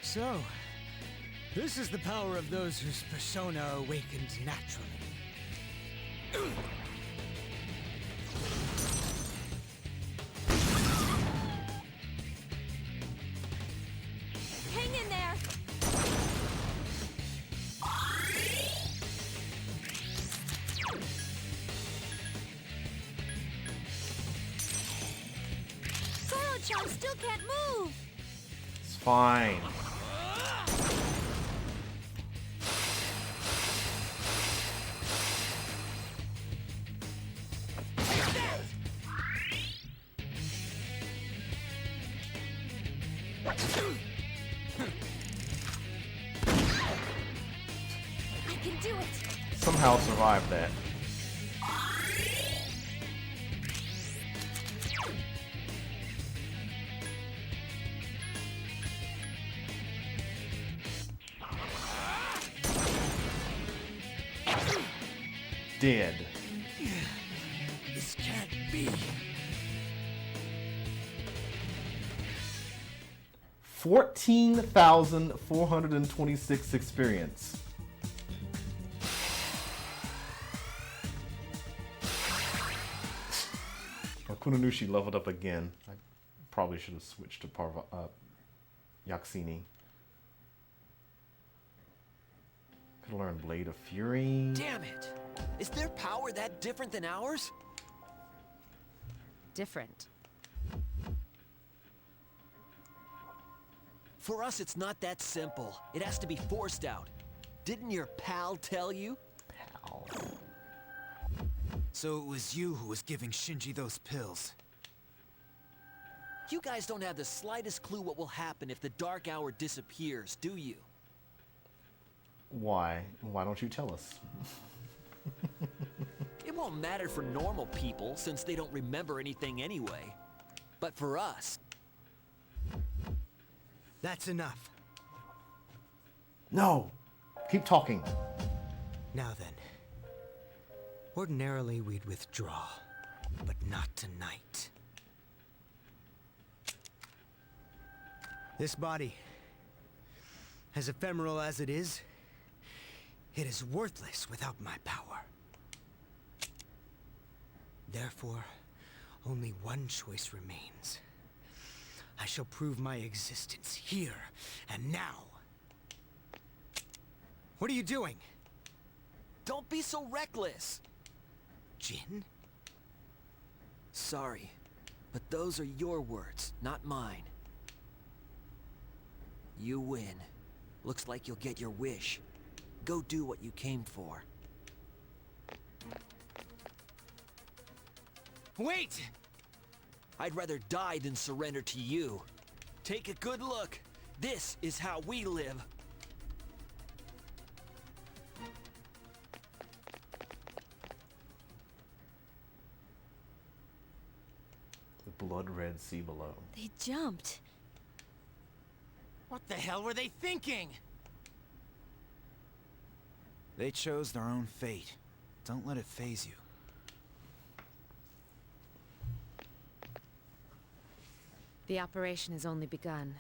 So, this is the power of those whose persona awakens naturally. Hang in there! Goro-chan still can't move! It's fine. I can do it! Somehow survived that. Dead. This can't be. 14,426 experience. Kunonushi leveled up again. I probably should have switched to Yaksini. Could learn Blade of Fury. Damn it! Is their power that different than ours? Different. For us, it's not that simple. It has to be forced out. Didn't your pal tell you? Pal. So it was you who was giving Shinji those pills. You guys don't have the slightest clue what will happen if the Dark Hour disappears, do you? Why? Why don't you tell us? It won't matter for normal people, since they don't remember anything anyway. But for us... That's enough. No! Keep talking. Now then. Ordinarily we'd withdraw, but not tonight. This body, as ephemeral as it is worthless without my power. Therefore, only one choice remains. I shall prove my existence here and now. What are you doing? Don't be so reckless. Jin? Sorry, but those are your words, not mine. You win. Looks like you'll get your wish. Go do what you came for. Wait! I'd rather die than surrender to you. Take a good look. This is how we live. The blood red sea below. They jumped. What the hell were they thinking? They chose their own fate. Don't let it phase you. The operation has only begun.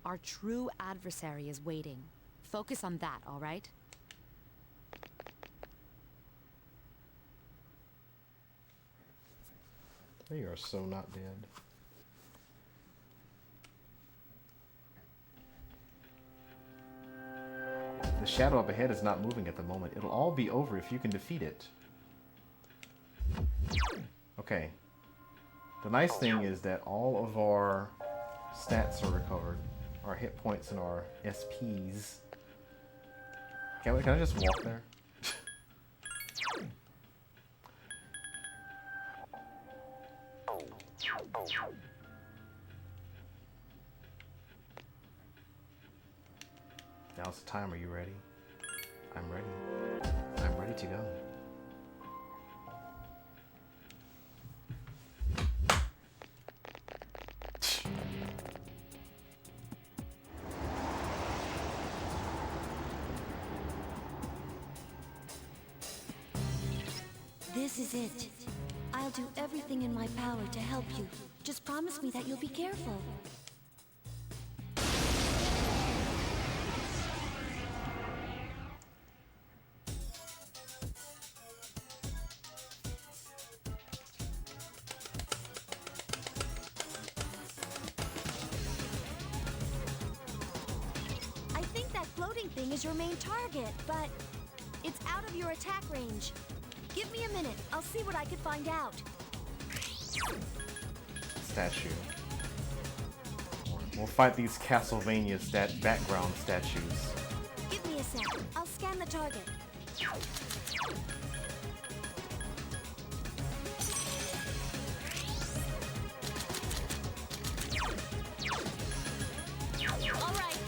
Our true adversary is waiting. Focus on that, all right? They are so not dead. The shadow up ahead is not moving at the moment. It'll all be over if you can defeat it. Okay. The nice thing is that all of our stats are recovered. Our hit points and our SPs. Can I just walk there? Now's the time. Are you ready? I'm ready. I'm ready to go. This is it. I'll do everything in my power to help you. Just promise me that you'll be careful. I think that floating thing is your main target, but it's out of your attack range. Give me a minute. I'll see what I can find out. Statue. We'll fight these Castlevania background statues. Give me a sec. I'll scan the target. All right.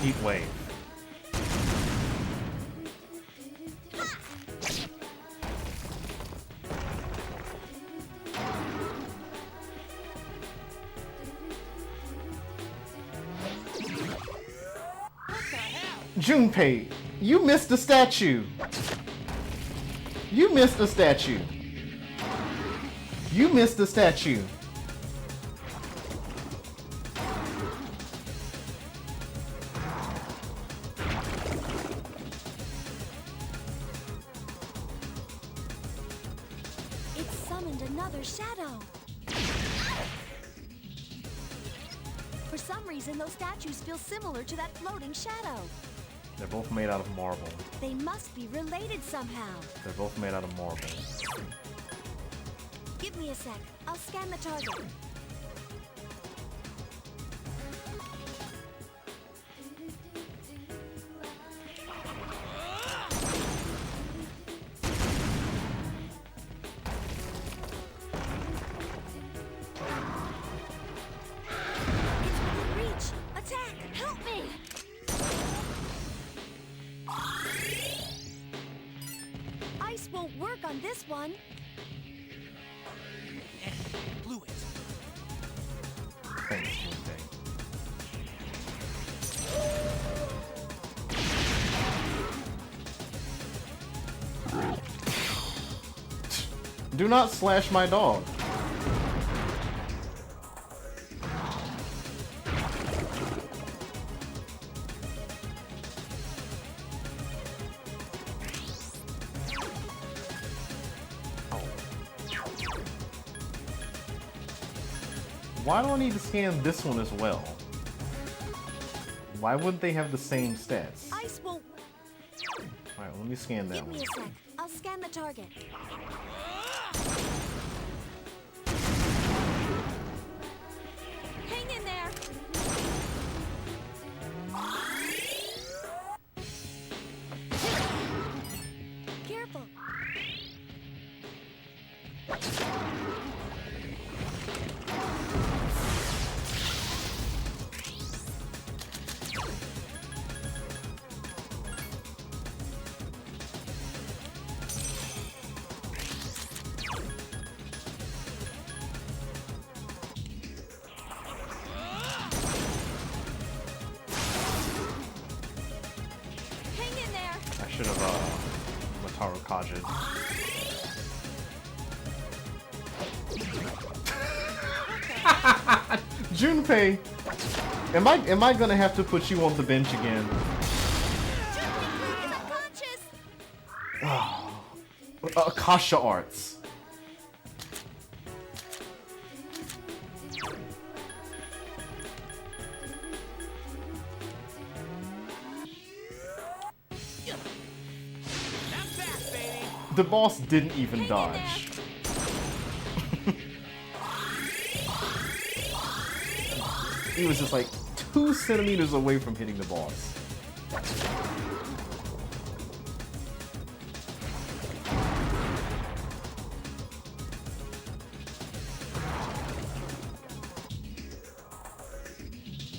Heat wave. Junpei, you missed the statue. You missed the statue. You missed the statue. It summoned another shadow. For some reason, those statues feel similar to that floating shadow. They're both made out of marble. They must be related somehow. They're both made out of marble. Give me a sec. I'll scan the target. It's within reach. Attack! Help me! Ice won't work on this one. Blew it. Thanks, Junpei. Do not slash my dog. Why do I need to scan this one as well? Why wouldn't they have the same stats? Ice won't. Alright, let me scan that Give one. me a sec. I'll scan the target. Hang in there. Careful. Hang in there. I should have Mataru Kajid. Junpei, am I gonna have to put you on the bench again? Akasha Arts. The boss didn't even dodge. He was just like 2 centimeters away from hitting the boss.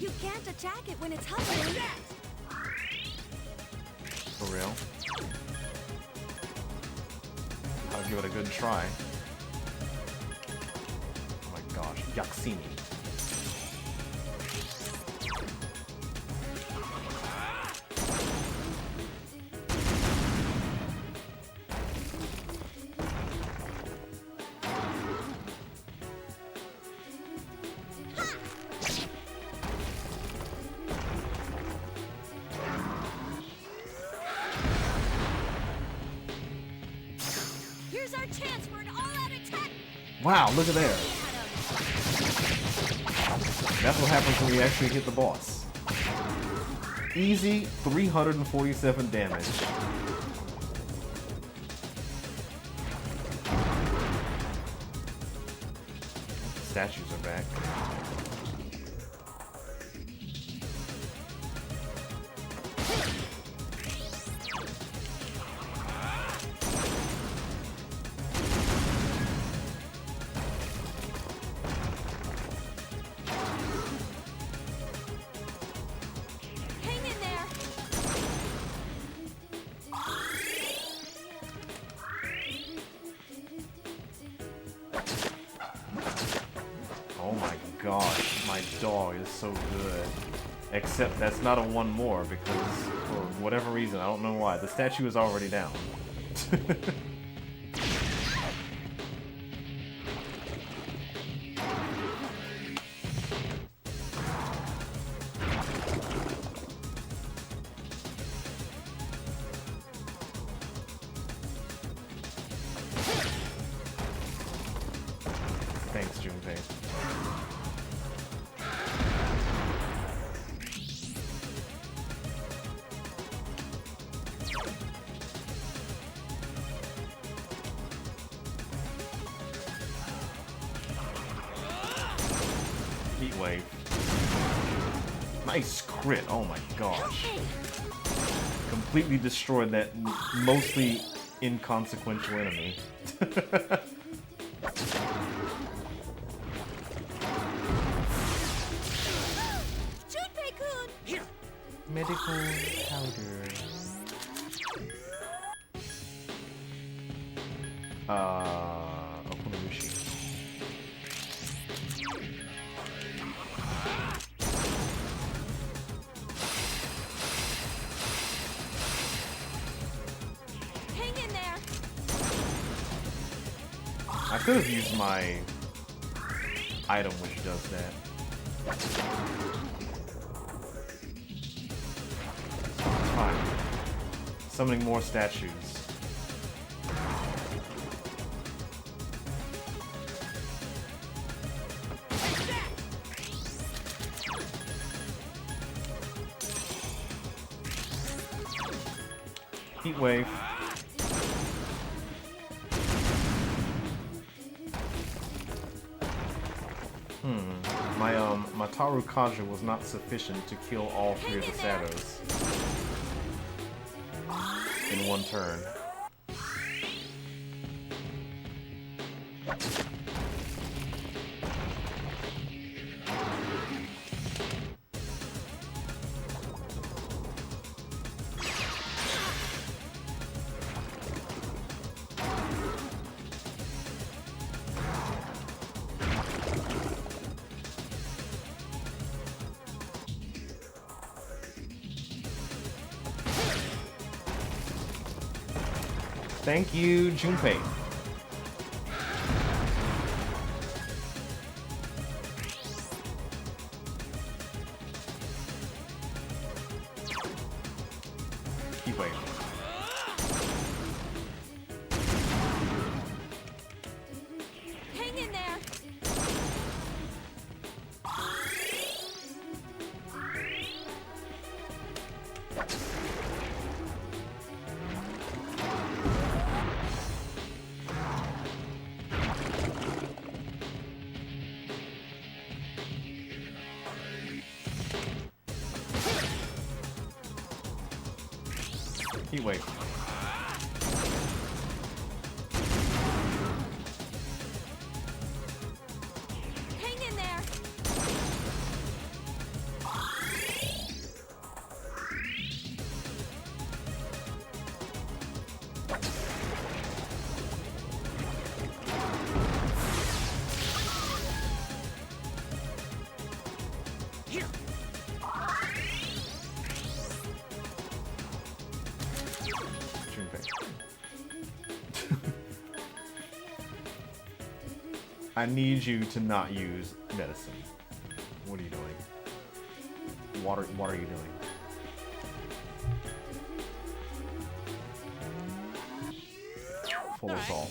You can't attack it when it's hovering. For real? I'll give it a good try. Oh my gosh, Yaksini. Here's our chance for an all-out attack. Wow, look at there. That's what happens when you actually hit the boss. Easy 347 damage. Statues are back. Hang in there. Oh my gosh, my dog is so good. Except that's not a one more because for whatever reason, I don't know why, the statue is already down. Thanks, Junpei. Heat wave. Nice crit. Oh my gosh. Completely destroyed that mostly inconsequential enemy. Junpei-kun! Here! Medical powder. Okunomushi. Hang in there. I could have used my item which does that. Fine. Summoning more statues. Heat wave. My Tarukaja was not sufficient to kill all three of the shadows in one turn. Thank you, Junpei. Keep waiting. Hang in there. Heat wave. Hang in there. Here. Junpei. I need you to not use medicine. What are you doing? What are you doing? Full assault.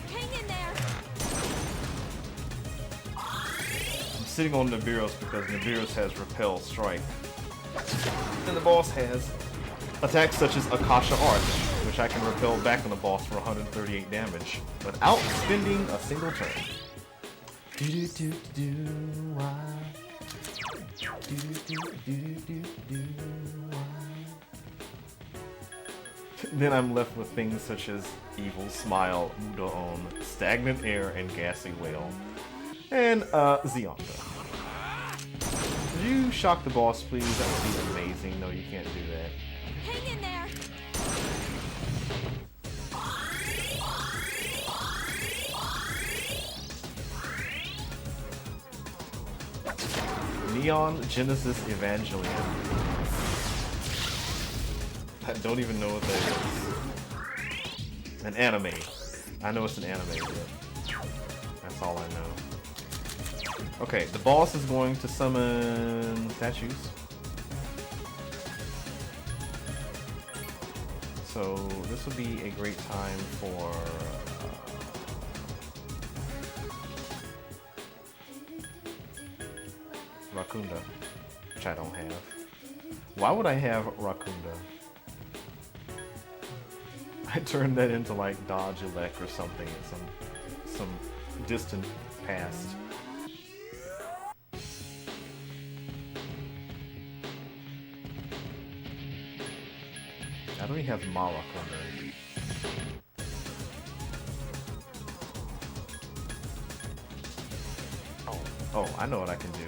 Hang in there. I'm sitting on Nibiros because Nibiros has Repel Strike. And the boss has attacks such as Akasha Arch, which I can repel back on the boss for 138 damage without spending a single turn. Then I'm left with things such as Evil Smile, Mudo-on, Stagnant Air, and Gassy Whale. And, Zeonta. Could you shock the boss, please? That would be amazing. No, you can't do that. Hang in there. Neon Genesis Evangelion. I don't even know what that is. An anime. I know it's an anime, but that's all I know. Okay, the boss is going to summon statues. So this would be a great time for Rakunda, which I don't have. Why would I have Rakunda? I turned that into like Dodge Elect or something in some distant past. I don't even have Marakunda. Oh, I know what I can do.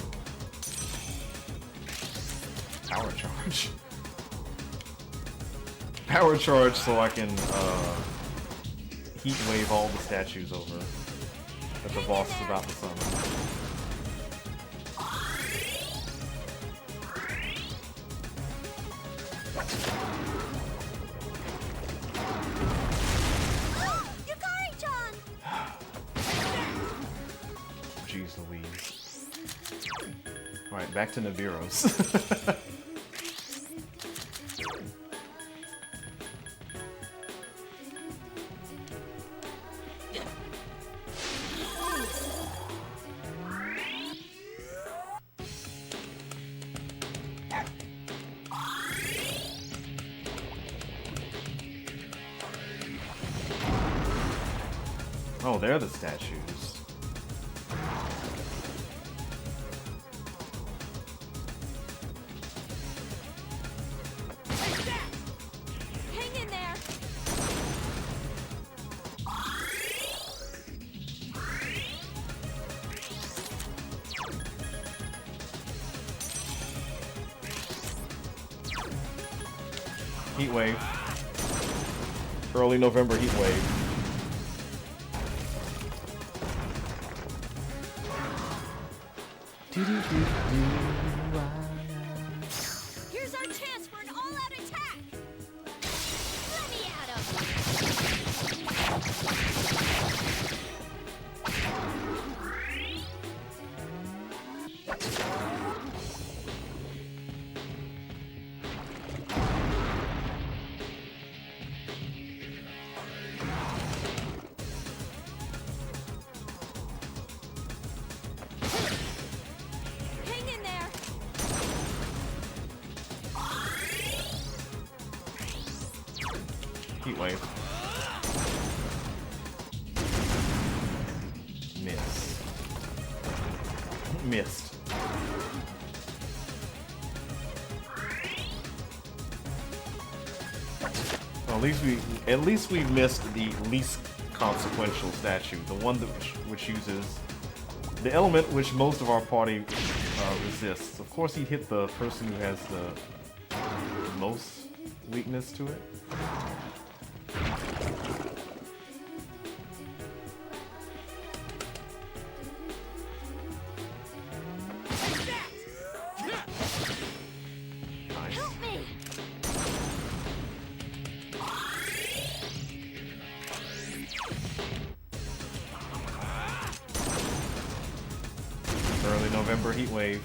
Power charge. Power charge so I can heat wave all the statues over that the boss is about to summon. Yukari-chan! Alright, back to Nibiru's. Oh, they're the statues. Hang in there. Heat wave. Early November heat wave. Here's our chance for an all-out attack. Let me at him. Hang in there. Heat wave. Miss. Missed. Well, at least we missed the least consequential statue, the one that which uses the element which most of our party resists. Of course, he hit the person who has the most weakness to it. Nice. Help me. Early November heat wave.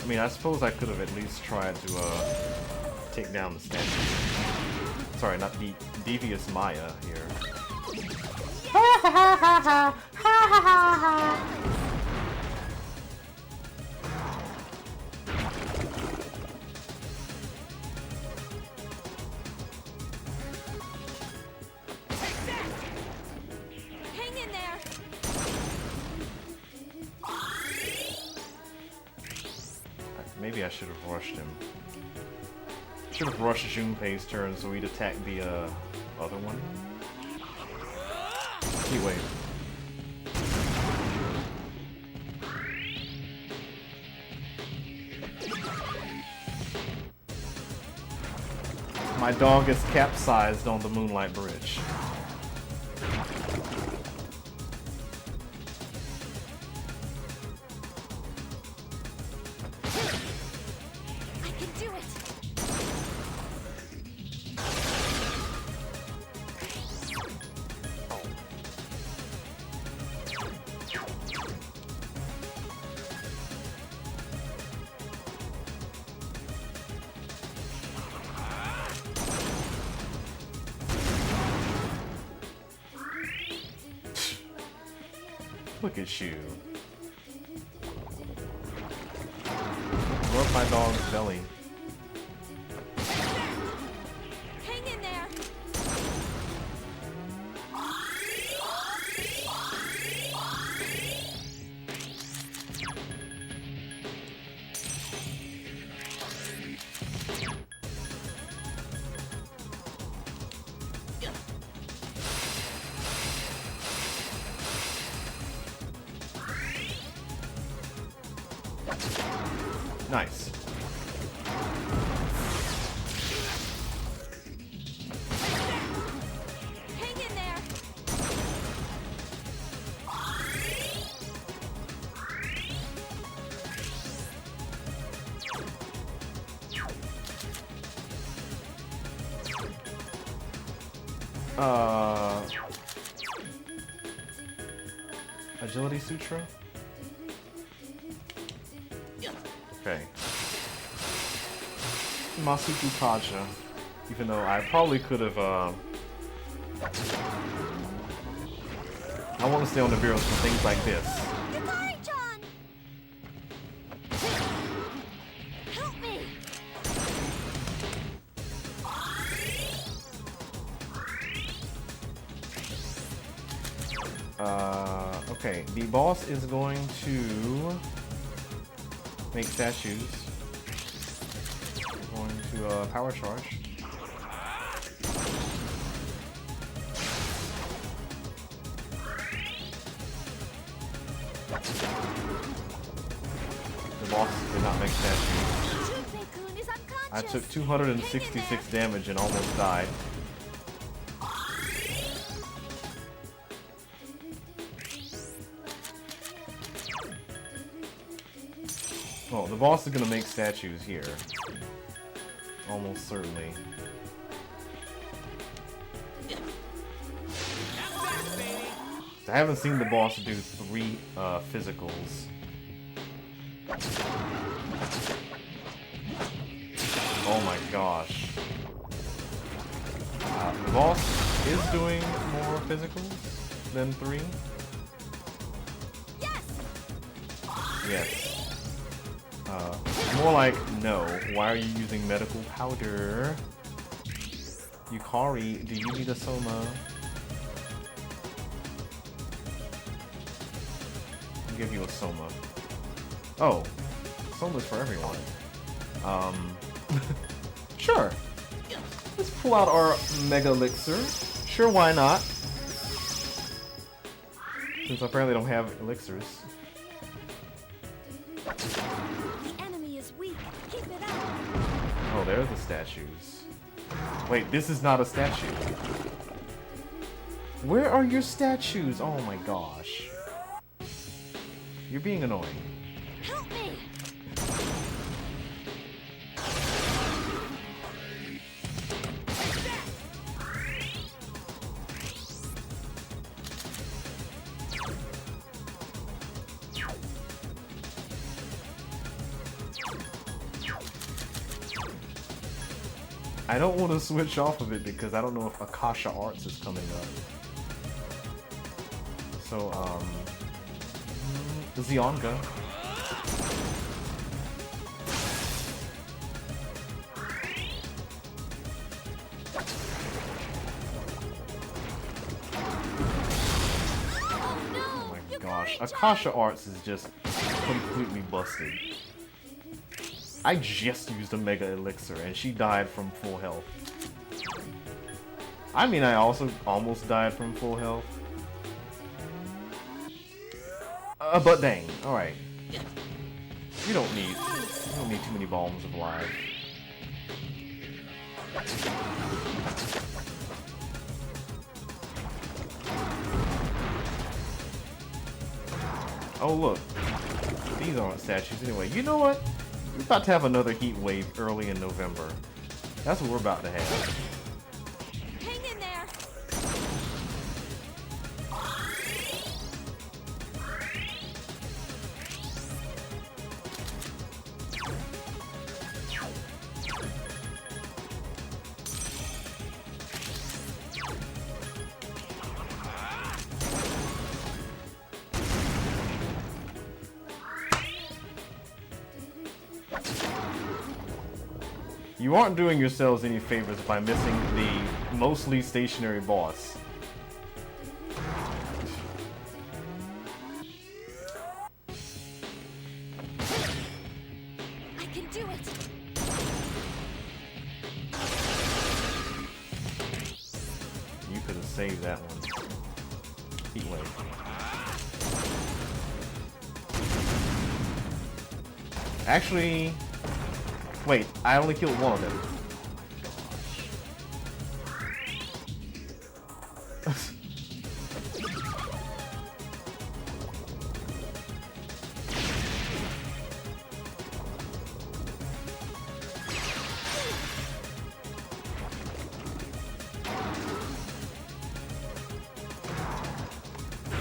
I mean, I suppose I could have at least tried to take down the statue. Sorry, not the devious Maya here. Hang in there. Maybe I should have rushed him. Should have rushed Junpei's turn so he'd attack the other one. Heat wave. My dog is capsized on the Moonlight Bridge. I can do it. Look at you. Rub my dog's belly. Hang in there. Nice. Hang in there. Agility Sutra? Okay. Masuku Kaja. Even though I probably could have, I want to stay on the Virus for things like this. Hikari-chan! Help me! Okay, the boss is going to make statues. We're going to power charge. The boss did not make statues. Junpei-kun is unconscious! I took 266 damage and almost died. Oh, the boss is gonna make statues here. Almost certainly. I haven't seen the boss do 3 physicals. Oh my gosh. The boss is doing more physicals than 3. Yes! Yes. More like, no. Why are you using medical powder? Yukari, do you need a Soma? I'll give you a Soma. Oh. Soma's for everyone. Sure. Let's pull out our Mega Elixir. Sure, why not? Since I apparently don't have elixirs. Oh, there's the statues. Wait, this is not a statue. Where are your statues? Oh my gosh. You're being annoying. Help me! I don't want to switch off of it because I don't know if Akasha Arts is coming up. So, Zionga. Oh my gosh, Akasha Arts is just completely busted. I just used a Mega Elixir and she died from full health. I mean, I also almost died from full health. But dang, alright. You don't need too many bombs of life. Oh look, these aren't statues anyway. You know what? We're about to have another heat wave early in November. That's what we're about to have. Hang in there. You aren't doing yourselves any favors by missing the mostly stationary boss. I can do it. You could have saved that one. Heat wave. Actually, wait, I only killed one of them.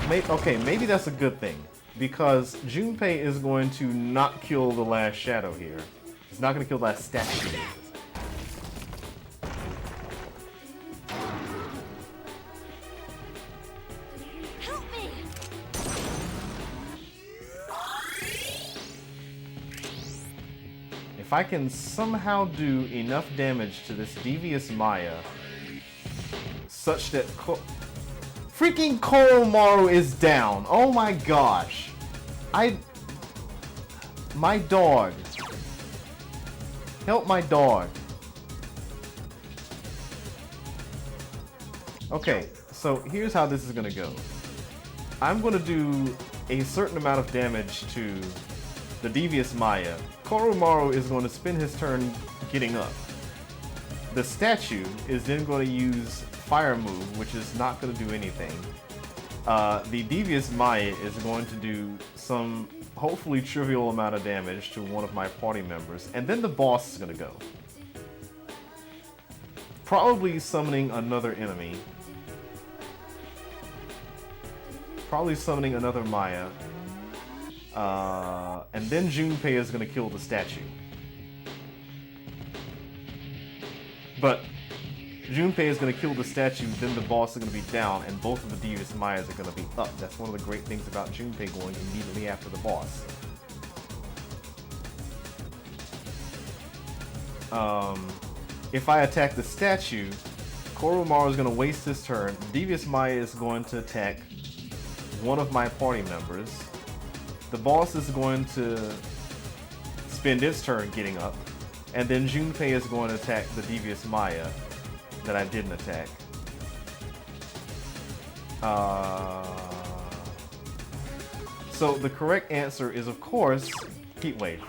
Okay, maybe that's a good thing. Because Junpei is going to not kill the last shadow here. He's not going to kill that statue. Help me! If I can somehow do enough damage to this devious Maya such that freaking Koromaru is down. Oh my gosh. My dog. Help my dog. Okay, so here's how this is gonna go. I'm gonna do a certain amount of damage to the devious Maya. Koromaru is going to spend his turn getting up. The statue is then going to use Fire Move, which is not going to do anything. The devious Maya is going to do some hopefully trivial amount of damage to one of my party members, and then the boss is going to go. Probably summoning another enemy. Probably summoning another Maya. And then Junpei is going to kill the statue. But Junpei is going to kill the statue, then the boss is going to be down, and both of the devious Mayas are going to be up. That's one of the great things about Junpei going immediately after the boss. If I attack the statue, Koromaru is going to waste his turn. Devious Maya is going to attack one of my party members. The boss is going to spend its turn getting up, and then Junpei is going to attack the devious Maya that I didn't attack. So the correct answer is, of course, Heat Wave.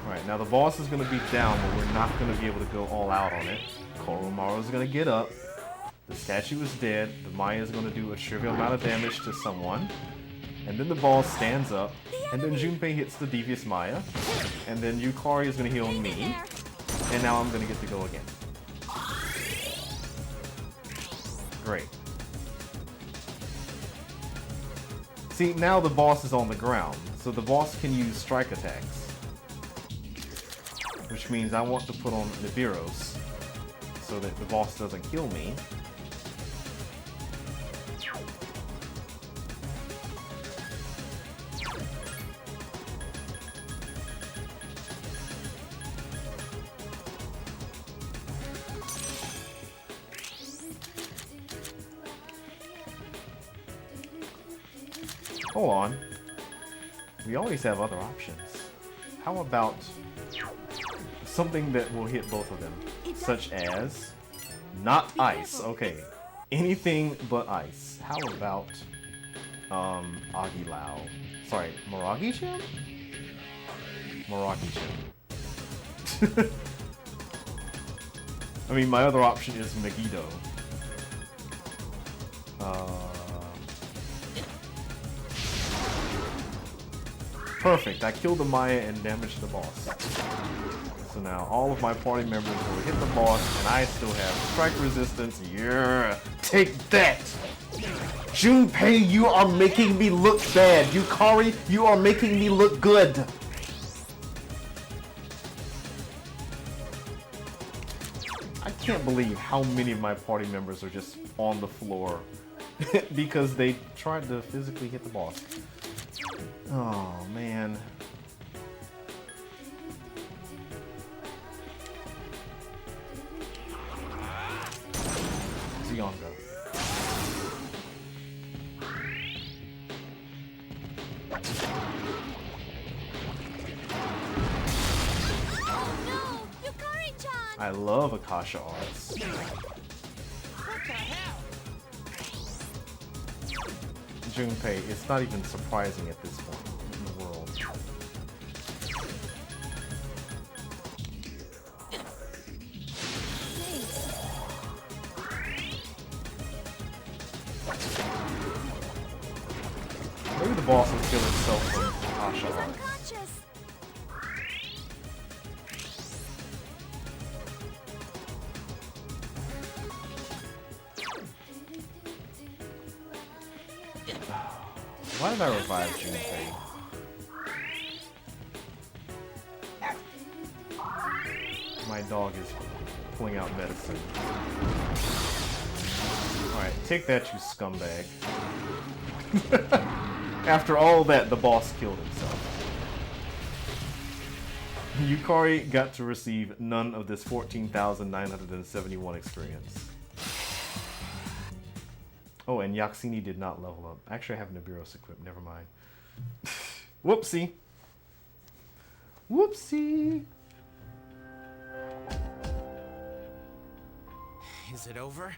Alright, now the boss is going to be down, but we're not going to be able to go all out on it. Koromaru is going to get up. The statue is dead. The Maya is going to do a trivial amount of damage to someone. And then the boss stands up. And then Junpei hits the devious Maya. And then Yukari is going to heal me. And now I'm going to get to go again. Great. See, now the boss is on the ground. So the boss can use strike attacks. Which means I want to put on Nibiros so that the boss doesn't kill me. Hold on. We always have other options. How about something that will hit both of them? Such as not ice. Okay. Anything but ice. How about Agilao? Sorry, Moragi-chan? Moragi-chan. I mean, my other option is Megiddo. Perfect. I killed the Maya and damaged the boss. So now all of my party members will hit the boss, and I still have strike resistance. Yeah, take that! Junpei, you are making me look bad. Yukari, you are making me look good. I can't believe how many of my party members are just on the floor because they tried to physically hit the boss. Oh, man. Zeon go. Oh no! Yukari-chan! I love Akasha arts. What the hell? Junpei, it's not even surprising at this point in the world. Maybe the boss will kill himself from Akasha arts. Why did I revive Junpei? My dog is pulling out medicine. Alright, take that, you scumbag. After all that, the boss killed himself. Yukari got to receive none of this 14,971 experience. Oh, and Yaxini did not level up. Actually, I have Nibiru's equipped. Never mind. Whoopsie. Whoopsie. Is it over?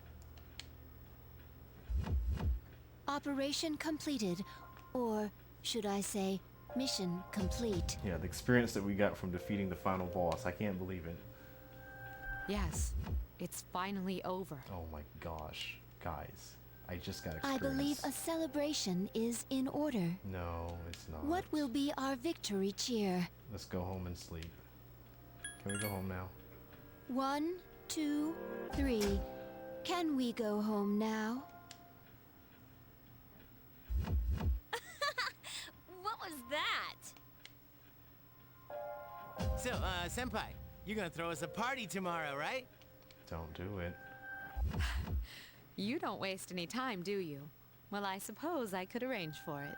Operation completed. Or should I say, mission complete. Yeah, the experience that we got from defeating the final boss. I can't believe it. Yes, it's finally over. Oh my gosh. Guys, I just got experience. I believe a celebration is in order. No, it's not. What will be our victory cheer? Let's go home and sleep. Can we go home now? 1, 2, 3. Can we go home now? What was that? So, Senpai, you're gonna throw us a party tomorrow, right? Don't do it. You don't waste any time, do you? Well, I suppose I could arrange for it.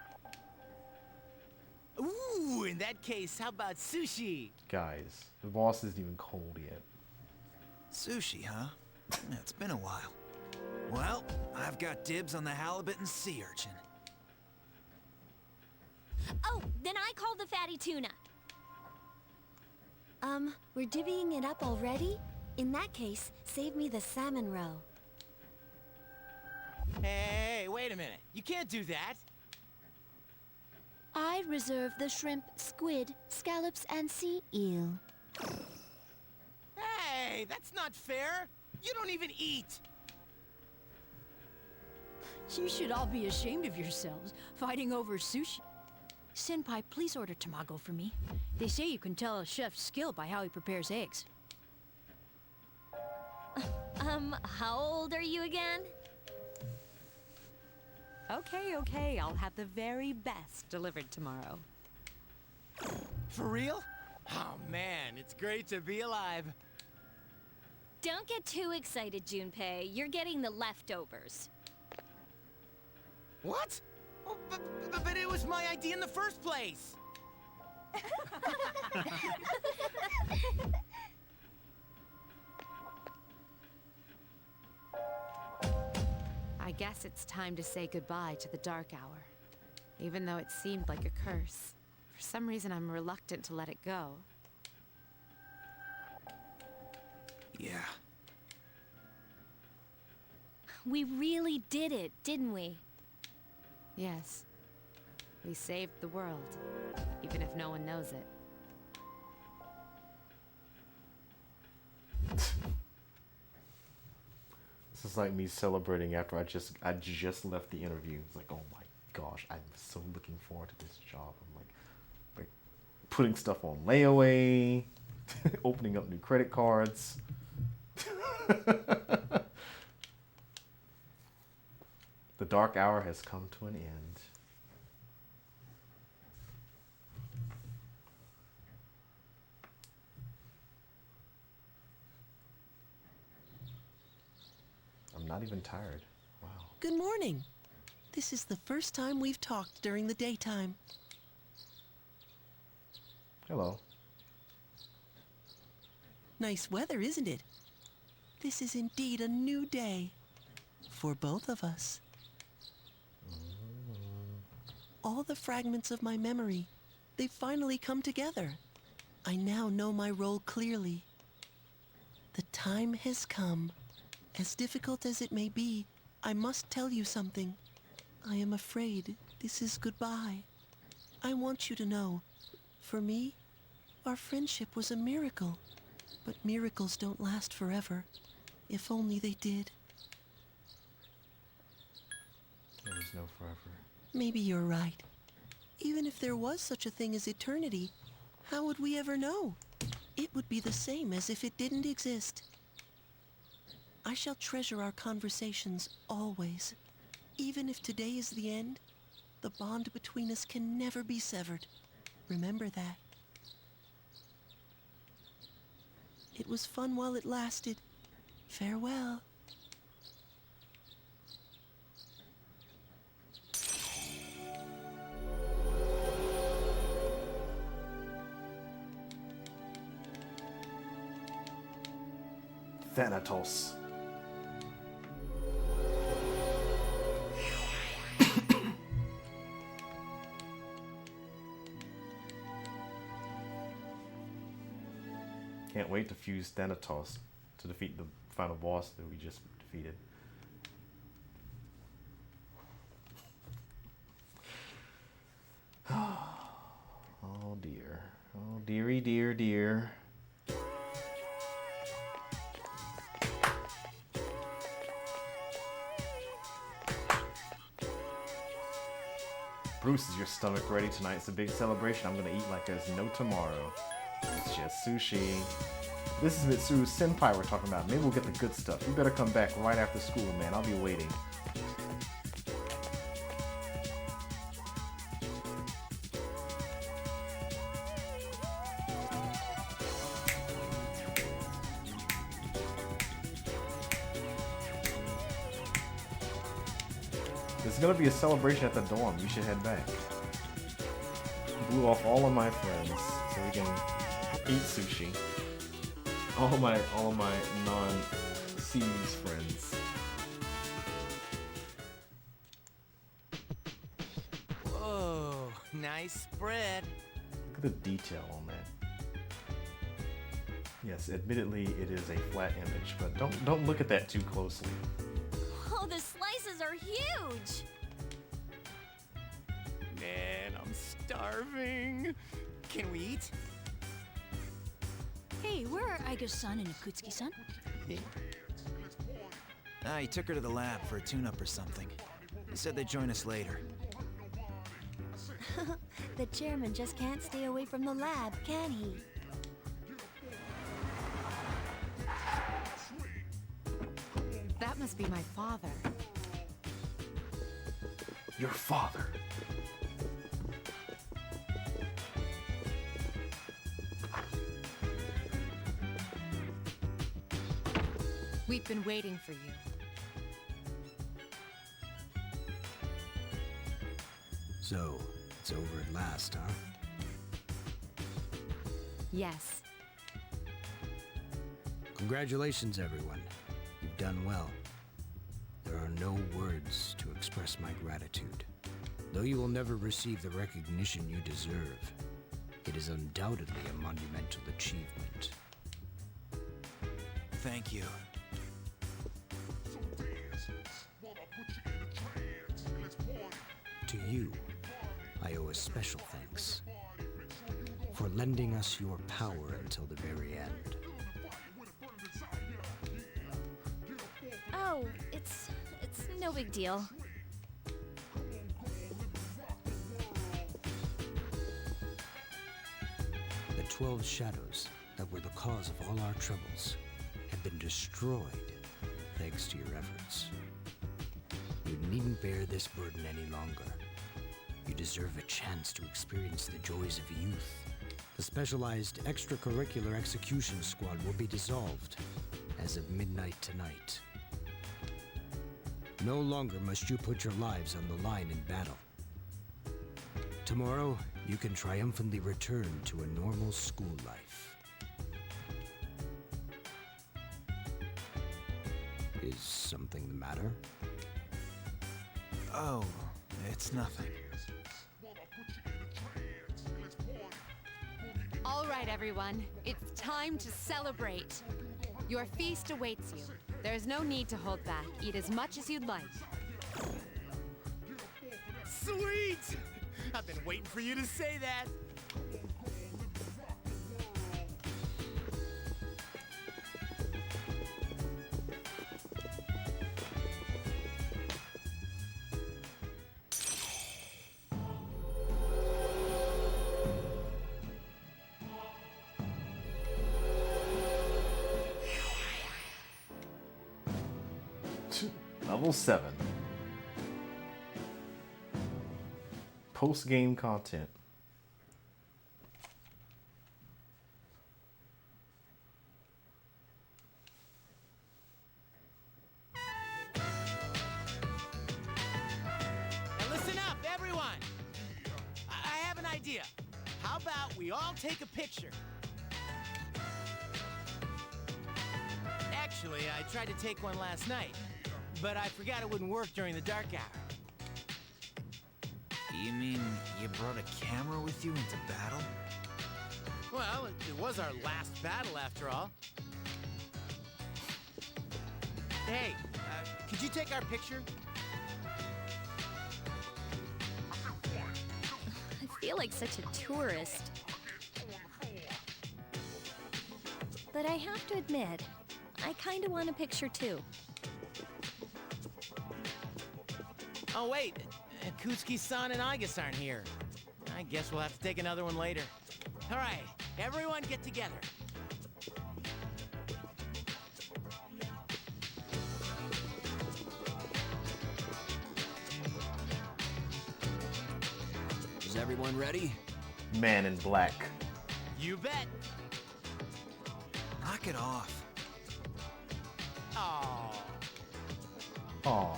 Ooh, in that case, how about sushi? Guys, the boss isn't even cold yet. Sushi, huh? Yeah, it's been a while. Well, I've got dibs on the halibut and sea urchin. Oh, then I call the fatty tuna. We're divvying it up already? In that case, save me the salmon roe. Hey, wait a minute. You can't do that. I reserve the shrimp, squid, scallops, and sea eel. Hey, that's not fair. You don't even eat. You should all be ashamed of yourselves, fighting over sushi. Senpai, please order tamago for me. They say you can tell a chef's skill by how he prepares eggs. How old are you again? Okay, I'll have the very best delivered tomorrow. For real? Oh man, it's great to be alive. Don't get too excited, Junpei. You're getting the leftovers. What? Oh, but it was my idea in the first place. I guess it's time to say goodbye to the Dark Hour. Even though it seemed like a curse, for some reason I'm reluctant to let it go. Yeah. We really did it, didn't we? Yes. We saved the world, even if no one knows it. This is like me celebrating after I just left the interview. It's like, oh my gosh, I'm so looking forward to this job. I'm like putting stuff on layaway, opening up new credit cards. The dark hour has come to an end. I'm not even tired. Wow. Good morning. This is the first time we've talked during the daytime. Hello. Nice weather, isn't it? This is indeed a new day. For both of us. All the fragments of my memory, they've finally come together. I now know my role clearly. The time has come. As difficult as it may be, I must tell you something. I am afraid this is goodbye. I want you to know, for me, our friendship was a miracle. But miracles don't last forever. If only they did. There is no forever. Maybe you're right. Even if there was such a thing as eternity, how would we ever know? It would be the same as if it didn't exist. I shall treasure our conversations always. Even if today is the end, The bond between us can never be severed. Remember that. It was fun while it lasted. Farewell. Thanatos. Can't wait to fuse Thanatos to defeat the final boss that we just defeated. Oh dear. Oh dearie dear dear. Bruce, is your stomach ready? Tonight's a big celebration. I'm gonna eat like there's no tomorrow. It's just sushi. This is Mitsuru Senpai we're talking about. Maybe we'll get the good stuff. You better come back right after school, man. I'll be waiting. There's gonna be a celebration at the dorm. You should head back. Blew off all of my friends so we can eat sushi. All of my non-C's friends. Whoa, nice spread. Look at the detail on that. Yes, admittedly it is a flat image, but don't look at that too closely. Oh, the slices are huge! Man, I'm starving. Can we eat? Hey, where are Aiga-san and Akutsuki-san? He took her to the lab for a tune-up or something. He said they'd join us later. The chairman just can't stay away from the lab, can he? That must be my father. Your father. We've been waiting for you. So, it's over at last, huh? Yes. Congratulations, everyone. You've done well. There are no words to express my gratitude. Though you will never receive the recognition you deserve, it is undoubtedly a monumental achievement. Thank you. To you, I owe a special thanks for lending us your power until the very end. Oh, it's no big deal. The 12 shadows that were the cause of all our troubles have been destroyed thanks to your efforts. You needn't bear this burden any longer. You deserve a chance to experience the joys of youth. The specialized extracurricular execution squad will be dissolved as of midnight tonight. No longer must you put your lives on the line in battle. Tomorrow, you can triumphantly return to a normal school life. Is something the matter? Oh, it's nothing. All right, everyone. It's time to celebrate. Your feast awaits you. There's no need to hold back. Eat as much as you'd like. Sweet! I've been waiting for you to say that. Level 7. Post-game content. Now listen up, everyone! I have an idea. How about we all take a picture? Actually, I tried to take one last night, but I forgot it wouldn't work during the dark hour. You mean you brought a camera with you into battle? Well, it was our last battle after all. Hey, could you take our picture? I feel like such a tourist. But I have to admit, I kinda want a picture too. Oh wait, Kutsuki-san and Aigis aren't here. I guess we'll have to take another one later. All right, everyone get together. Is everyone ready? Man in Black. You bet. Knock it off. Aww. Aww.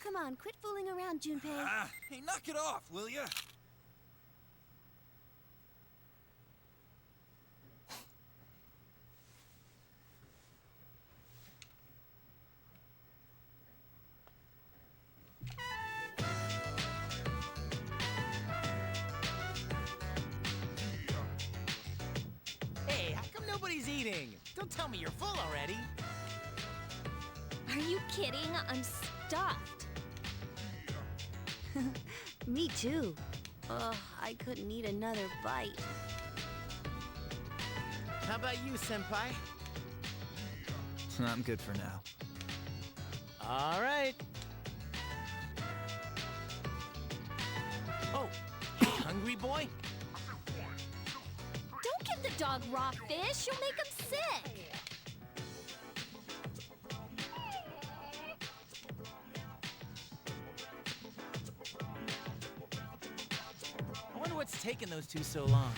Come on, quit fooling around, Junpei. Hey, knock it off, will ya? Hey, how come nobody's eating? Don't tell me you're full already. Are you kidding? I'm stuffed. Me too. Ugh, I couldn't eat another bite. How about you, Senpai? I'm good for now. All right. Oh, hey, hungry boy? Don't give the dog raw fish. You'll make him sick. I wonder what's taking those two so long.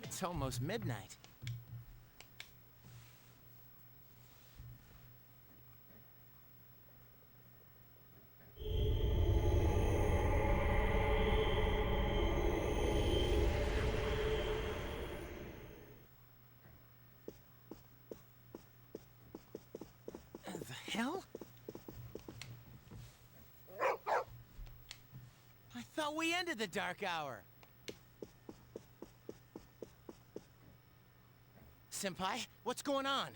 It's almost midnight. The hell? I thought we ended the dark hour. Senpai, what's going on?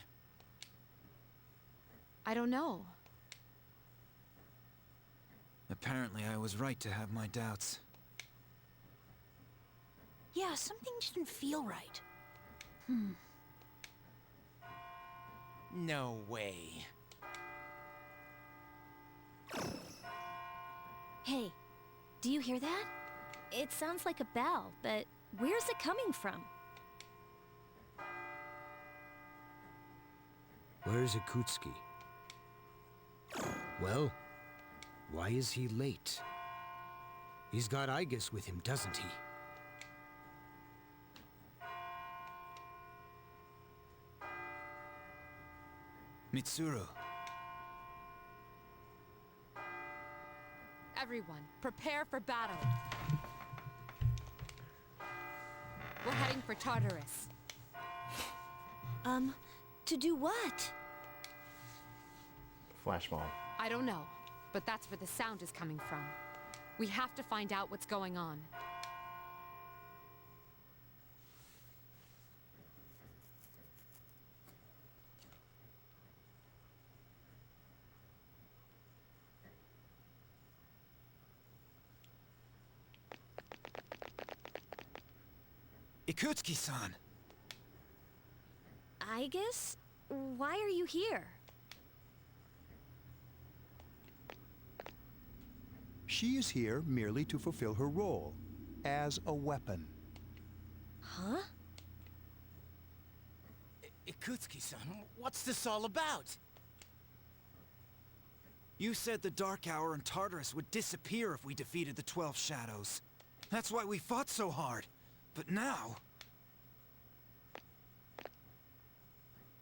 I don't know. Apparently I was right to have my doubts. Yeah, something didn't feel right. No way. Hey, do you hear that? It sounds like a bell, but where's it coming from? Where's Ikutsuki? Well, why is he late? He's got Aigis with him, doesn't he? Mitsuru. Everyone, prepare for battle. We're heading for Tartarus. To do what? Flashball. I don't know, but that's where the sound is coming from. We have to find out what's going on. Ikutsuki-san! Aigis? Why are you here? She is here merely to fulfill her role as a weapon. Huh? Akutsuki-san, what's this all about? You said the Dark Hour and Tartarus would disappear if we defeated the 12 Shadows. That's why we fought so hard. But now...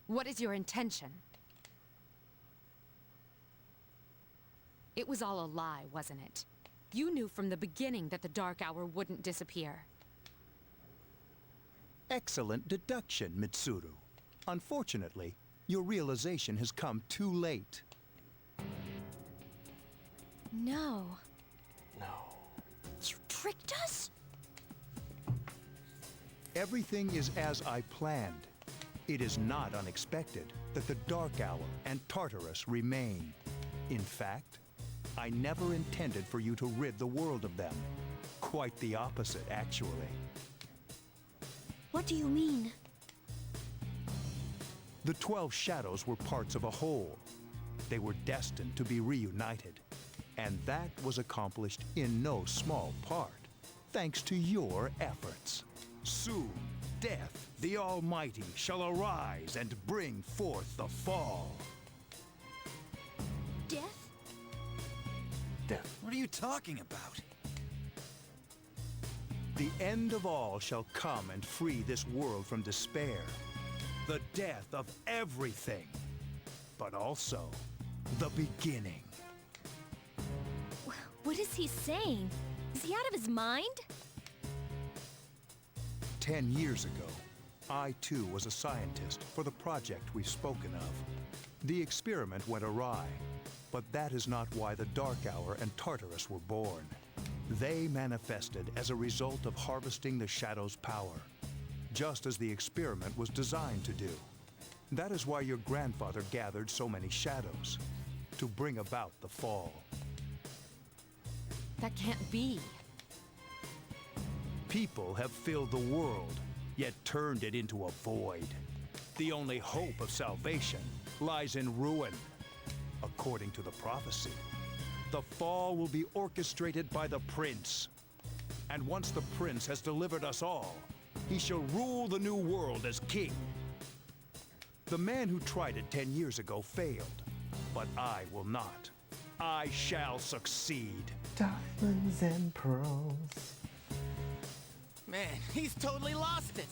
What is your intention? It was all a lie, wasn't it? You knew from the beginning that the Dark Hour wouldn't disappear. Excellent deduction, Mitsuru. Unfortunately, your realization has come too late. No. No. You tricked us? Everything is as I planned. It is not unexpected that the Dark Hour and Tartarus remain. In fact, I never intended for you to rid the world of them. Quite the opposite, actually. What do you mean? The 12 Shadows were parts of a whole. They were destined to be reunited. And that was accomplished in no small part, thanks to your efforts. Soon, Death, the Almighty, shall arise and bring forth the fall. Death? Death. What are you talking about? The end of all shall come and free this world from despair. The death of everything, but also the beginning. What is he saying? Is he out of his mind? 10 years ago, I too was a scientist for the project we've spoken of. The experiment went awry, but that is not why the Dark Hour and Tartarus were born. They manifested as a result of harvesting the Shadow's power, just as the experiment was designed to do. That is why your grandfather gathered so many Shadows, to bring about the fall. That can't be. People have filled the world, yet turned it into a void. The only hope of salvation lies in ruin. According to the prophecy, the fall will be orchestrated by the Prince. And once the Prince has delivered us all, he shall rule the new world as king. The man who tried it 10 years ago failed, but I will not. I shall succeed. Diamonds and pearls. Man, he's totally lost it.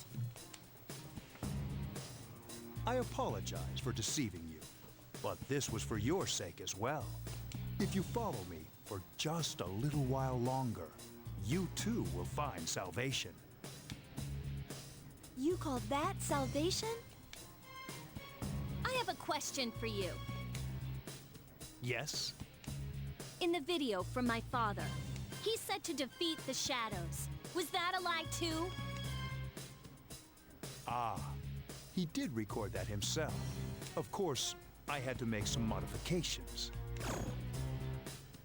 I apologize for deceiving you, but this was for your sake as well. If you follow me for just a little while longer, you too will find salvation. You call that salvation? I have a question for you. Yes? In the video from my father, he said to defeat the Shadows. Was that a lie too? Ah, he did record that himself. Of course, I had to make some modifications.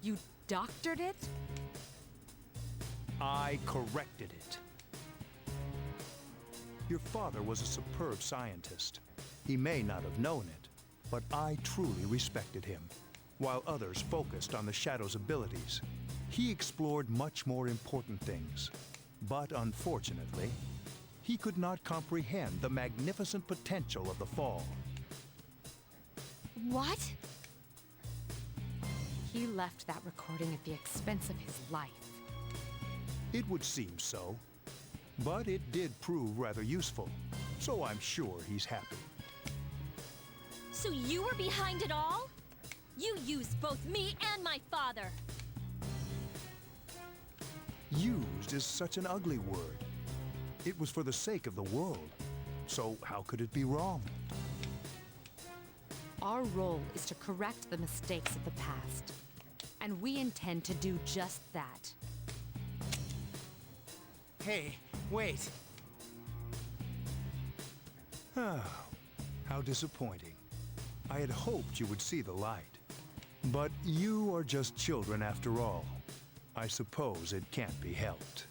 You doctored it? I corrected it. Your father was a superb scientist. He may not have known it, but I truly respected him. While others focused on the Shadow's abilities, he explored much more important things. But unfortunately, he could not comprehend the magnificent potential of the fall. What? He left that recording at the expense of his life. It would seem so. But it did prove rather useful, so I'm sure he's happy. So you were behind it all? You used both me and my father. Used is such an ugly word. It was for the sake of the world, so how could it be wrong? Our role is to correct the mistakes of the past, and we intend to do just that. Hey, wait. Ah, how disappointing. I had hoped you would see the light. But you are just children after all. I suppose it can't be helped.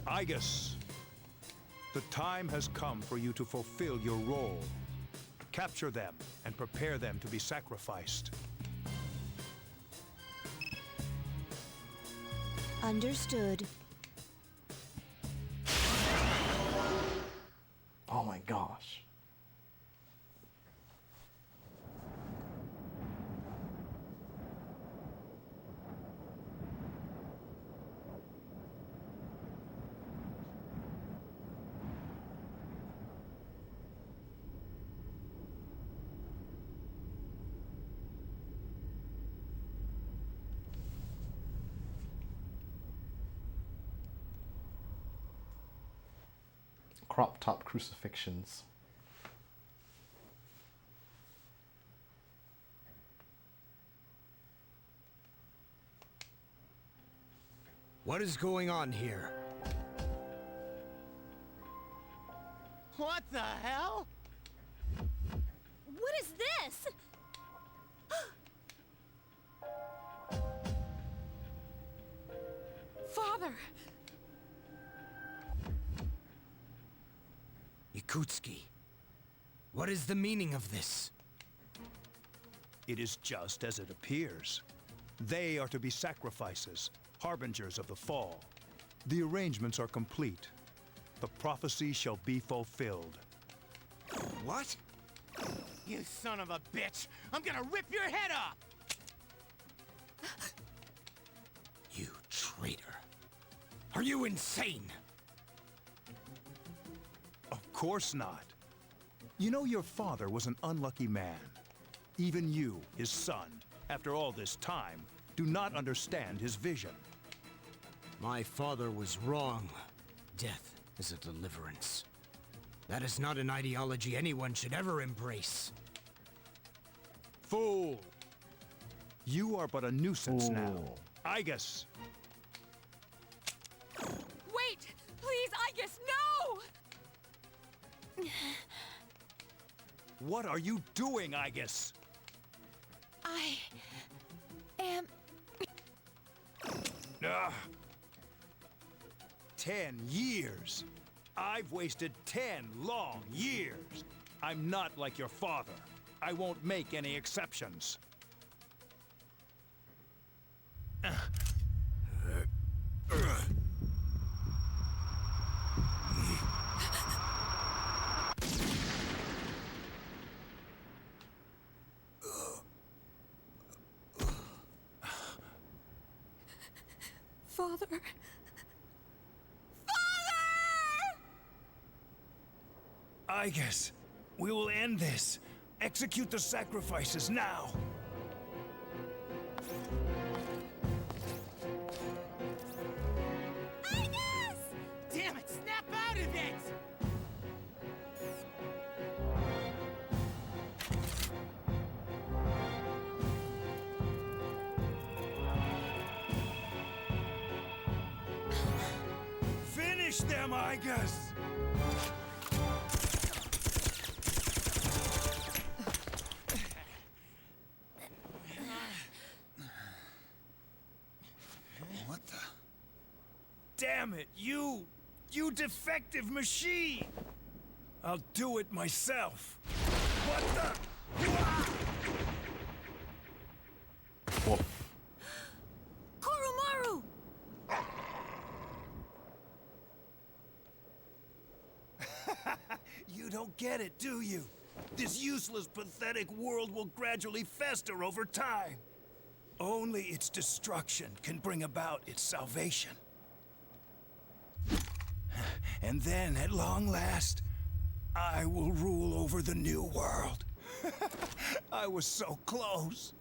Aigis! The time has come for you to fulfill your role. Capture them and prepare them to be sacrificed. Understood. Oh my gosh. crop top crucifixions. What is going on here? What the hell? What is this? Father! Yakutski, what is the meaning of this? It is just as it appears. They are to be sacrifices, harbingers of the fall. The arrangements are complete. The prophecy shall be fulfilled. What? You son of a bitch! I'm gonna rip your head off! You traitor. Are you insane? Of course not. You know, your father was an unlucky man. Even you, his son, after all this time, do not understand his vision. My father was wrong. Death is a deliverance. That is not an ideology anyone should ever embrace. Fool! You are but a nuisance now. Igus! Wait! Please, Igus, no! What are you doing, Igus? I am... 10 years. I've wasted 10 long years. I'm not like your father. I won't make any exceptions. Father... Igus, we will end this. Execute the sacrifices now. Igus! Damn it, snap out of it! Finish them, Igus! What the? Damn it, you defective machine! I'll do it myself. What the? Woof. Koromaru! You don't get it, do you? This useless, pathetic world will gradually fester over time. Only its destruction can bring about its salvation. And then, at long last, I will rule over the new world. I was so close.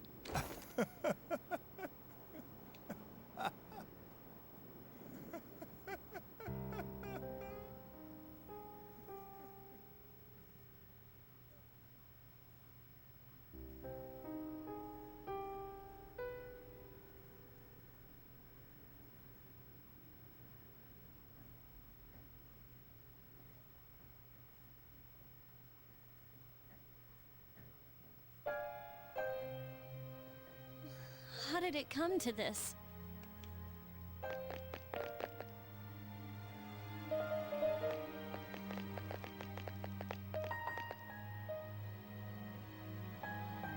How did it come to this?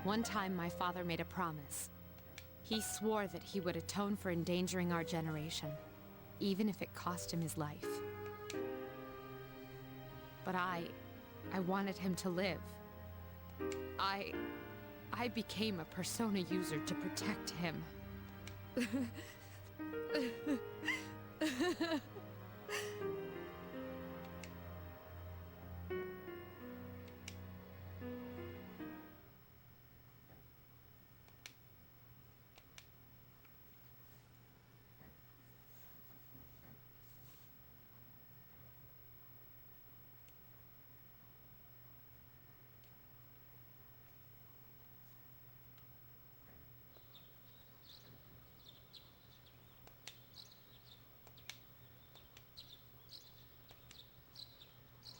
One time, my father made a promise. He swore that he would atone for endangering our generation, even if it cost him his life. But I wanted him to live. I became a Persona user to protect him.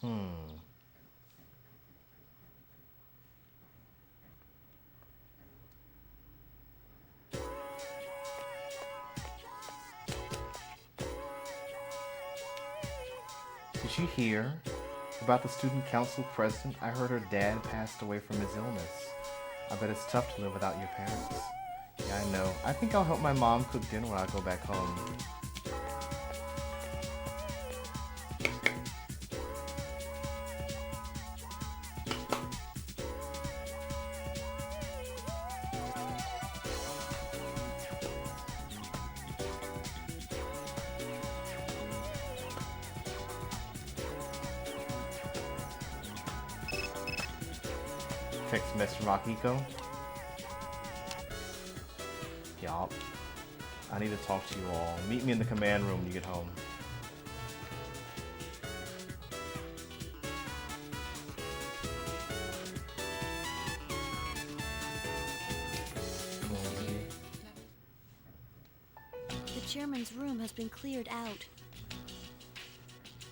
Did you hear about the student council president? I heard her dad passed away from his illness. I bet it's tough to live without your parents. Yeah, I know. I think I'll help my mom cook dinner when I go back home. Text message from Akiko. Yup. I need to talk to you all. Meet me in the command room when you get home. The chairman's room has been cleared out.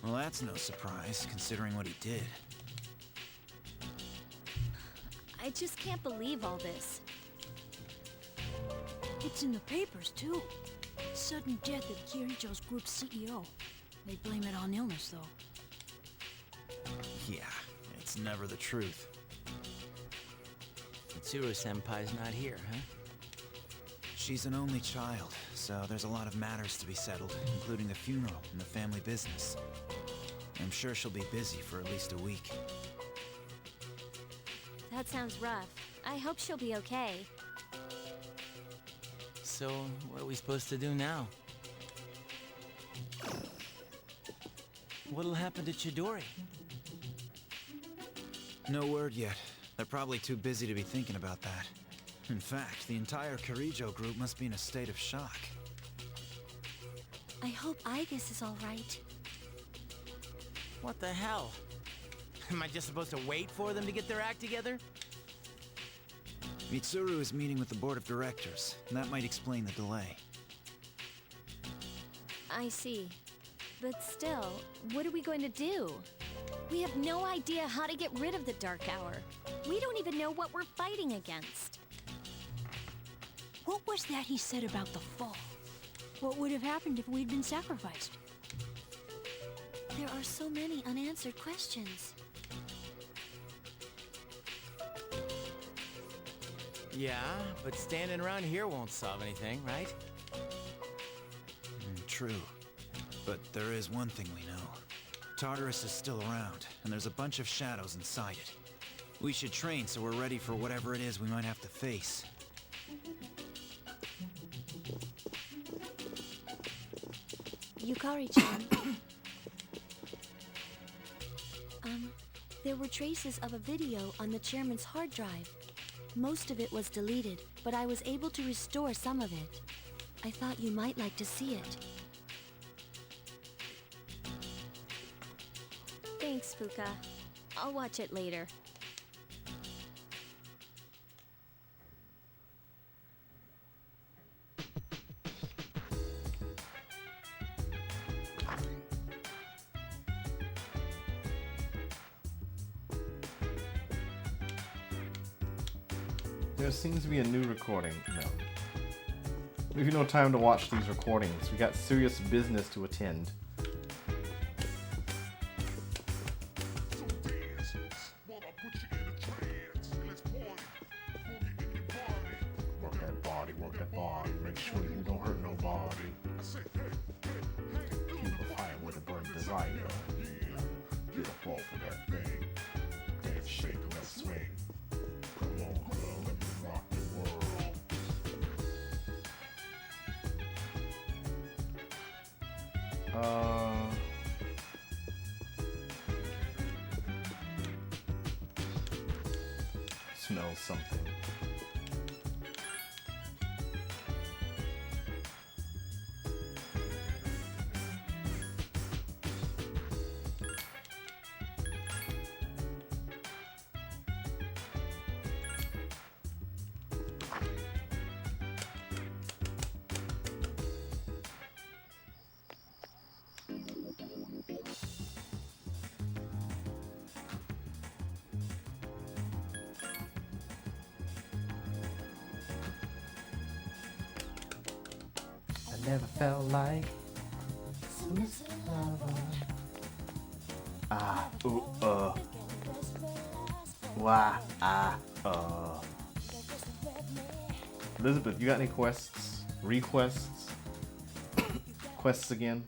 Well, that's no surprise, considering what he did. I just can't believe all this. It's in the papers, too. Sudden death of Kirijo's group CEO. They blame it on illness, though. Yeah, it's never the truth. Mitsuru-senpai's not here, huh? She's an only child, so there's a lot of matters to be settled, including the funeral and the family business. I'm sure she'll be busy for at least a week. That sounds rough. I hope she'll be okay. So, what are we supposed to do now? What'll happen to Chidori? No word yet. They're probably too busy to be thinking about that. In fact, the entire Kirijo group must be in a state of shock. I hope Aigis is all right. What the hell? Am I just supposed to wait for them to get their act together? Mitsuru is meeting with the board of directors, and that might explain the delay. I see. But still, what are we going to do? We have no idea how to get rid of the Dark Hour. We don't even know what we're fighting against. What was that he said about the fall? What would have happened if we'd been sacrificed? There are so many unanswered questions. Yeah, but standing around here won't solve anything, right? True. But there is one thing we know. Tartarus is still around, and there's a bunch of shadows inside it. We should train so we're ready for whatever it is we might have to face. Yukari-chan. There were traces of a video on the chairman's hard drive. Most of it was deleted, but I was able to restore some of it. I thought you might like to see it. Thanks, Fuka. I'll watch it later. There seems to be a new recording. No. We have no time to watch these recordings. We got serious business to attend. Work that body. Make sure you don't hurt nobody. Keep a fire with a burning desire. Get up off of that thing. Dance, shake, let's swing. Come on, girl, let me rock the world. Smells something. never felt like Mr. Lover. Ah, ooh, wah, ah, Elizabeth, you got any quests? Requests? Quests again?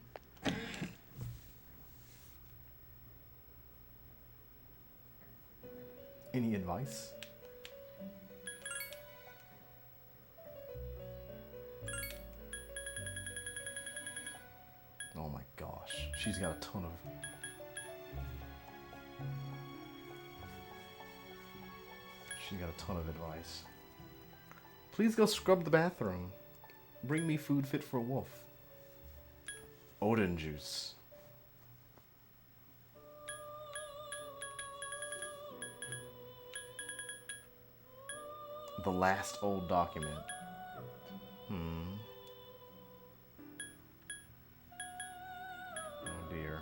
Any advice? Oh my gosh, she's got a ton of... She's got a ton of advice. Please go scrub the bathroom. Bring me food fit for a wolf. Odin juice. The last old document. Oh dear.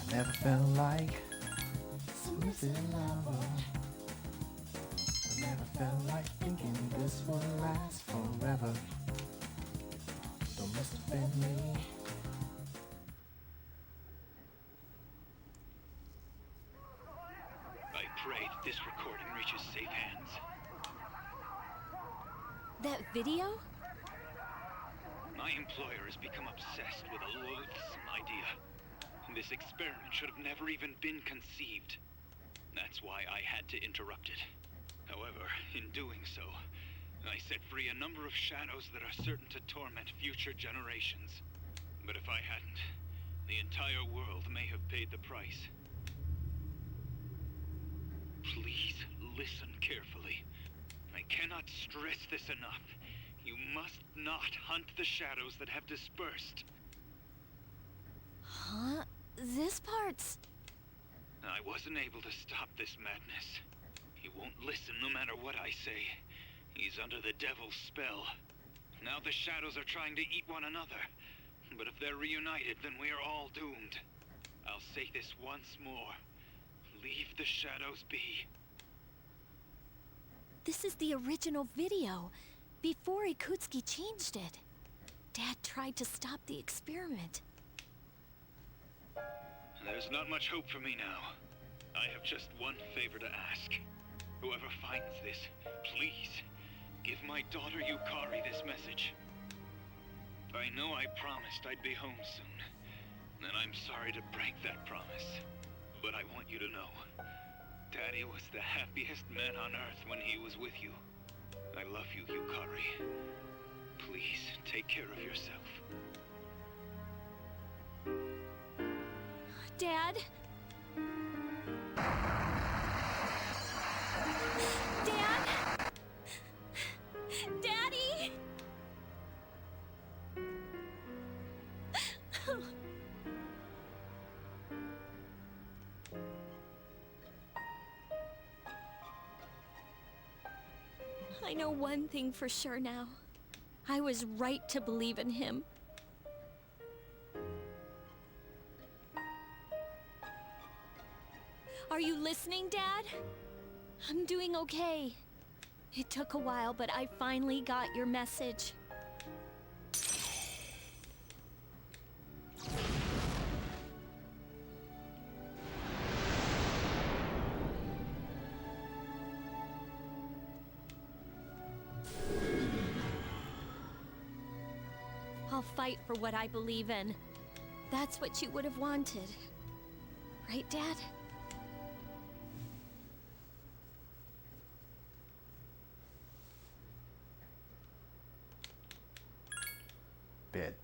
I never felt like Mr. Lover. I never felt like thinking this would last forever. Don't must have been me. I pray that this recording reaches safe hands. That video? My employer has become obsessed with a loathsome idea. This experiment should have never even been conceived. That's why I had to interrupt it. However, in doing so, I set free a number of shadows that are certain to torment future generations. But if I hadn't, the entire world may have paid the price. Please listen carefully. I cannot stress this enough. You must not hunt the shadows that have dispersed. Huh? This part's... I wasn't able to stop this madness. He won't listen no matter what I say. He's under the devil's spell. Now the shadows are trying to eat one another. But if they're reunited, then we are all doomed. I'll say this once more. Leave the shadows be. This is the original video, before Ikutsuki changed it. Dad tried to stop the experiment. There's not much hope for me now. I have just one favor to ask. Whoever finds this, please, give my daughter Yukari this message. I know I promised I'd be home soon, and I'm sorry to break that promise. But I want you to know, Daddy was the happiest man on Earth when he was with you. I love you, Yukari. Please, take care of yourself. Dad? Dad? Daddy? I know one thing for sure now. I was right to believe in him. Are you listening, Dad? I'm doing okay. It took a while, but I finally got your message. I'll fight for what I believe in. That's what you would have wanted. Right, Dad? Bed.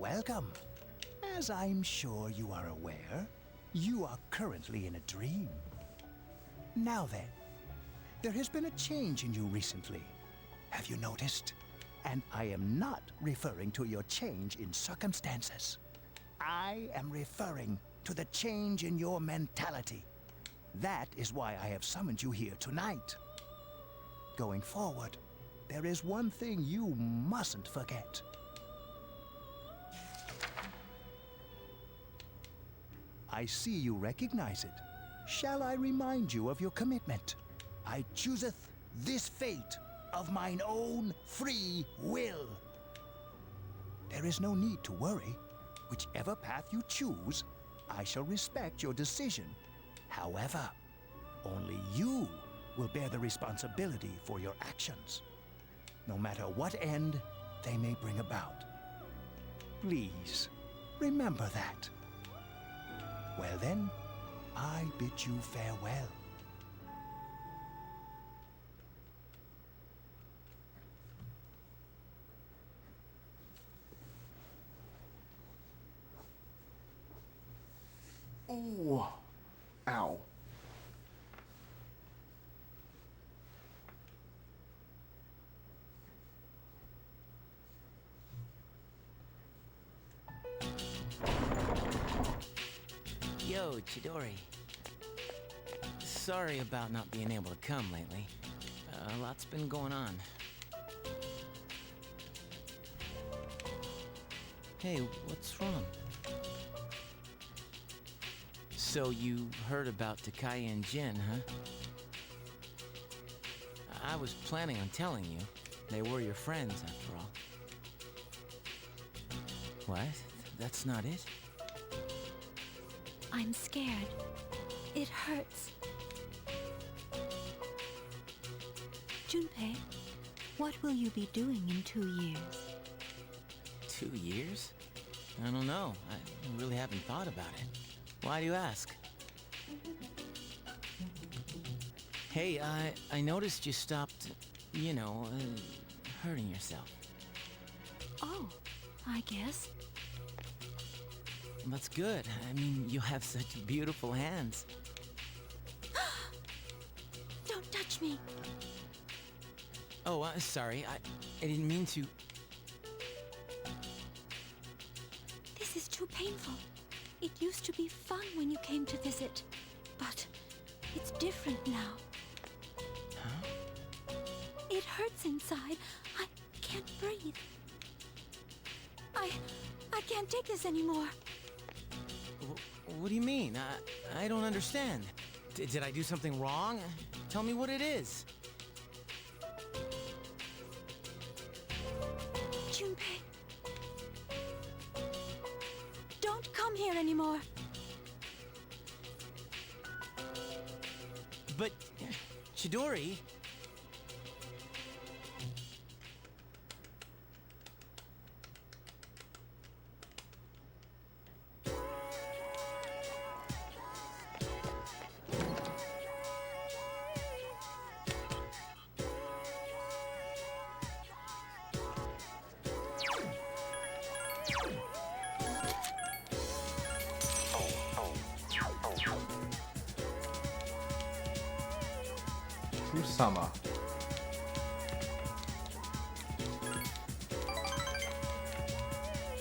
welcome. As I'm sure you are aware, you are currently in a dream. Now then, there has been a change in you recently. Have you noticed? And I am not referring to your change in circumstances. I am referring to the change in your mentality. That is why I have summoned you here tonight. Going forward, there is one thing you mustn't forget. I see you recognize it. Shall I remind you of your commitment? I chooseth this fate of mine own free will. There is no need to worry. Whichever path you choose, I shall respect your decision. However, only you will bear the responsibility for your actions, no matter what end they may bring about. Please, remember that. Well then, I bid you farewell. Oh, ow. Yo, Chidori. Sorry about not being able to come lately. A lot's been going on. Hey, what's wrong? So you heard about Takai and Jin, huh? I was planning on telling you. They were your friends, after all. What? That's not it? I'm scared. It hurts. Junpei, what will you be doing in 2 years? 2 years? I don't know. I really haven't thought about it. Why do you ask? Hey, I noticed you stopped, you know, hurting yourself. Oh, I guess. That's good. I mean, you have such beautiful hands. Don't touch me. Oh, sorry. I didn't mean to. This is too painful. It used to be fun when you came to visit, but it's different now. Huh? It hurts inside. I can't breathe. I can't take this anymore. What do you mean? I don't understand. Did I do something wrong? Tell me what it is. Junpei. Don't come here anymore. But, Chidori... Kusama.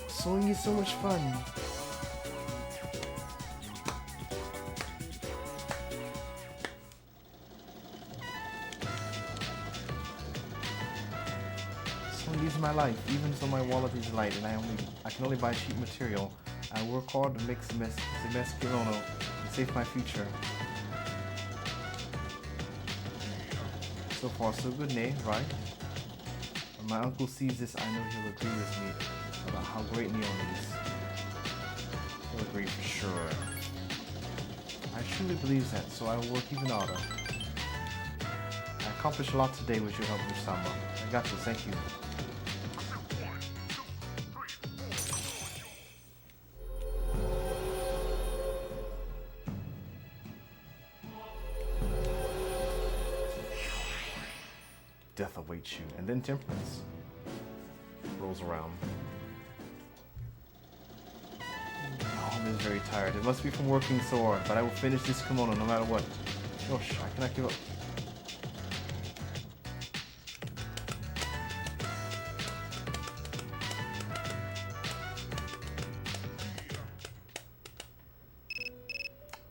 Sewing is so much fun. Sewing is my life, even though my wallet is light and I can only buy cheap material. I work hard to make the best kimono and save my future. So far, so good, Nay, right? When my uncle sees this, I know he'll agree with me about how great Neon is. He'll agree for sure. I truly believe that, so I will work even harder. I accomplished a lot today with your help, Kusama. I got you, thank you. Death awaits you, and then temperance rolls around. very tired. It must be from working so hard, but I will finish this kimono no matter what. Gosh, I cannot give up.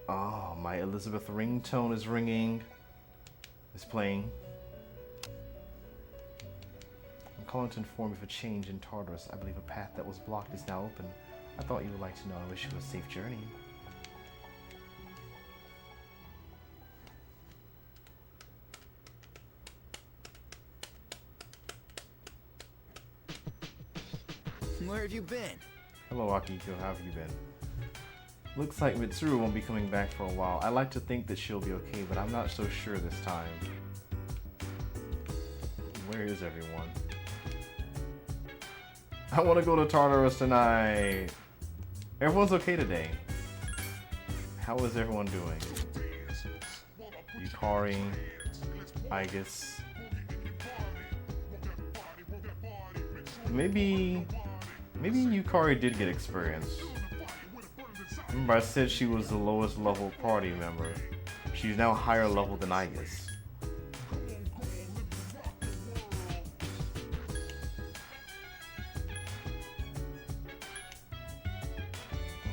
Oh, my Elizabeth ringtone is ringing. It's playing. I'm calling to inform you of a change in Tartarus. I believe a path that was blocked is now open. I thought you would like to know. I wish you a safe journey. Where have you been? Hello, Akiko. How have you been? Looks like Mitsuru won't be coming back for a while. I like to think that she'll be okay, but I'm not so sure this time. Where is everyone? I want to go to Tartarus tonight. Everyone's okay today. How is everyone doing? Yukari, Aigis. Maybe Yukari did get experience. Remember I said she was the lowest level party member. She's now higher level than Aigis.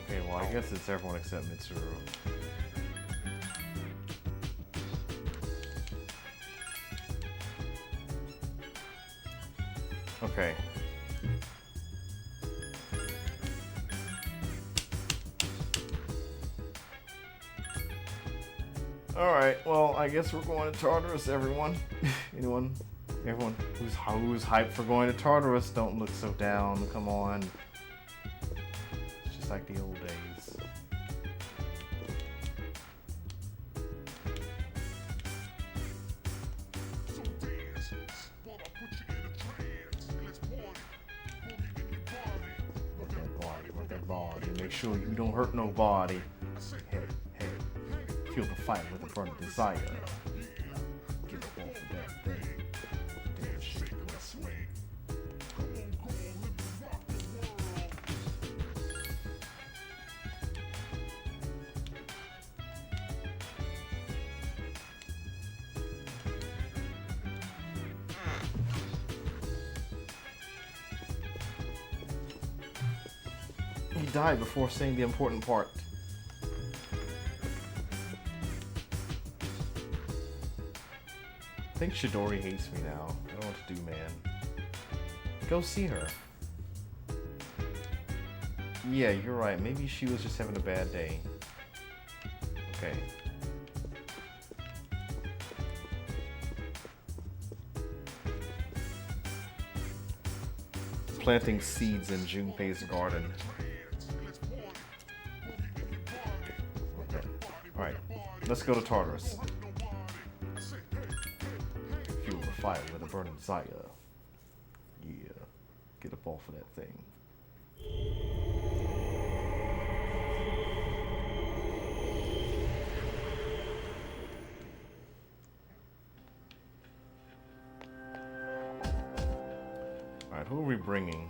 Okay, well I guess it's everyone except Mitsuru. Okay. Alright, well, I guess we're going to Tartarus, everyone. Everyone who's hyped for going to Tartarus, don't look so down, come on. It's just like the old days. Work that body, make sure you don't hurt nobody. Hey. Feel the fire with a burning desire. Get off of that thing. Damn shit, let's swing. He died before saying the important part. I think Chidori hates me now. I don't know what to do, man. Go see her. Yeah, you're right. Maybe she was just having a bad day. Okay. Planting seeds in Junpei's garden. Okay. Alright. Let's go to Tartarus. Fuel the fire with a burning desire. Yeah. Get up off of that thing. Alright, who are we bringing?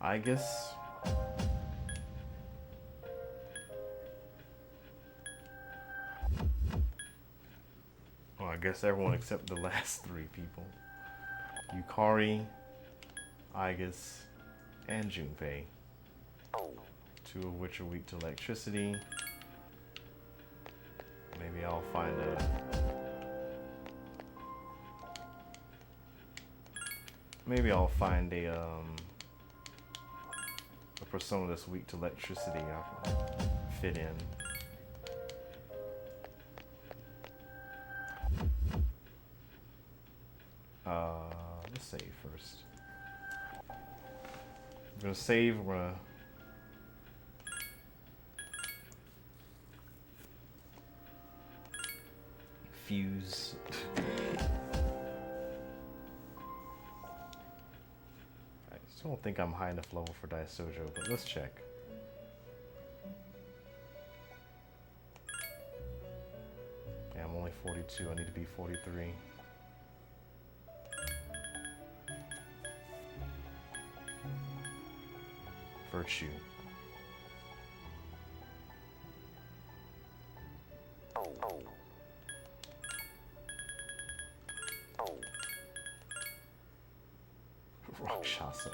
I guess. Well, I guess everyone except the last three people. Yukari, Aigis, and Junpei. Two of which are weak to electricity. Maybe I'll find a... Maybe I'll find a persona that's weak to electricity I can fit in. Let's save first. I'm gonna save, we're gonna... Fuse. I still don't think I'm high enough level for Daisojo, but let's check. Yeah, I'm only 42, I need to be 43. virtue. Rakshasa.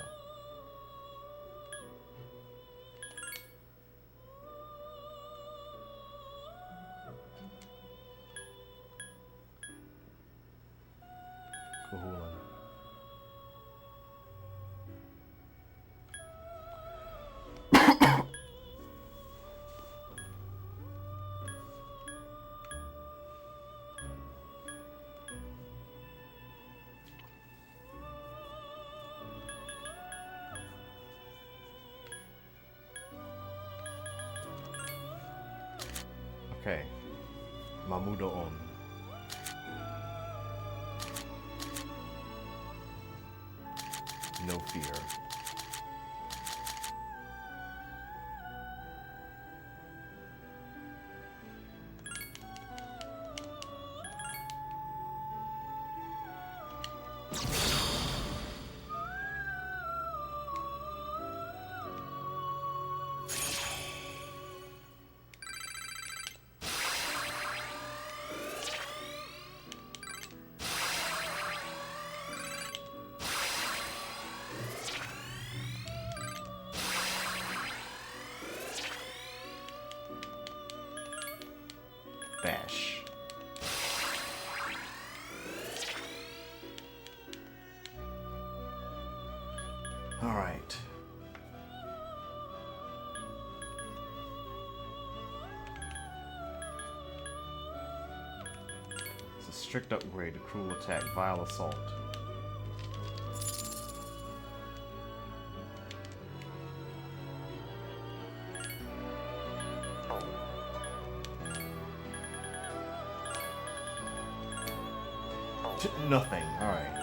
Kohulan. Okay. Mamudo on. No fear. Bash. All right. It's a strict upgrade to cruel attack, vile assault. Nothing. All right.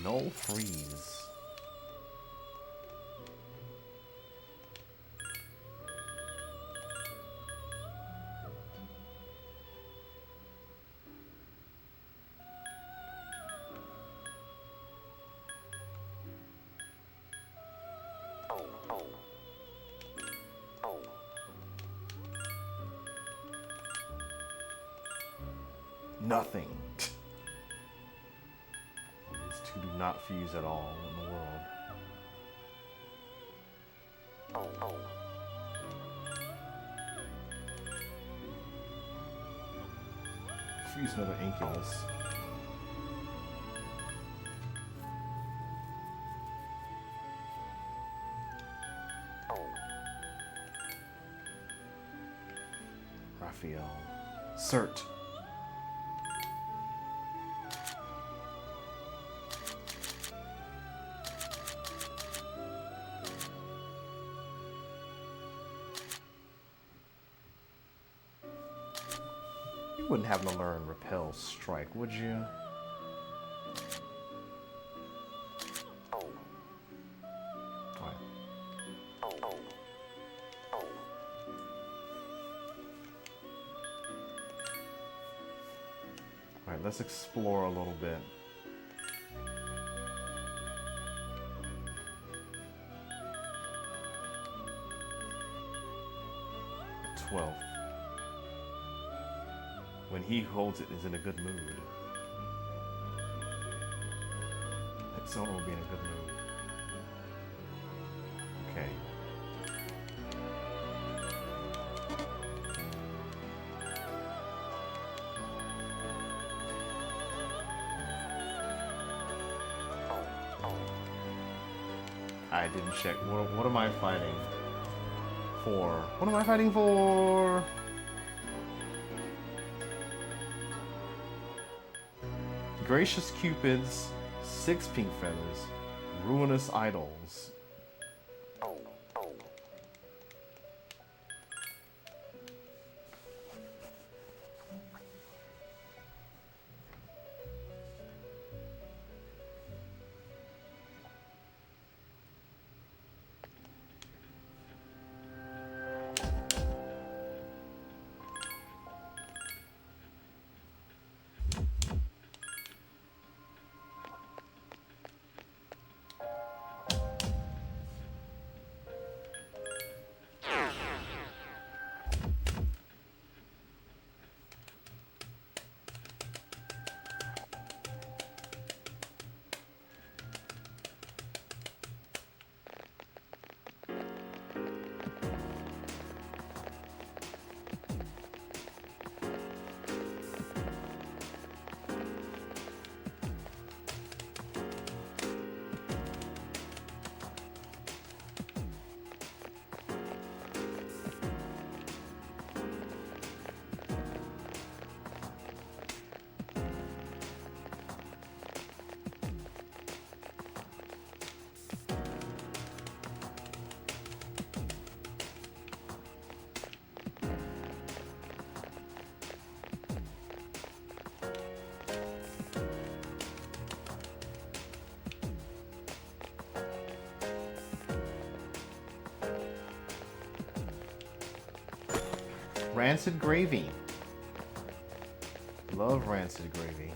No freeze. Nothing. These two do not fuse at all in the world. Fuse another Inculus. Raphael. Cert. You wouldn't have to learn Repel Strike, would you? Alright, let's explore a little bit. Twelfth. When he holds it is in a good mood. Exona will be in a good mood. Okay. I didn't check. What am I fighting for? What am I fighting for? Gracious Cupids, 6 pink feathers, ruinous idols. Rancid gravy. Love rancid gravy.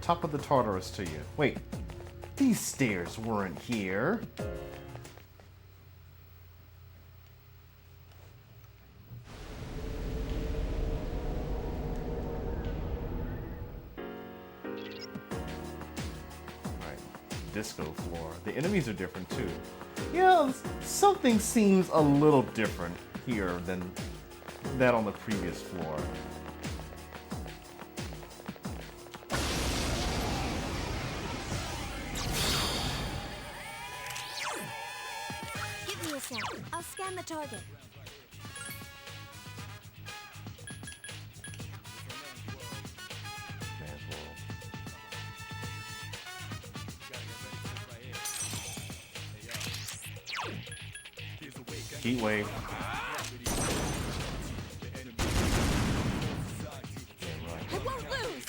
Top of the Tartarus to you. Wait, these stairs weren't here. Disco floor. The enemies are different too. Yeah, something seems a little different here than that on the previous floor. Give me a sec. I'll scan the target. Heat wave. I won't lose.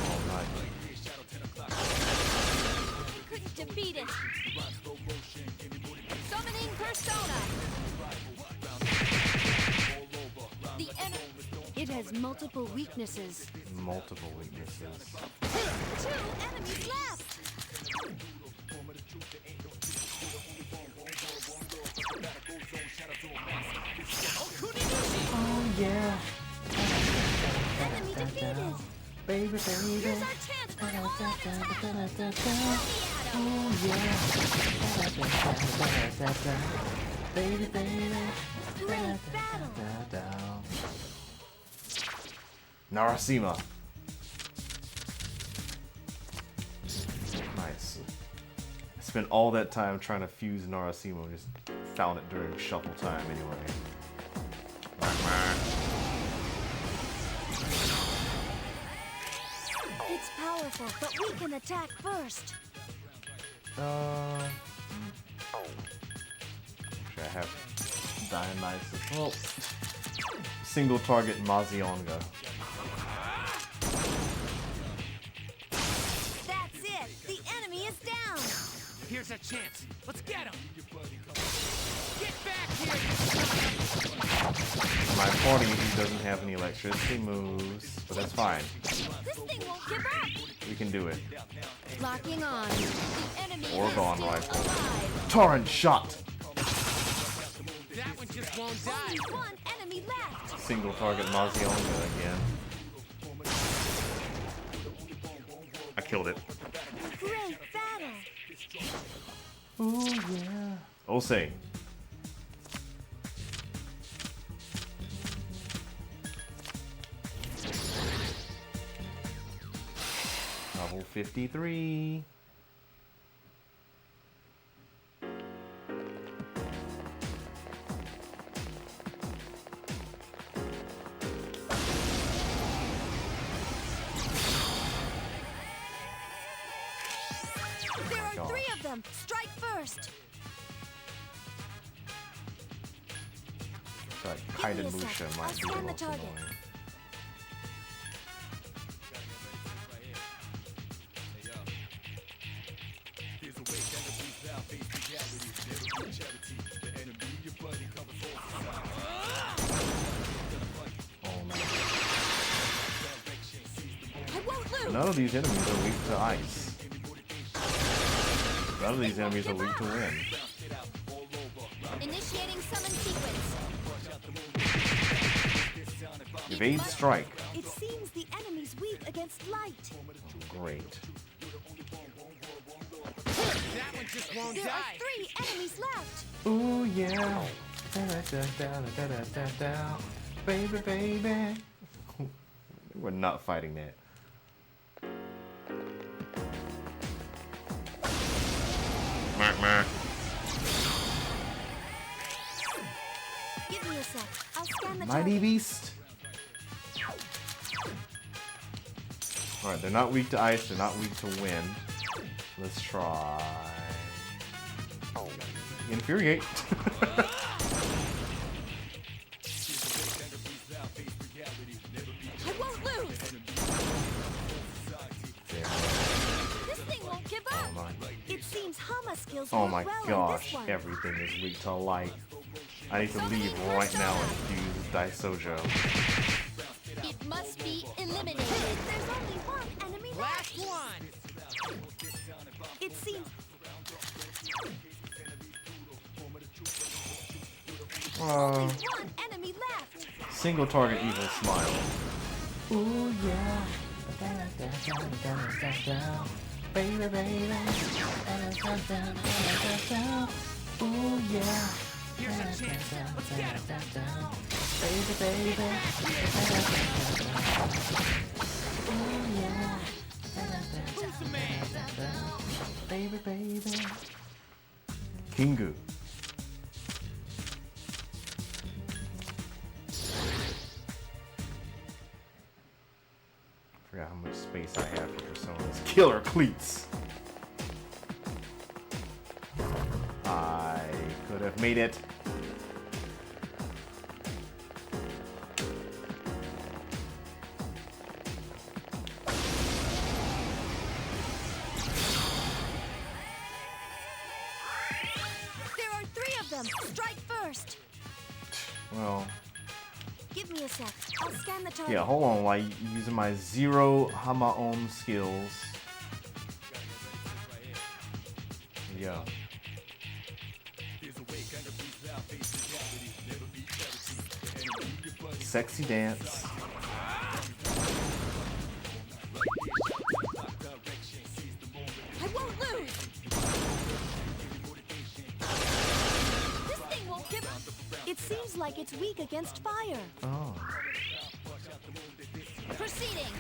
Alright. Couldn't defeat it. Summoning persona. The enemy. It has multiple weaknesses. Multiple weaknesses. 2 enemies left. Oh yeah. Enemy defeated. Baby, baby. Here's our chance for an all-out attack. Oh yeah. Baby, baby. Great battle. Narasima. Nice. I spent all that time trying to fuse Narasima, just found it during shuffle time anyway. It's powerful, but we can attack first. Should I have Dionysus? Well, single target Mazionga. That's it. The enemy is down. Here's a chance. Let's get him. Get back here. My party doesn't have any electricity moves, but that's fine. This thing won't give up. We can do it. Locking on. The enemy Orgon is rifle. alive. Torrent shot! That one just won't die. Only one enemy left. Single target Mazionga again. I killed it. Great battle. Oh yeah. Osei. 53. There are Gosh. 3 of them. Strike first. But Kaiden me a sec. Musha I'll might be the scan the most target. annoying. I won't lose. None of these enemies are weak to ice. None of these enemies are weak to wind. Initiating summon sequence. Evade strike. It seems the enemy's weak against light. Great. That one just won't There die. are 3 enemies left. Ooh yeah. Da-da-da-da-da-da-da. Baby, baby. We're not fighting that. Give me a sec. I'll scan the Mighty target. Beast. Alright, they're not weak to ice, they're not weak to wind. Let's try. Infuriate. I won't lose. This thing won't give up. It seems Hama skills Oh work my well on gosh, this one. everything is weak to light. I need to leave right now and use Daisojo. It must be eliminated. There's only 1 enemy left. Last one. It seems only 1 enemy left. Single target evil smile. Ooh yeah. Baby, baby. Ooh yeah. Here's a chance. Let's get him. Baby, baby. Ooh yeah. Who's the man? Baby, baby. Kingu. Forgot how much space I have for personas. Killer Cleats. I could have made it. There are 3 of them. Strike first. Well, Give me a sec. I'll scan the target. yeah, hold on while using my 0 Hamaon skills. Yeah. Sexy dance. I won't lose. This thing won't give up. It seems like it's weak against fire. Oh. Proceeding.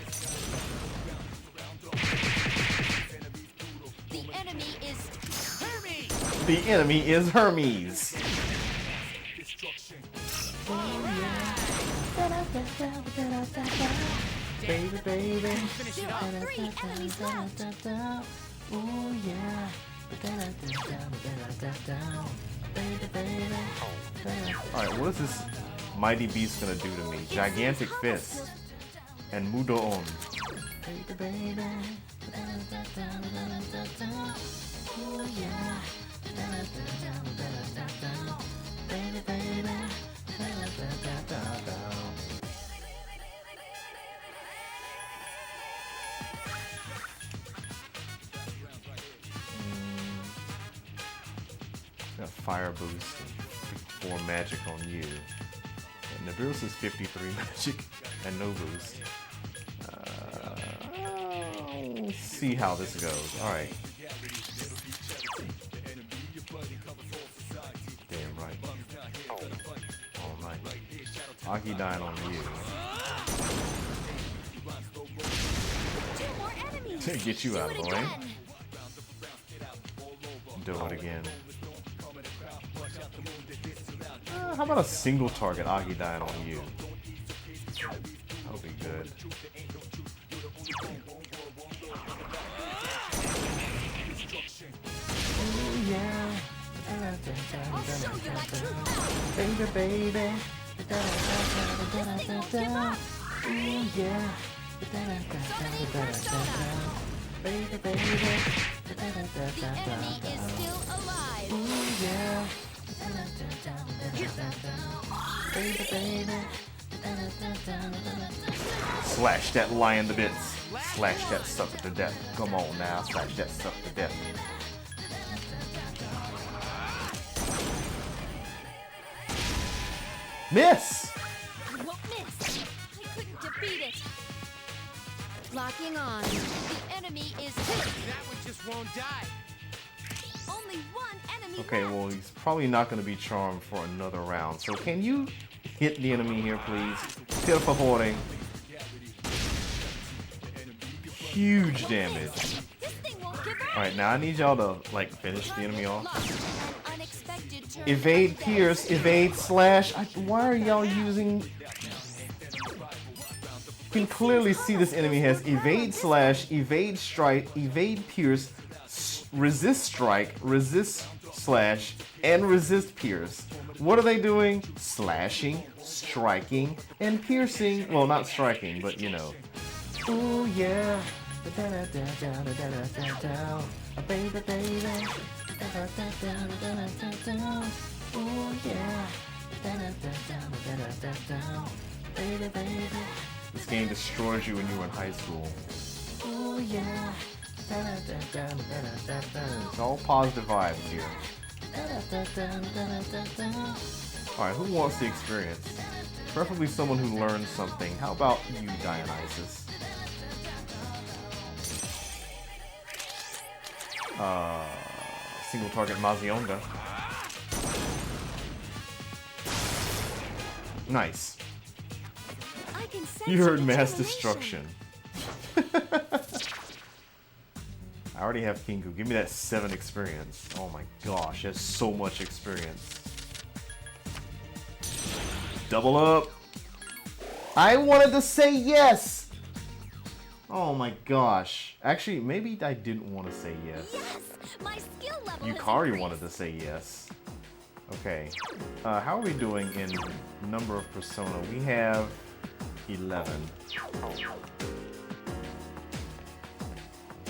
The enemy is Hermes. The enemy is Hermes. Baby, baby. There are 3 enemies left. Ooh yeah. Alright, what is this Mighty Beast gonna do to me? Gigantic Fist. And Mudo On. Baby, baby. Ooh yeah. Baby, baby. Got Fire Boost and 4 magic on you. And Nabirus is 53 magic and no boost. We'll see how this goes. Alright. Damn right. Alright. Aki dying on you. 2 more enemies. Get you out of the way. Do it again. How about a single target Agi dying on you? That'll be good. Oh yeah. Baby, baby. Ooh yeah. Baby, baby. The enemy is still alive. Ooh yeah. Baby, baby. Slash that lion to bits. Slash that sucker to death. Come on now, slash that sucker to death. Miss! You won't miss. I couldn't defeat it. Locking on. The enemy is hit. That one just won't die. Only one enemy Okay, left. well, he's probably not going to be charmed for another round. So can you hit the enemy here, please? Per favore. Huge damage. This thing won't give up. Alright, now I need y'all to, like, finish the enemy off. An unexpected turn. Evade, pierce, evade, slash. Why are y'all using... You can clearly see this enemy has evade, slash, evade, strike, evade, pierce, resist, strike, resist, slash, and resist, pierce. What are they doing? Slashing, striking, and piercing. Well, not striking, but you know. Ooh yeah. Baby, baby. Ooh yeah. Baby, baby. This game destroys you when you were in high school. Ooh yeah. It's all positive vibes here. Alright, who wants the experience? Preferably someone who learned something. How about you, Dionysus? Single target Mazionga. Nice. You heard mass destruction. I already have Kingu. Give me that 7 experience. Oh my gosh, that's so much experience. Double up. I wanted to say yes. Oh my gosh. Actually, maybe I didn't want to say yes. Yes, my skill level Yukari has wanted to say yes. Okay. How are we doing in number of persona? We have 11.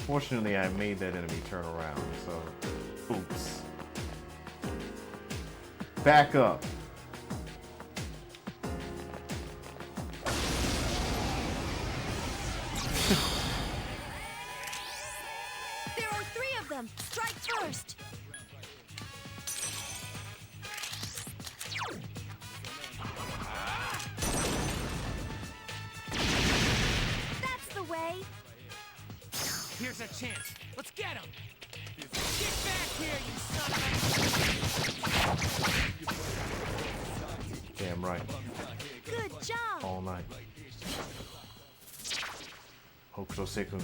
Fortunately, I made that enemy turn around, so... Oops. Back up. There are 3 of them. Strike first. That's the way. Here's a chance. Let's get him. Get back here, you son of a... Damn right. Good job. All night. Hokurose-kun.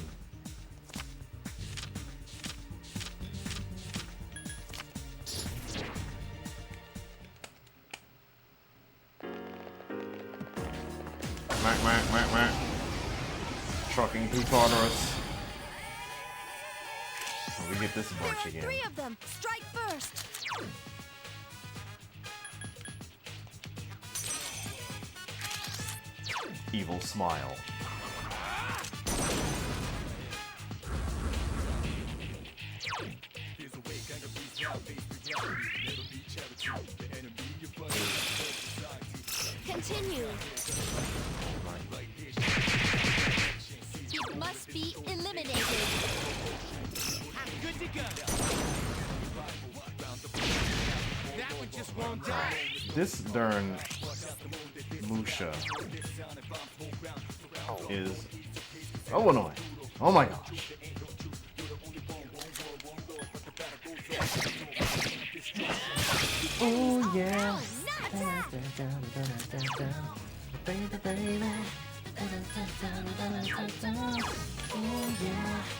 Trucking through Tartarus. Oh, we get this bunch There are again. 3 of them. Strike first. Evil smile. Continue. It must be eliminated. I'm good to go. That one just won't die. This darn Musha is so annoying. Oh my gosh. Oh yeah. Baby, baby.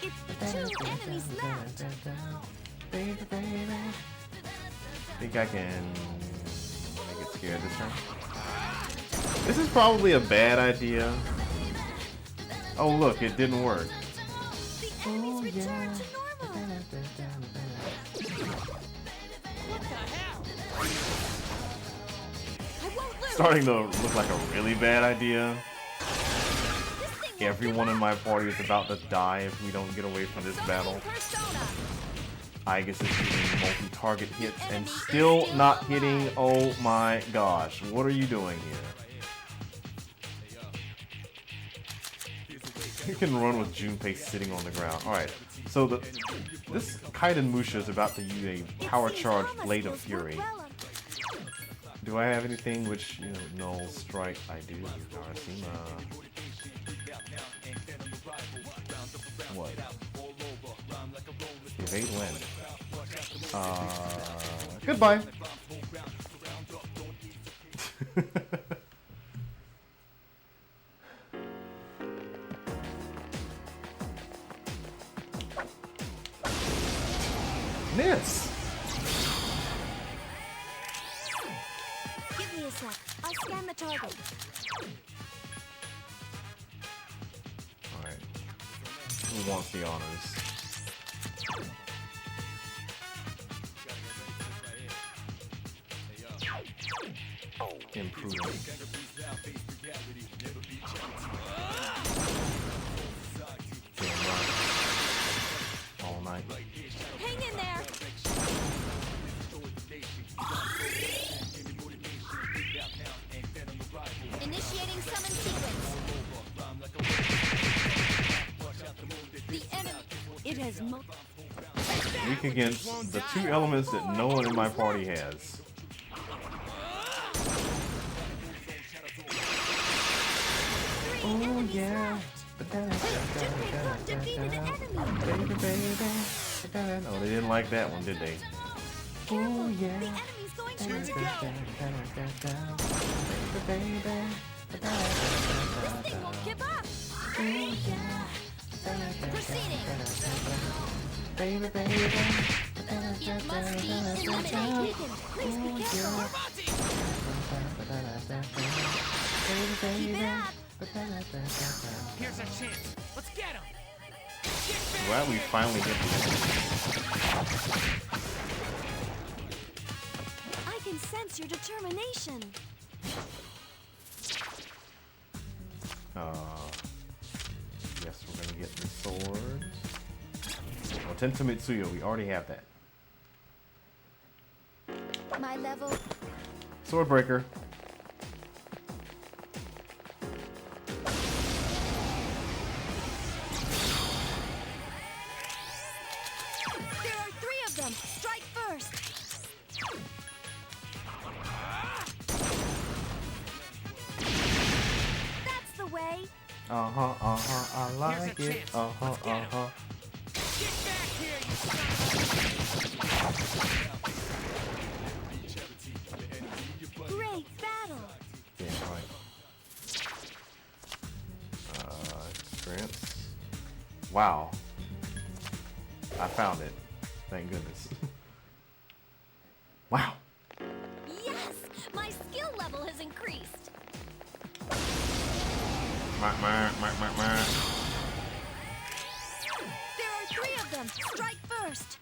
It's 2 enemies left. Think I can make it scared this time. This is probably a bad idea. Oh look, it didn't work. The enemies returned to normal. I won't lose. Starting to look like a really bad idea. Everyone in my party is about to die if we don't get away from this battle. Aigis is using multi-target hits and still not hitting. Oh my gosh, what are you doing here? You can run with Junpei sitting on the ground. Alright, so this Kaiden Musha is about to use a power charge Blade of Fury. Do I have anything which, you know, null strike? I do. Narasima. What? Evade when? Goodbye. Nits! Give me a sec. I'll scan the target. Alright. Who wants the honors? Improving. Damn right. All night. Hang in there. Initiating summon sequence. The enemy. It has Weak against the 2 elements that no one in my party has. Oh yeah. Oh, they didn't like that one, did they? Oh yeah. The enemy's going to go. This thing won't give up. Proceeding. Baby, baby. It must be eliminated. Please be careful. Keep it up. Here's our chance. Let's get him. Glad we finally get the I can sense your determination. Yes, we're gonna get the sword. Oh, Tensu Mitsuyo, we already have that. My level. Swordbreaker. There are 3 of them. Strike first. That's the way. I like it. Get back here, you son of a... Great battle. Yeah, right. Experience. Wow. I found it. Thank goodness. Wow. Yes, my skill level has increased. There are 3 of them. Strike first.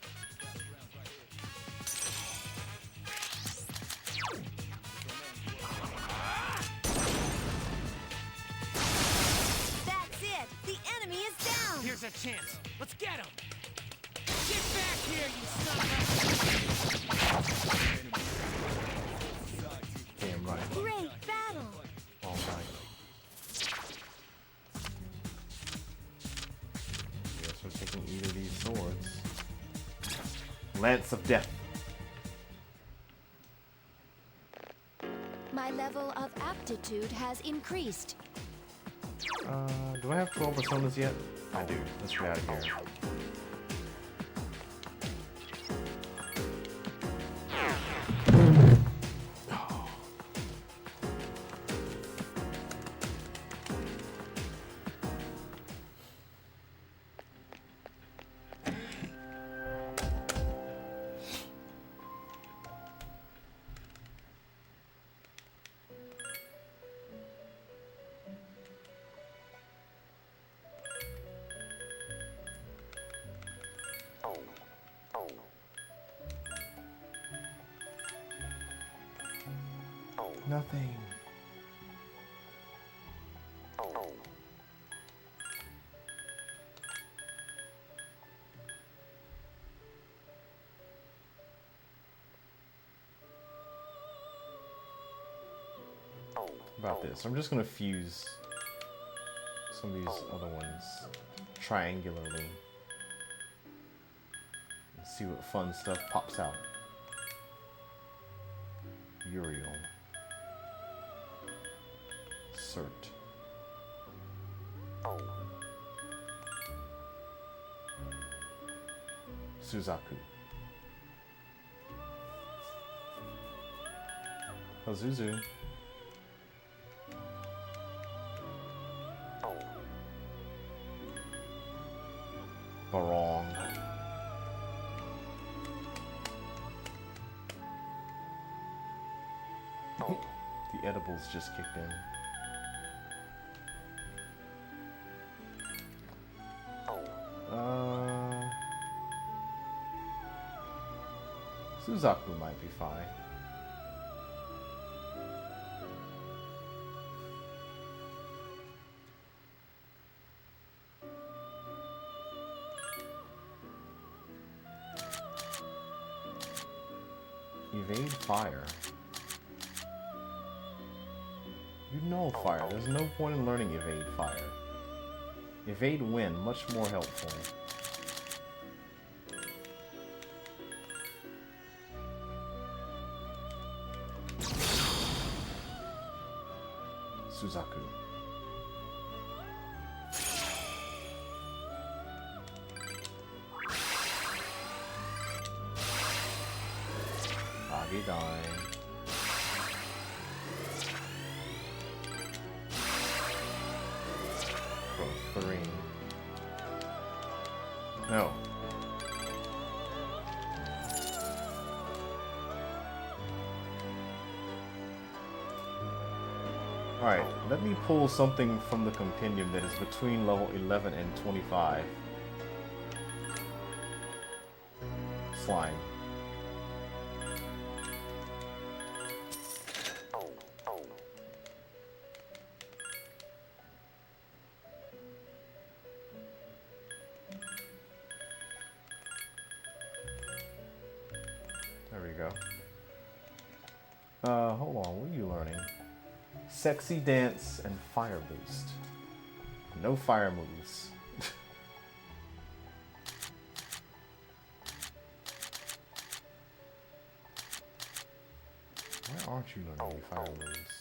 That's it. The enemy is down. Here's our chance. Let's get him. Get back here, you son of a... Damn right. Great battle. All right. Guess we're taking either of these swords. Lance of Death. My level of aptitude has increased. Do I have 12 personas yet? I do. Let's get out of here. Nothing. About this, I'm just gonna fuse some of these other ones triangularly and see what fun stuff pops out. Uriel. Cert. Suzaku. Pazuzu. Barong. The edibles just kicked in. Suzaku might be fine. Evade fire. You know fire. There's no point in learning evade fire. Evade wind, much more helpful. Suzaku. Agidine. Pro 3. No. Alright, let me pull something from the compendium that is between level 11 and 25. Slime. There we go. Hold on, what are you learning? Sexy dance and fire boost. No fire moves. Why aren't you learning any fire moves?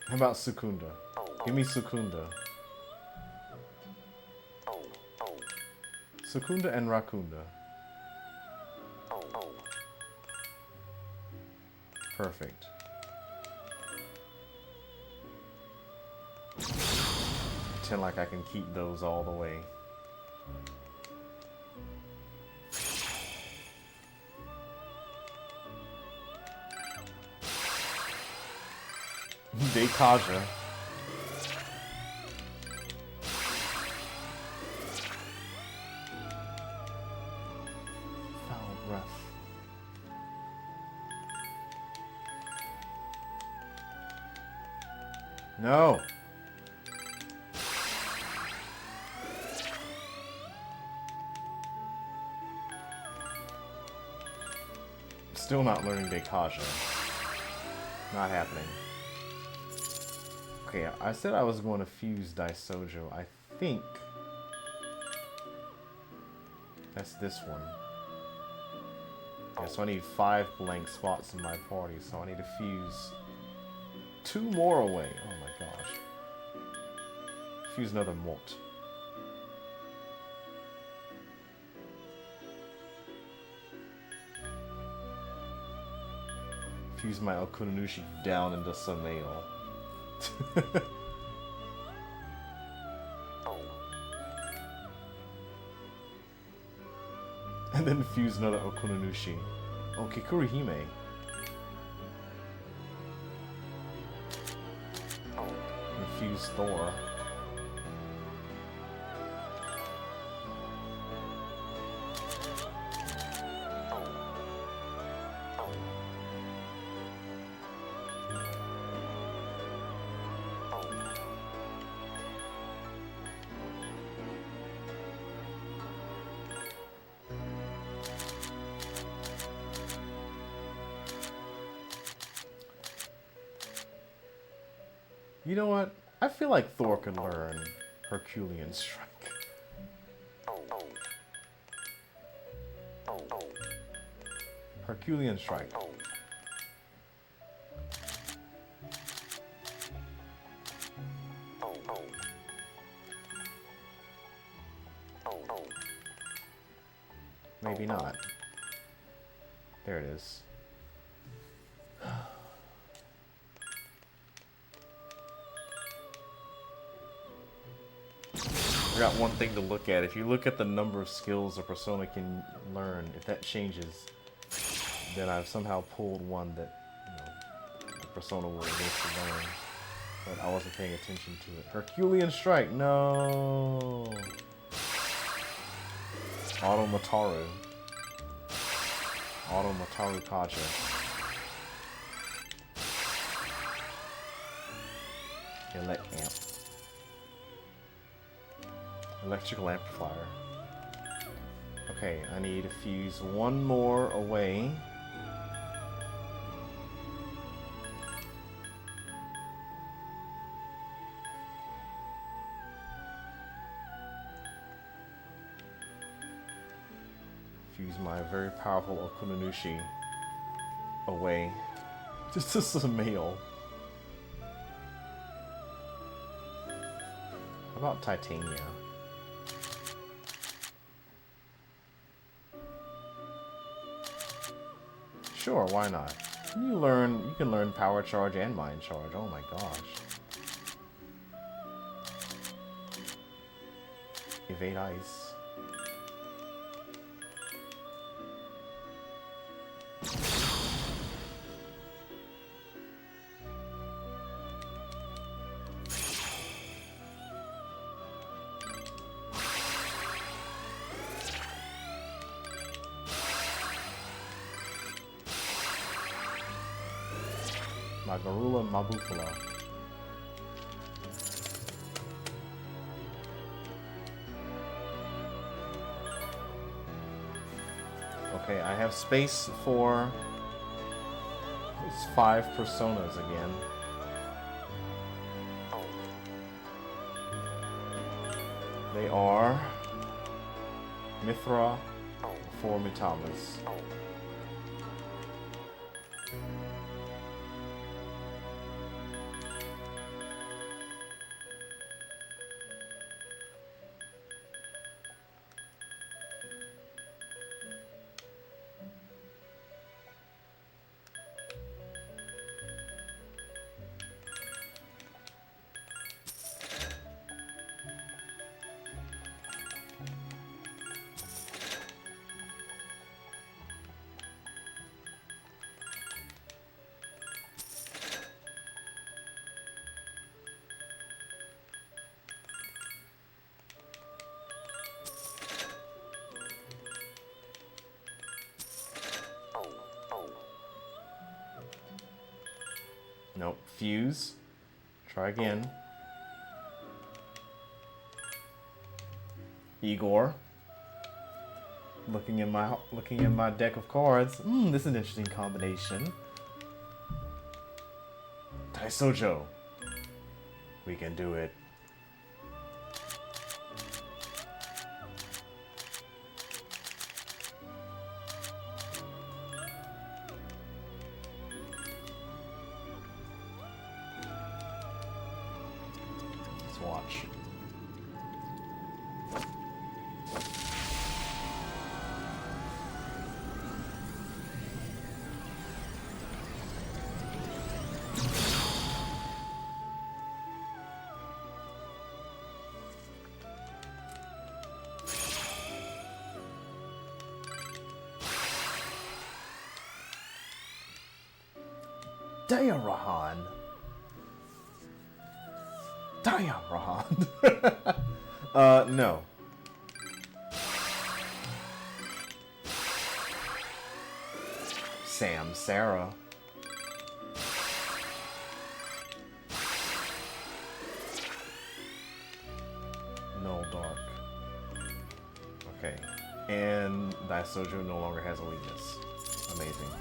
How about Sukunda? Give me Sukunda. Sukunda and Rakunda. Perfect. Pretend like I can keep those all the way. Dekaja. Foul breath. No. Still not learning Dekaja. Not happening. Okay, I said I was going to fuse Daisojo. I think that's this one. Yeah, so I need 5 blank spots in my party, so I need to fuse 2 more away. Oh my gosh. Fuse another Mort. Fuse my Okununushi down into Samael. And then fuse another Okununushi. Oh, Kikurihime. And fuse Thor. You know what? I feel like Thor could learn Herculean Strike. Herculean Strike. Maybe not. There it is. I got one thing to look at. If you look at the number of skills a persona can learn, if that changes, then I've somehow pulled one that, you know, the persona will eventually learn. But I wasn't paying attention to it. Herculean Strike, no. Automataru. Automataru Kaja. Elect Amp. Electrical amplifier. Okay, I need to fuse one more away. Fuse my very powerful Okunanushi away. This is a male. How about Titania? Sure, why not? You can learn Power Charge and Mind Charge. Oh my gosh. Evade Ice. Magarula Mabufala. Okay, I have space for these 5 personas again. They are Mithra, 4 Mitamas. Nope. Fuse. Try again. Igor. Looking in my deck of cards. This is an interesting combination. Daisojo. We can do it. Watch. Dayarahan. Dayarahan. No. Samsara. Null Dark. Okay. And Daisojo no longer has a weakness. Amazing.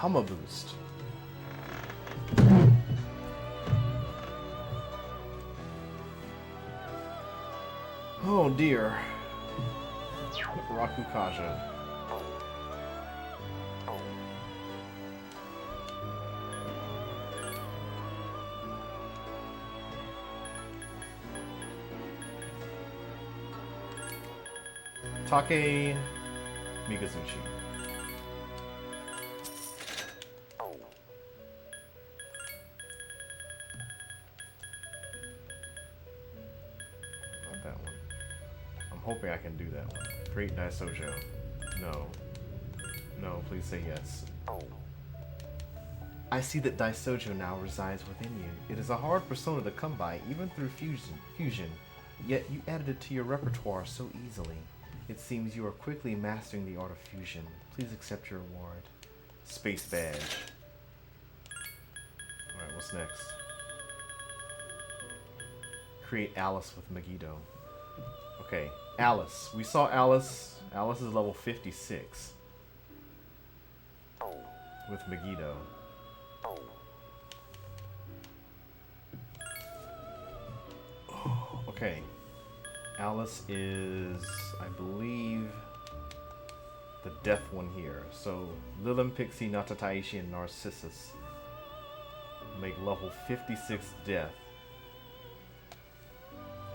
Hama boost. Oh dear. Rakukaja. Take Mikazuchi. Not that one. I'm hoping I can do that one. Create Daisojo. No. No, please say yes. I see that Daisojo now resides within you. It is a hard persona to come by, even through fusion, yet you added it to your repertoire so easily. It seems you are quickly mastering the art of fusion. Please accept your award. Space badge. Alright, what's next? Create Alice with Megiddo. Okay, Alice. We saw Alice. Alice is level 56. With Megiddo. Okay. Alice is, I believe, the death one here. So, Lilim, Pixie, Natataishi, and Narcissus make level 56 death.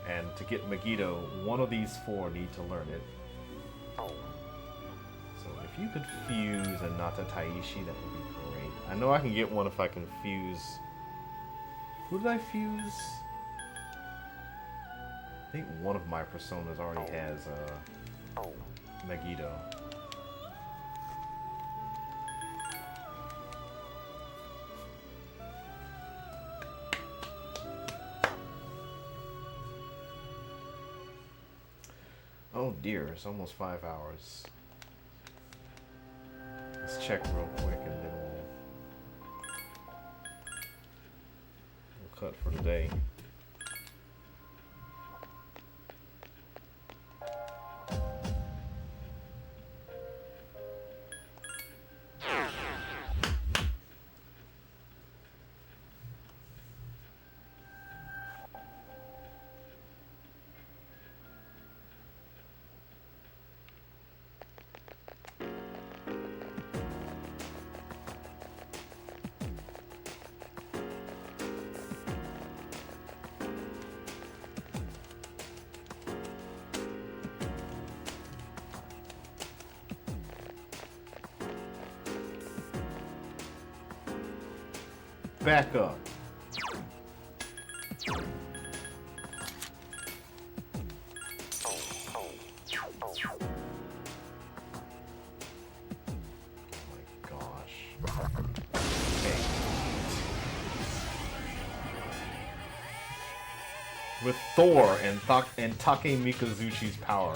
And to get Megiddo, one of these four need to learn it. So if you could fuse a Natataishi, that would be great. I know I can get one if I can fuse... Who did I fuse? I think one of my personas already has Megiddo. Oh dear, it's almost 5 hours. Let's check real quick and then we'll cut for today. Back up. With Thor and Take Mikazuchi's power,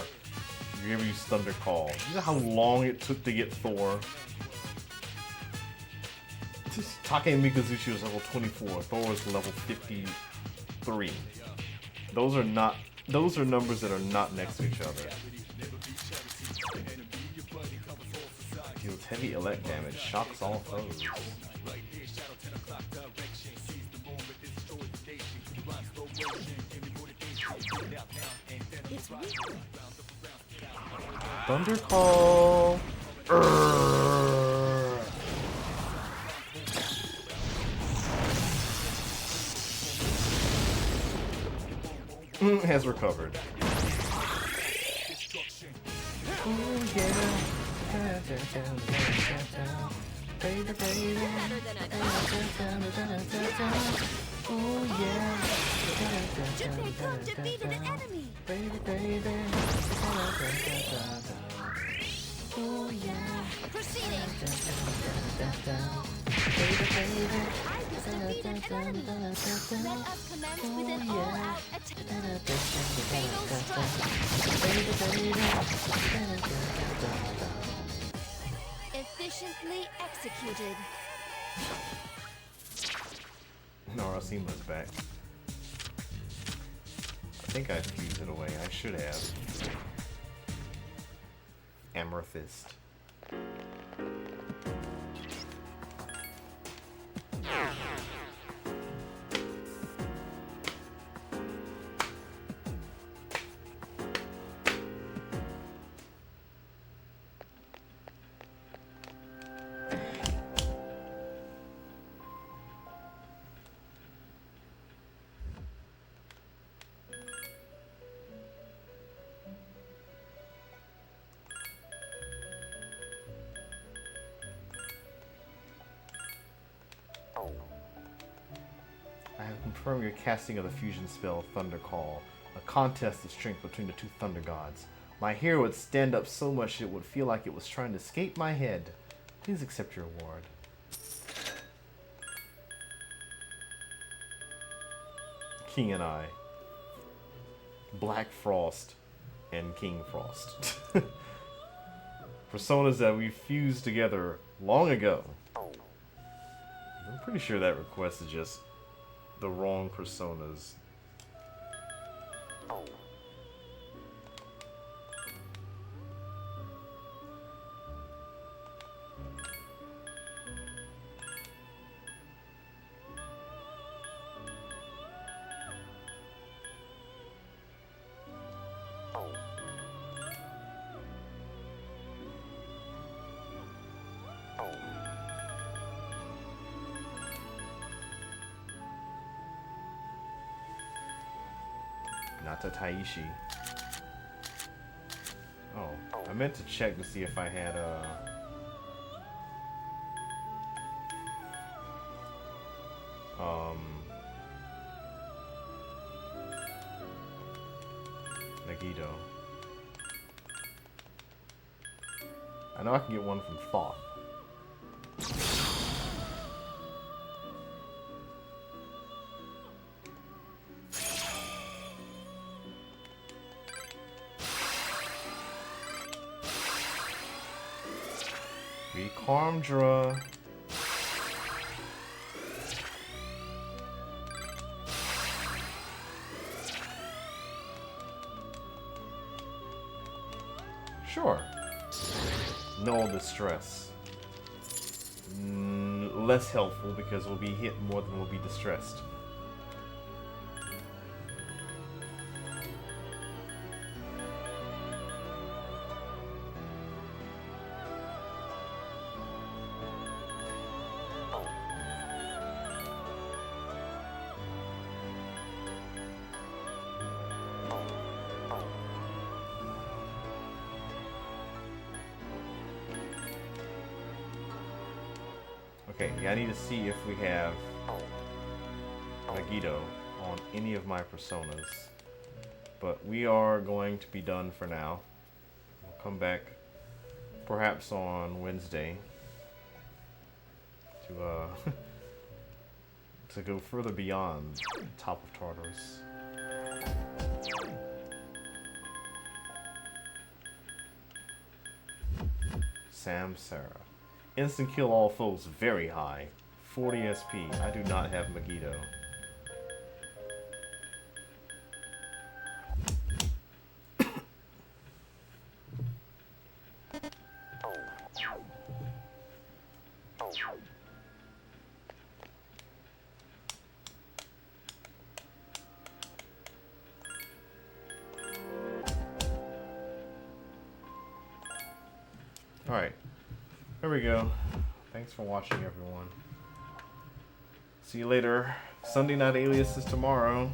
you use Thunder Call. You know how long it took to get Thor? Take Mikazuchi was level 24. Thor was level 53. Those are numbers that are not next to each other. Deals heavy elect damage, shocks all foes. Thunder Call. Has recovered. Oh yeah. Baby, baby. Oh yeah. Junpei defeated an enemy. Baby, baby. Oh yeah. Proceeding. Baby, baby. Defeated an enemy. Let us commence with an all-out attack. Fatal strike. Efficiently executed. Narasimba's back. I think I fused it away. I should have. Amethyst. I have confirmed your casting of the fusion spell Thunder Call, a contest of strength between the two thunder gods. My hair would stand up so much it would feel like it was trying to escape my head. Please accept your award. King and I. Black Frost and King Frost. Personas that we fused together long ago. I'm pretty sure that request is just the wrong personas. Nata Taishi. Oh, I meant to check to see if I had Megiddo. I know I can get one from Thoth. Karmdra. Sure. Null distress. Less helpful because we'll be hit more than we'll be distressed. Okay, yeah, I need to see if we have Megiddo on any of my personas. But we are going to be done for now. We'll come back perhaps on Wednesday to to go further beyond Top of Tartarus. Samsara. Instant kill all foes very high. 40 SP. I do not have Megiddo. Alright. There we go. Thanks for watching, everyone. See you later. Sunday Night Alias is tomorrow.